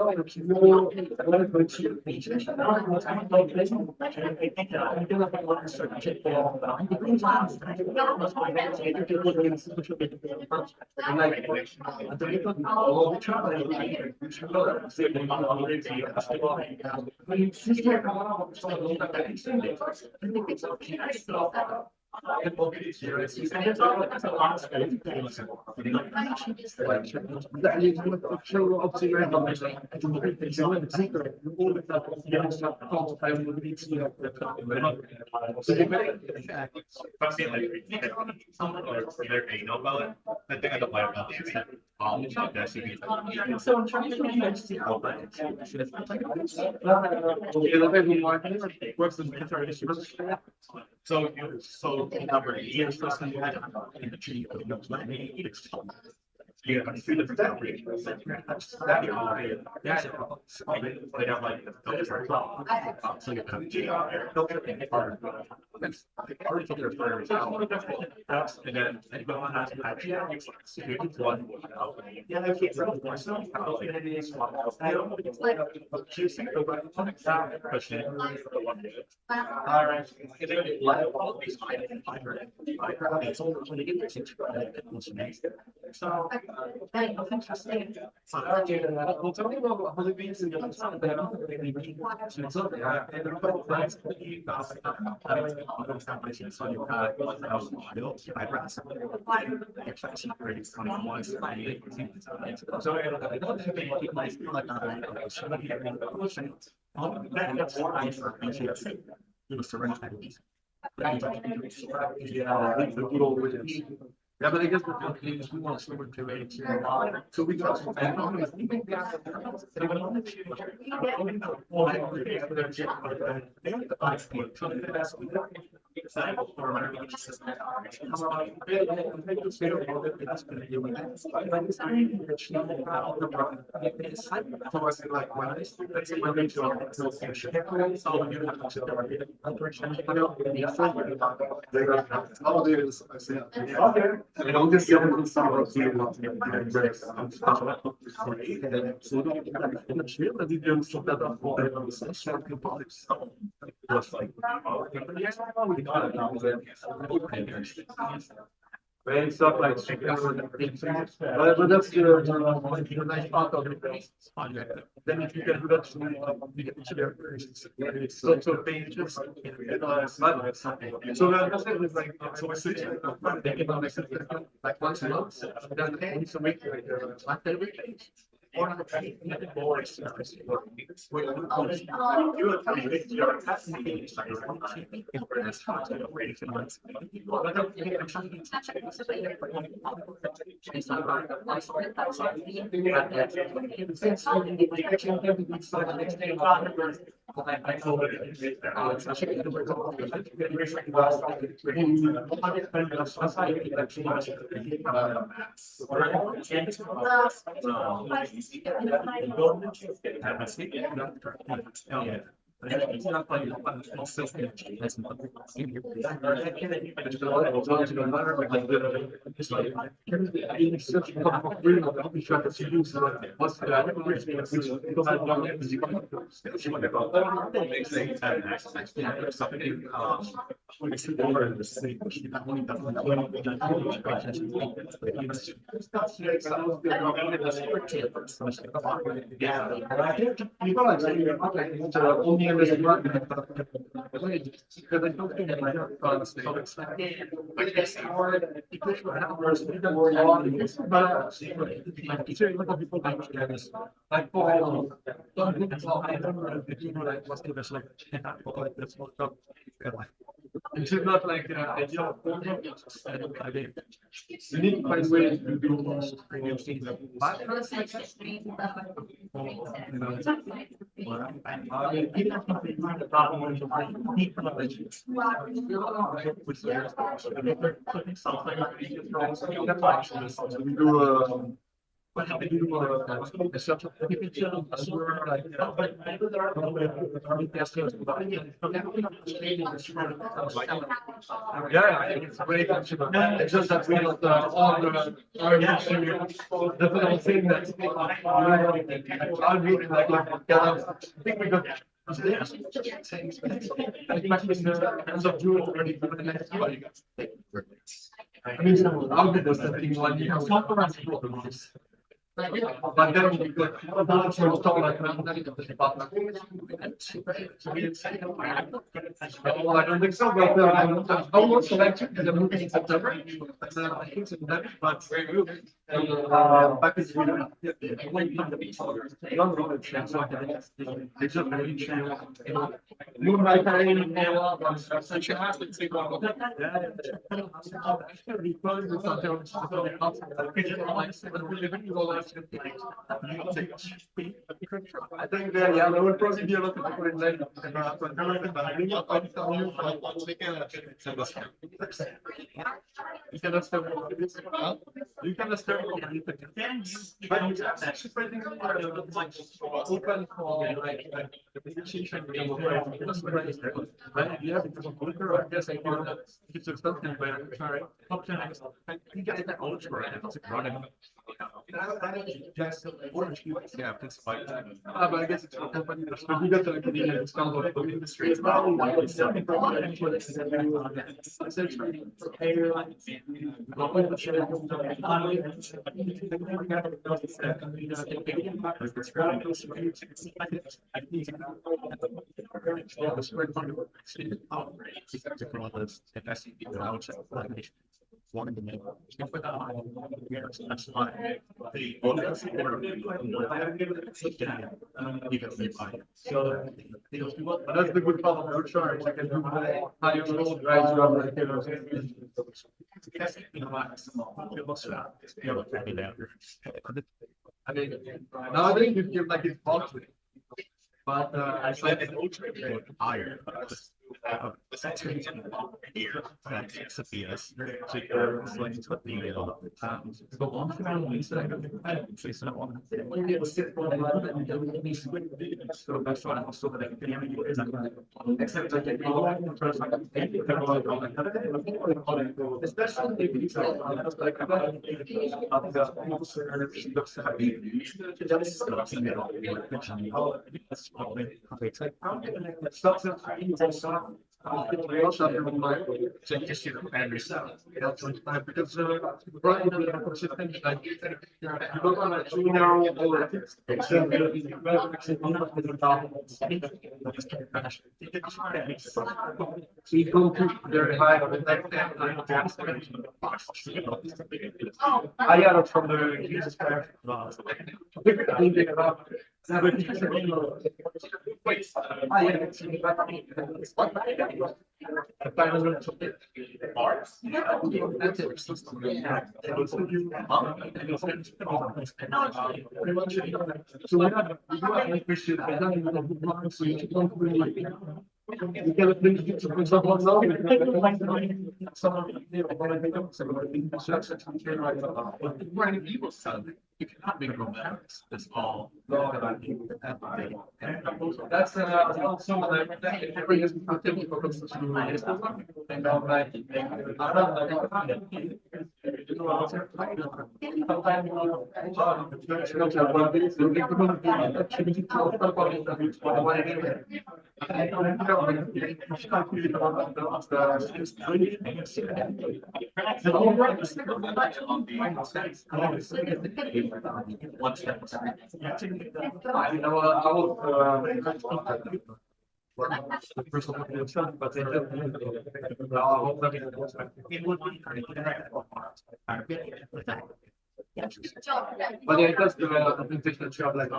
[SPEAKER 5] so number of years in the tree yeah, I feel it's that way. That you know, yeah, they have like so you come to don't get any part of that's already took their first that's and then anyone has an idea it's one yeah I can't really myself how it is I don't know it's like choosing the right question all right it's going to let all these it's all when you get this so interesting. Well, tell me about how the beans in the sun. They don't really mean so they are and they're quite nice. So you have built eyebrows. Actually, pretty funny voice. So I don't have any nice that's nice for PCS. You surrender ideas. Yeah, the good old wizards. Yeah, but I guess the thing is we want to swim to it. So we got some I don't just get into some of the breaks. So in the trip, I did do some that of session components. Just like we got it now. and stuff like but that's the nice part of the project. Then if you can do that, you get to their so pages something. So that's like so it's like once a month, then it's a week, like every week. It's not like ideal format. You need to find ways to do most things. But you know, the problem when you need knowledge. We do what have you do a sort of picture of a word like yeah, I think it's great. It's just that we don't all the definitely thing that I'll read like I think we got hands of June already for the next one. I mean, I'll get those things one year. But then we got a bunch of talk like well, I don't think so, but I almost selected the movie in September. I think it's in that, but very good. Back in it's a very channel. Moonlight such a happen to go. I think that yeah, there will probably be a lot of people in there. But I think I'll tell you you cannot start with this. You cannot start with anything. But you surprisingly like open for like the presentation. Right? Yeah, because of Flickr, I guess I do that. It's just something where sorry, option you get that knowledge for it. It's a running. Just orange cubes, yeah, that's fine. But I guess it's a company that's you got the Canadian style of the industry. It's not like it's something for one and what it's essentially prepare the share wanted to make that's fine. So that's the good part of your charge. I can do how you roll drives you up like I mean, nowadays you feel like it's possible. But I said it's higher. The section here, it's a PS. So you're like it's what the go on for now. We said I don't face that one. We need to sit for a little bit and do it. So that's why I'm also like except I get all the first like especially if it's like about We also have to remind to just and yourself. Because running the ecosystem, like you don't want to too narrow or so you go to very high on the next I got it from the Jesus Christ. So we have an issue. I don't even know so you don't really you can bring some examples now. You cannot make romantics. It's all that's some of the every year's typical but it does develop a different job like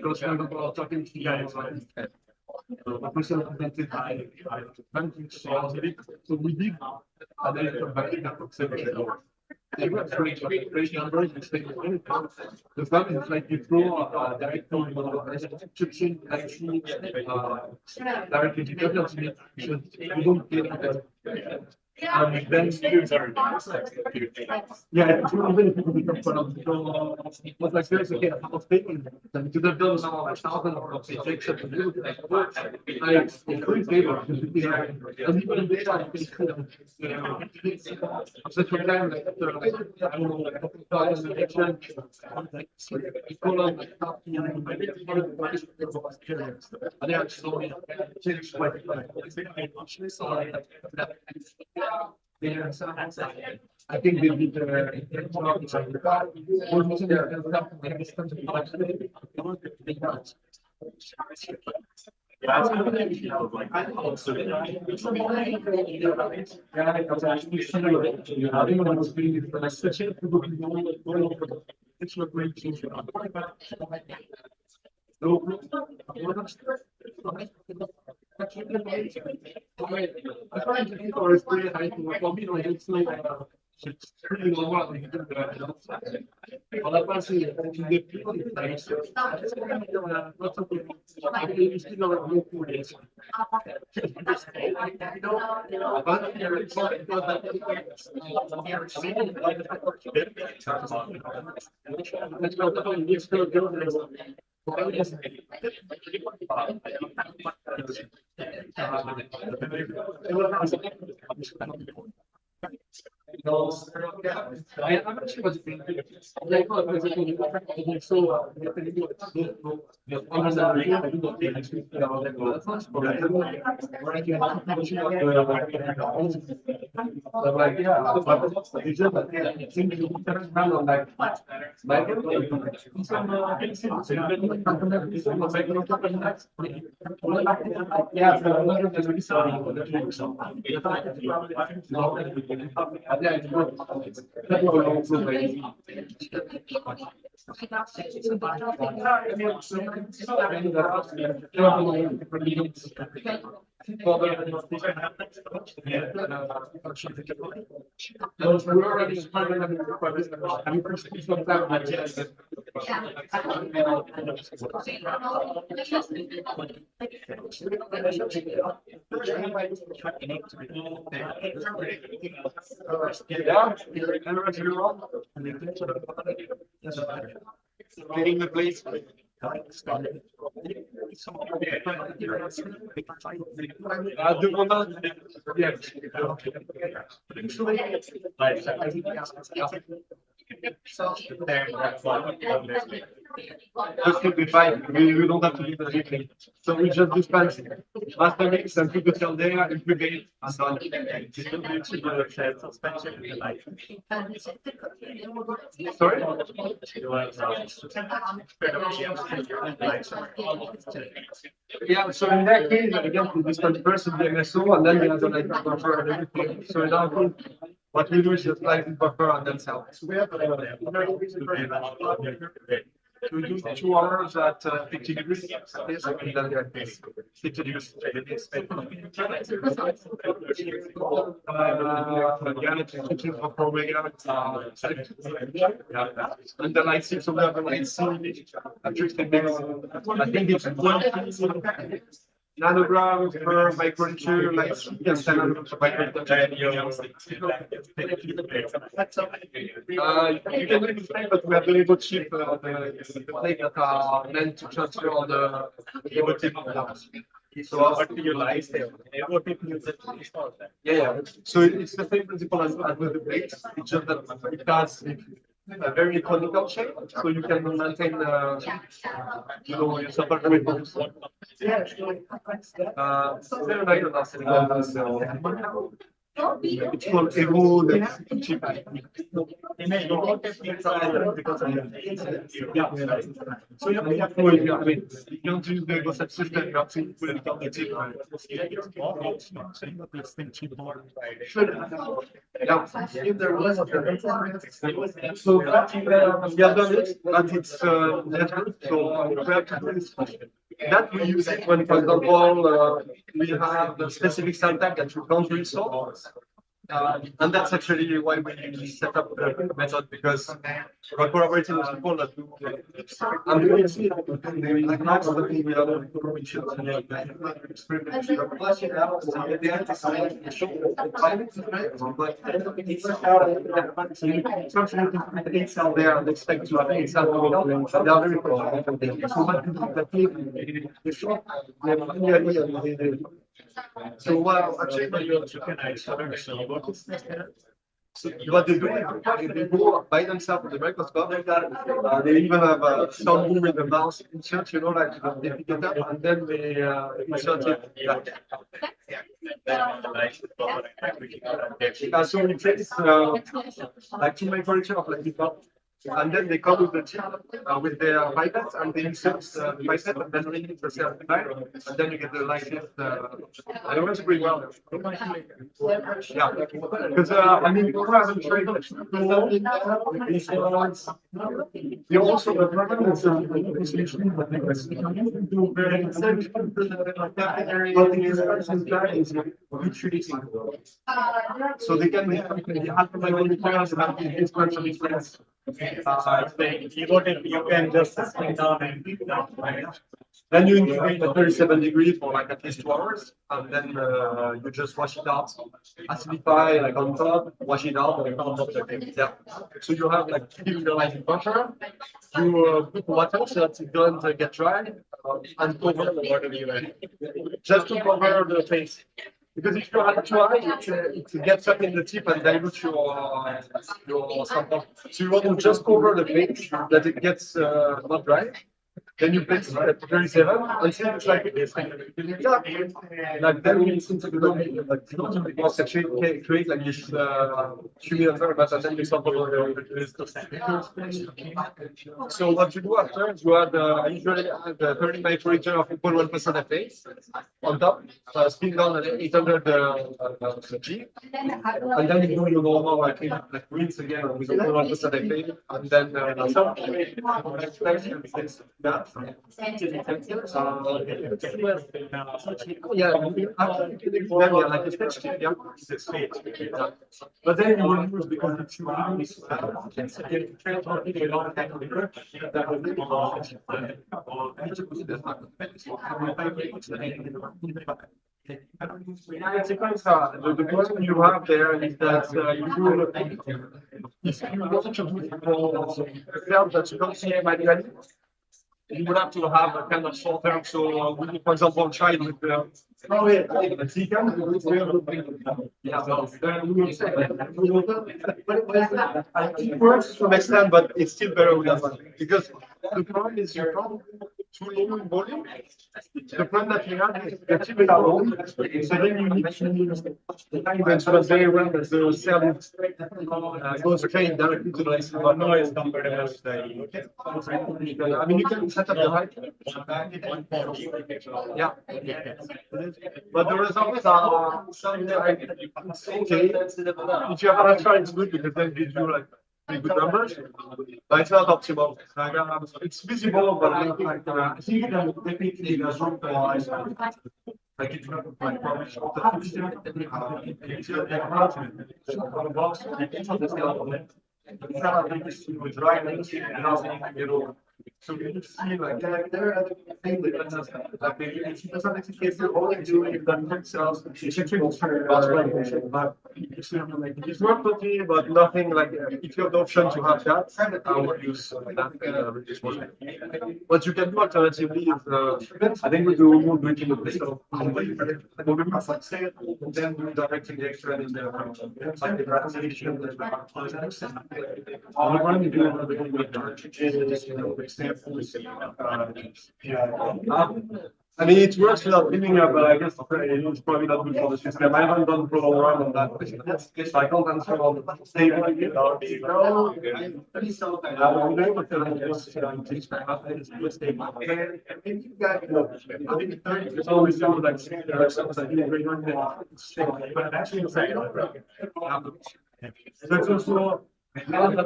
[SPEAKER 5] those kind of talking to you guys so we did they were create numbers and say the fun is like you throw direct chips actually directly to you don't get then students are yeah, it's really if you become part of the what like seriously get a of thinking then to the build some like thousand of physics and you like works like increase data and even in data you can you know so for them like I don't know like they are so many changes like I think they did it's pretty low out there. Well, I want to see the people in place. What's up with you still know more 4 days. I'm not sure what's being like. So, getting the place. This could be fine. We don't have to leave the replay. So we just dispense it. master mix and put the cell there, incubate, and so on. Sorry? Yeah, so in that case, again, this person the MSO, and then we have the light buffer and everything. So in our group, what we do is just light buffer and then cell. So we have we do 2 hours at 50 degrees, and then we are 50 degrees. And the light seems to have a light scene. I think it's 1 nanograms per microliter, like yes, 10 nanograms per microliter. You can use it, but we have the label chip, the plate that are meant to transfer all the label chip. So what do you like? Yeah. So it's the same principle as with the plate. It's just that it has a very conical shape, so you can maintain your support with. It's called Evo. So you have to, I mean, you don't use the Ego system, you have to put it on the tip. If there was so we have done it, but it's Leduc, so we have to do this. That we use it when, for example, we have the specific syntax that you can't restore. And that's actually why we set up the method, because we're collaborating with people that do. And we will see like now, we are it's out there and expect to have it's out there. They are very important. So what we do so what they do is they go by themselves with the microscope. They even have some room in the mouse insert, like they pick it up and then they insert it back. So we take like 2 microliter of like and then they come with the chip with their pipette and they insert the pipette and then read it for cell and then you get the light shift. I don't want to pretty well. Yeah, because I mean, you haven't tried you also the problem is so they can have you can just sit down and pick it up, right? Then you incubate at 37 degrees for like at least 2 hours, and then you just wash it out, acidify like on top, wash it out, and on top of the thing. Yeah. So you have like keep the light buffer. You put water so that it doesn't get dry, and cover the water just to cover the face. Because if you have dry, it gets up in the tip and dilutes your sample. So you want to just cover the plate that it gets not dry. Then you place it at 37 until it's like this. Like then we listen to the create like this cumulative but then you sample so what you do after is you add usually add 30 microliter of 1% FA on top, spin down at 800 G, and then you do your normal like rinse again with 1% FA, and then that. Yeah, like a sketch tape, yeah. But then you will use because it's the problem you have there is that if you want to do that you don't see manually, you would have to have a kind of short term. So, for example, try with the it works to an extent, but it's still better with that one because the problem is you can't
[SPEAKER 3] too low in volume, the plan that you have is to keep it alone. So then you need to time and sort of very well that the cell goes straight directly to the list. But no, it's not very much. I mean, you can set up the height. Yeah. But the results are something like, okay, if you have an extra, it's good because then it gives you like pretty good numbers, but it's not optimal. It's visible, but I think technically the zoom like it's not like probably short so you see like there are things like it's not the case you're only doing the net cells, it's actually but it's not okay, but nothing like if you have the option to have that, I would use that. What you can do alternatively is I think we do more doing the place of and then do direct injection in the like the translation I mean, it works without building up, but I guess it's probably not good for the system. I haven't done pro run on that. So I can't answer on the stable. It's always sounds like there are some that but actually, that's also whatever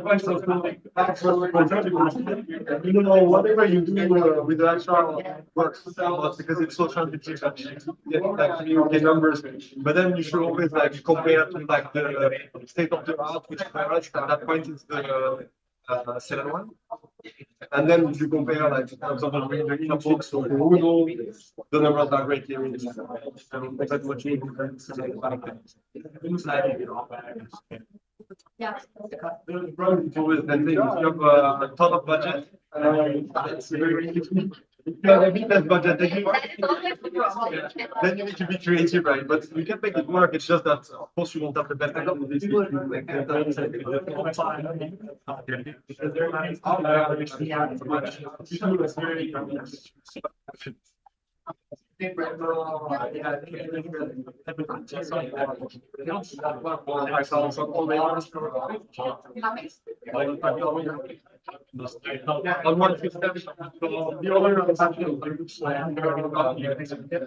[SPEAKER 3] you do with the actual works because it's so scientific like you get numbers, but then you should always like compare to like the state of the art, which at that point is the second one. And then if you compare like for example the inputs or the numbers are greatly reduced. That's what you
[SPEAKER 2] Yeah.
[SPEAKER 3] The problem is always that if you have a ton of budget, it's very easy. If you have a bit less budget, then you need to be creative, right? But you can make it work. It's just that, of course, you won't have the best idea. On one system, the other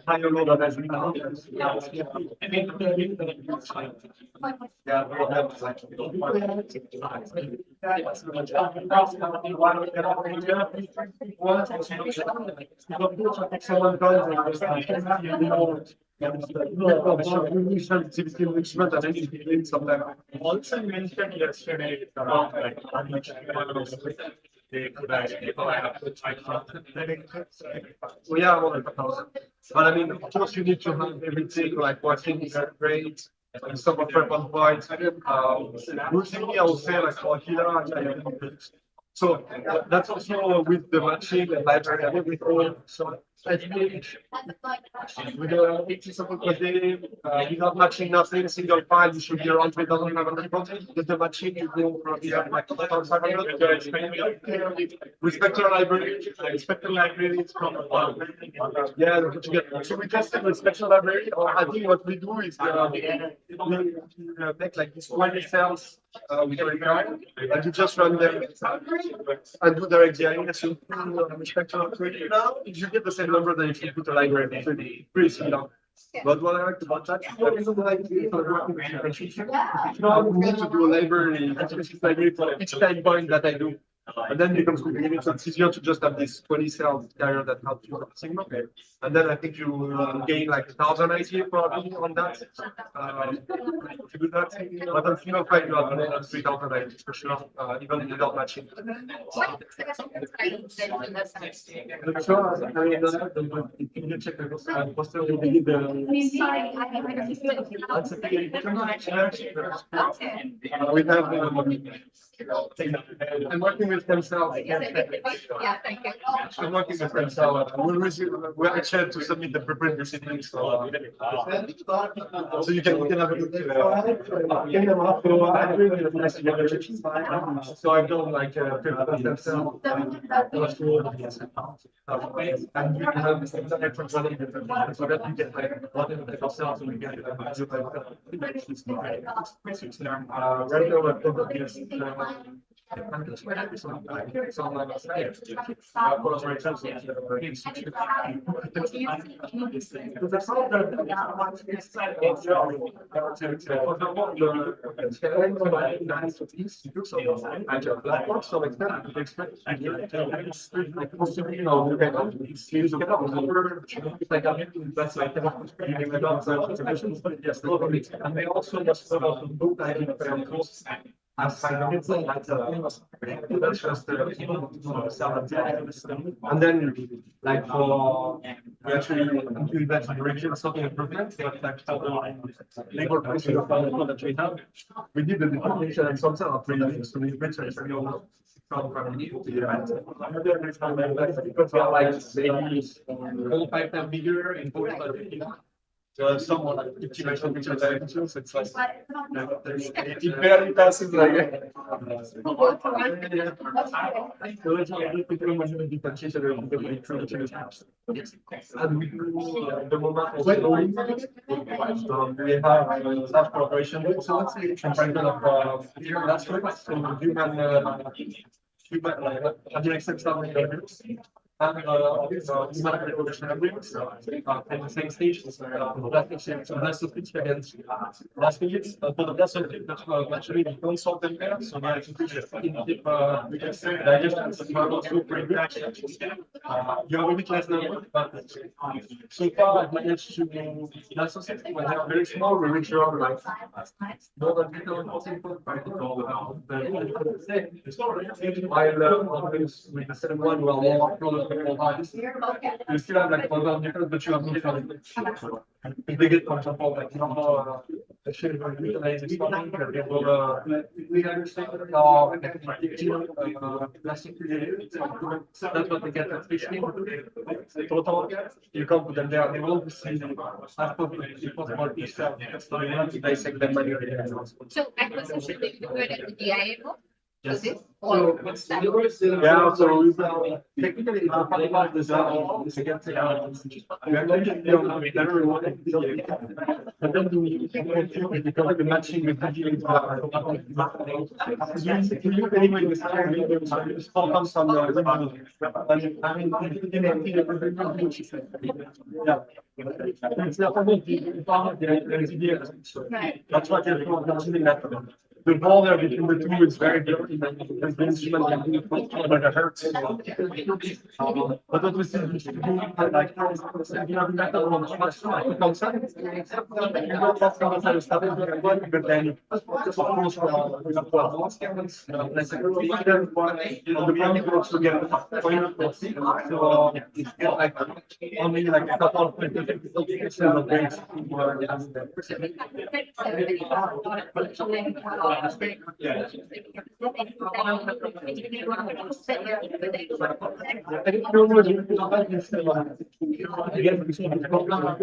[SPEAKER 3] higher load of sensitivity enrichment and anything sometimes. Also mentioned yesterday around like they could actually have the type so yeah, but I mean, of course, you need to have everything like watching is great. And some of them on point. Usually, I would say like for Kila, so that's also with the matching and library and everything. So with the 80 support without matching nothing, single file, you should be around 3,500 content. With the matching, you go probably have like 2,500. With Spectral library, it's from yeah, to get. So we tested with Spectral library, or I think what we do is make like this 20 cells with your API, and you just run them and do direct GIS. So Spectral library now, you get the same number than if you put a library. So pretty similar. But what I like about that is like you need to do a library for each time point that I do. And then it becomes complicated, so it's easier to just have this 20 cells carrier that helps you with signal. And then I think you gain like 1,000 IC probably on that. To do that, but on single file you have more than 3,000 IC for sure, even without matching. We have I'm working with
[SPEAKER 5] with stem cells.
[SPEAKER 2] Yeah, thank you.
[SPEAKER 5] I'm working with stem cells. We're excited to submit the preprint recently, so you can have a look. So I've done like stem cell. And you can have the same network running so that you get like one of the cells and we get right now we're probably and they also just book and then, like for we actually do that direction something improvement, like labor pressure of that we have. We did the determination and some sort of so we mentioned because we are like maybe 5 times bigger in total. Someone like 50 by something dimensions, it's like it barely passes like and we do the moment we have large cooperation. So let's say comparison of here last week, so human stem cell and human reproduction agreements at the same stage. So that's the pitch against last week. For the last week, actually we don't solve them there. So now it's we can say digestion is also pretty good. You have a bit less number, but so far I've managed to associate when they are very small, we reach around like more than 2,000 particle. While with the second one, we are more you still have like other different, but you have different. If they get, for example, like the shape of utilizing something, we understand plastic related. So that's what they get at fishing. Total, you come to them there, they will see the possible piece that's not enough to dissect them manually.
[SPEAKER 2] So acquisition, you do it at the DIA book?
[SPEAKER 5] Yes.
[SPEAKER 2] Yeah,
[SPEAKER 5] so technically, about this against we are making but then we become the matching with the that's what you're the border between the two is very different. There's been human like a hurt. But what we see is to do like you have metal on the structure, it comes up. You know what's going to start it, but then just almost let's say the money goes together. So it's like only like a couple of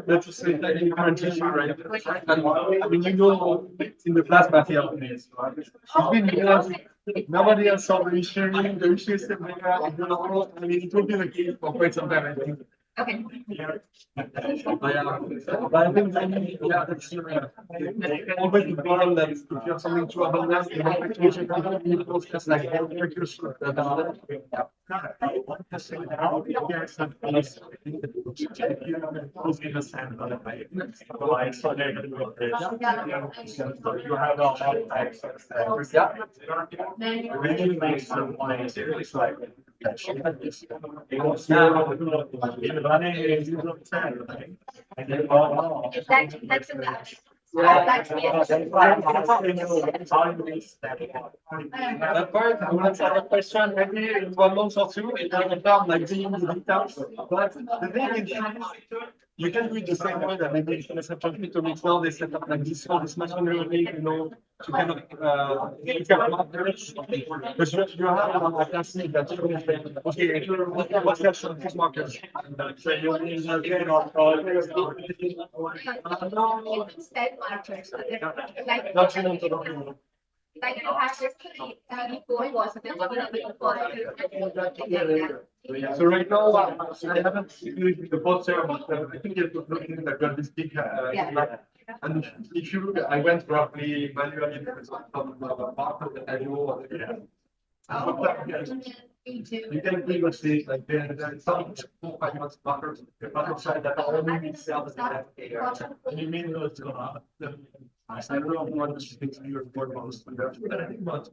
[SPEAKER 5] let's just say that implementation, right? And I mean, you know, in the plasma field, nobody else saw the issue. The issue is that I mean, it will be the case for quite some time, I think.
[SPEAKER 2] okay.
[SPEAKER 5] But I think that's always the problem that if you have something too abundant, you have to change it just like
[SPEAKER 2] That's enough.
[SPEAKER 5] That part, I want to have a question maybe in 1 month or two, it will come like the details. But the thing is, You can do it the same way that maybe in essential proteomics now they set up like this all this machine learning, to kind of look at markers. But you have I can see that you can say, okay, what's that for these markers? Say you need again or
[SPEAKER 2] You can set markers. Like,
[SPEAKER 5] not you
[SPEAKER 2] like you have this goal was
[SPEAKER 5] So right now, I haven't used the poster, but I think you're looking at this big, and if you look, I went roughly manually because of the part that I know. You can pretty much see like there's some 4-5 months buffers, the buffer side that only means cells that you mean those I don't know what this thing to your board was, but I think about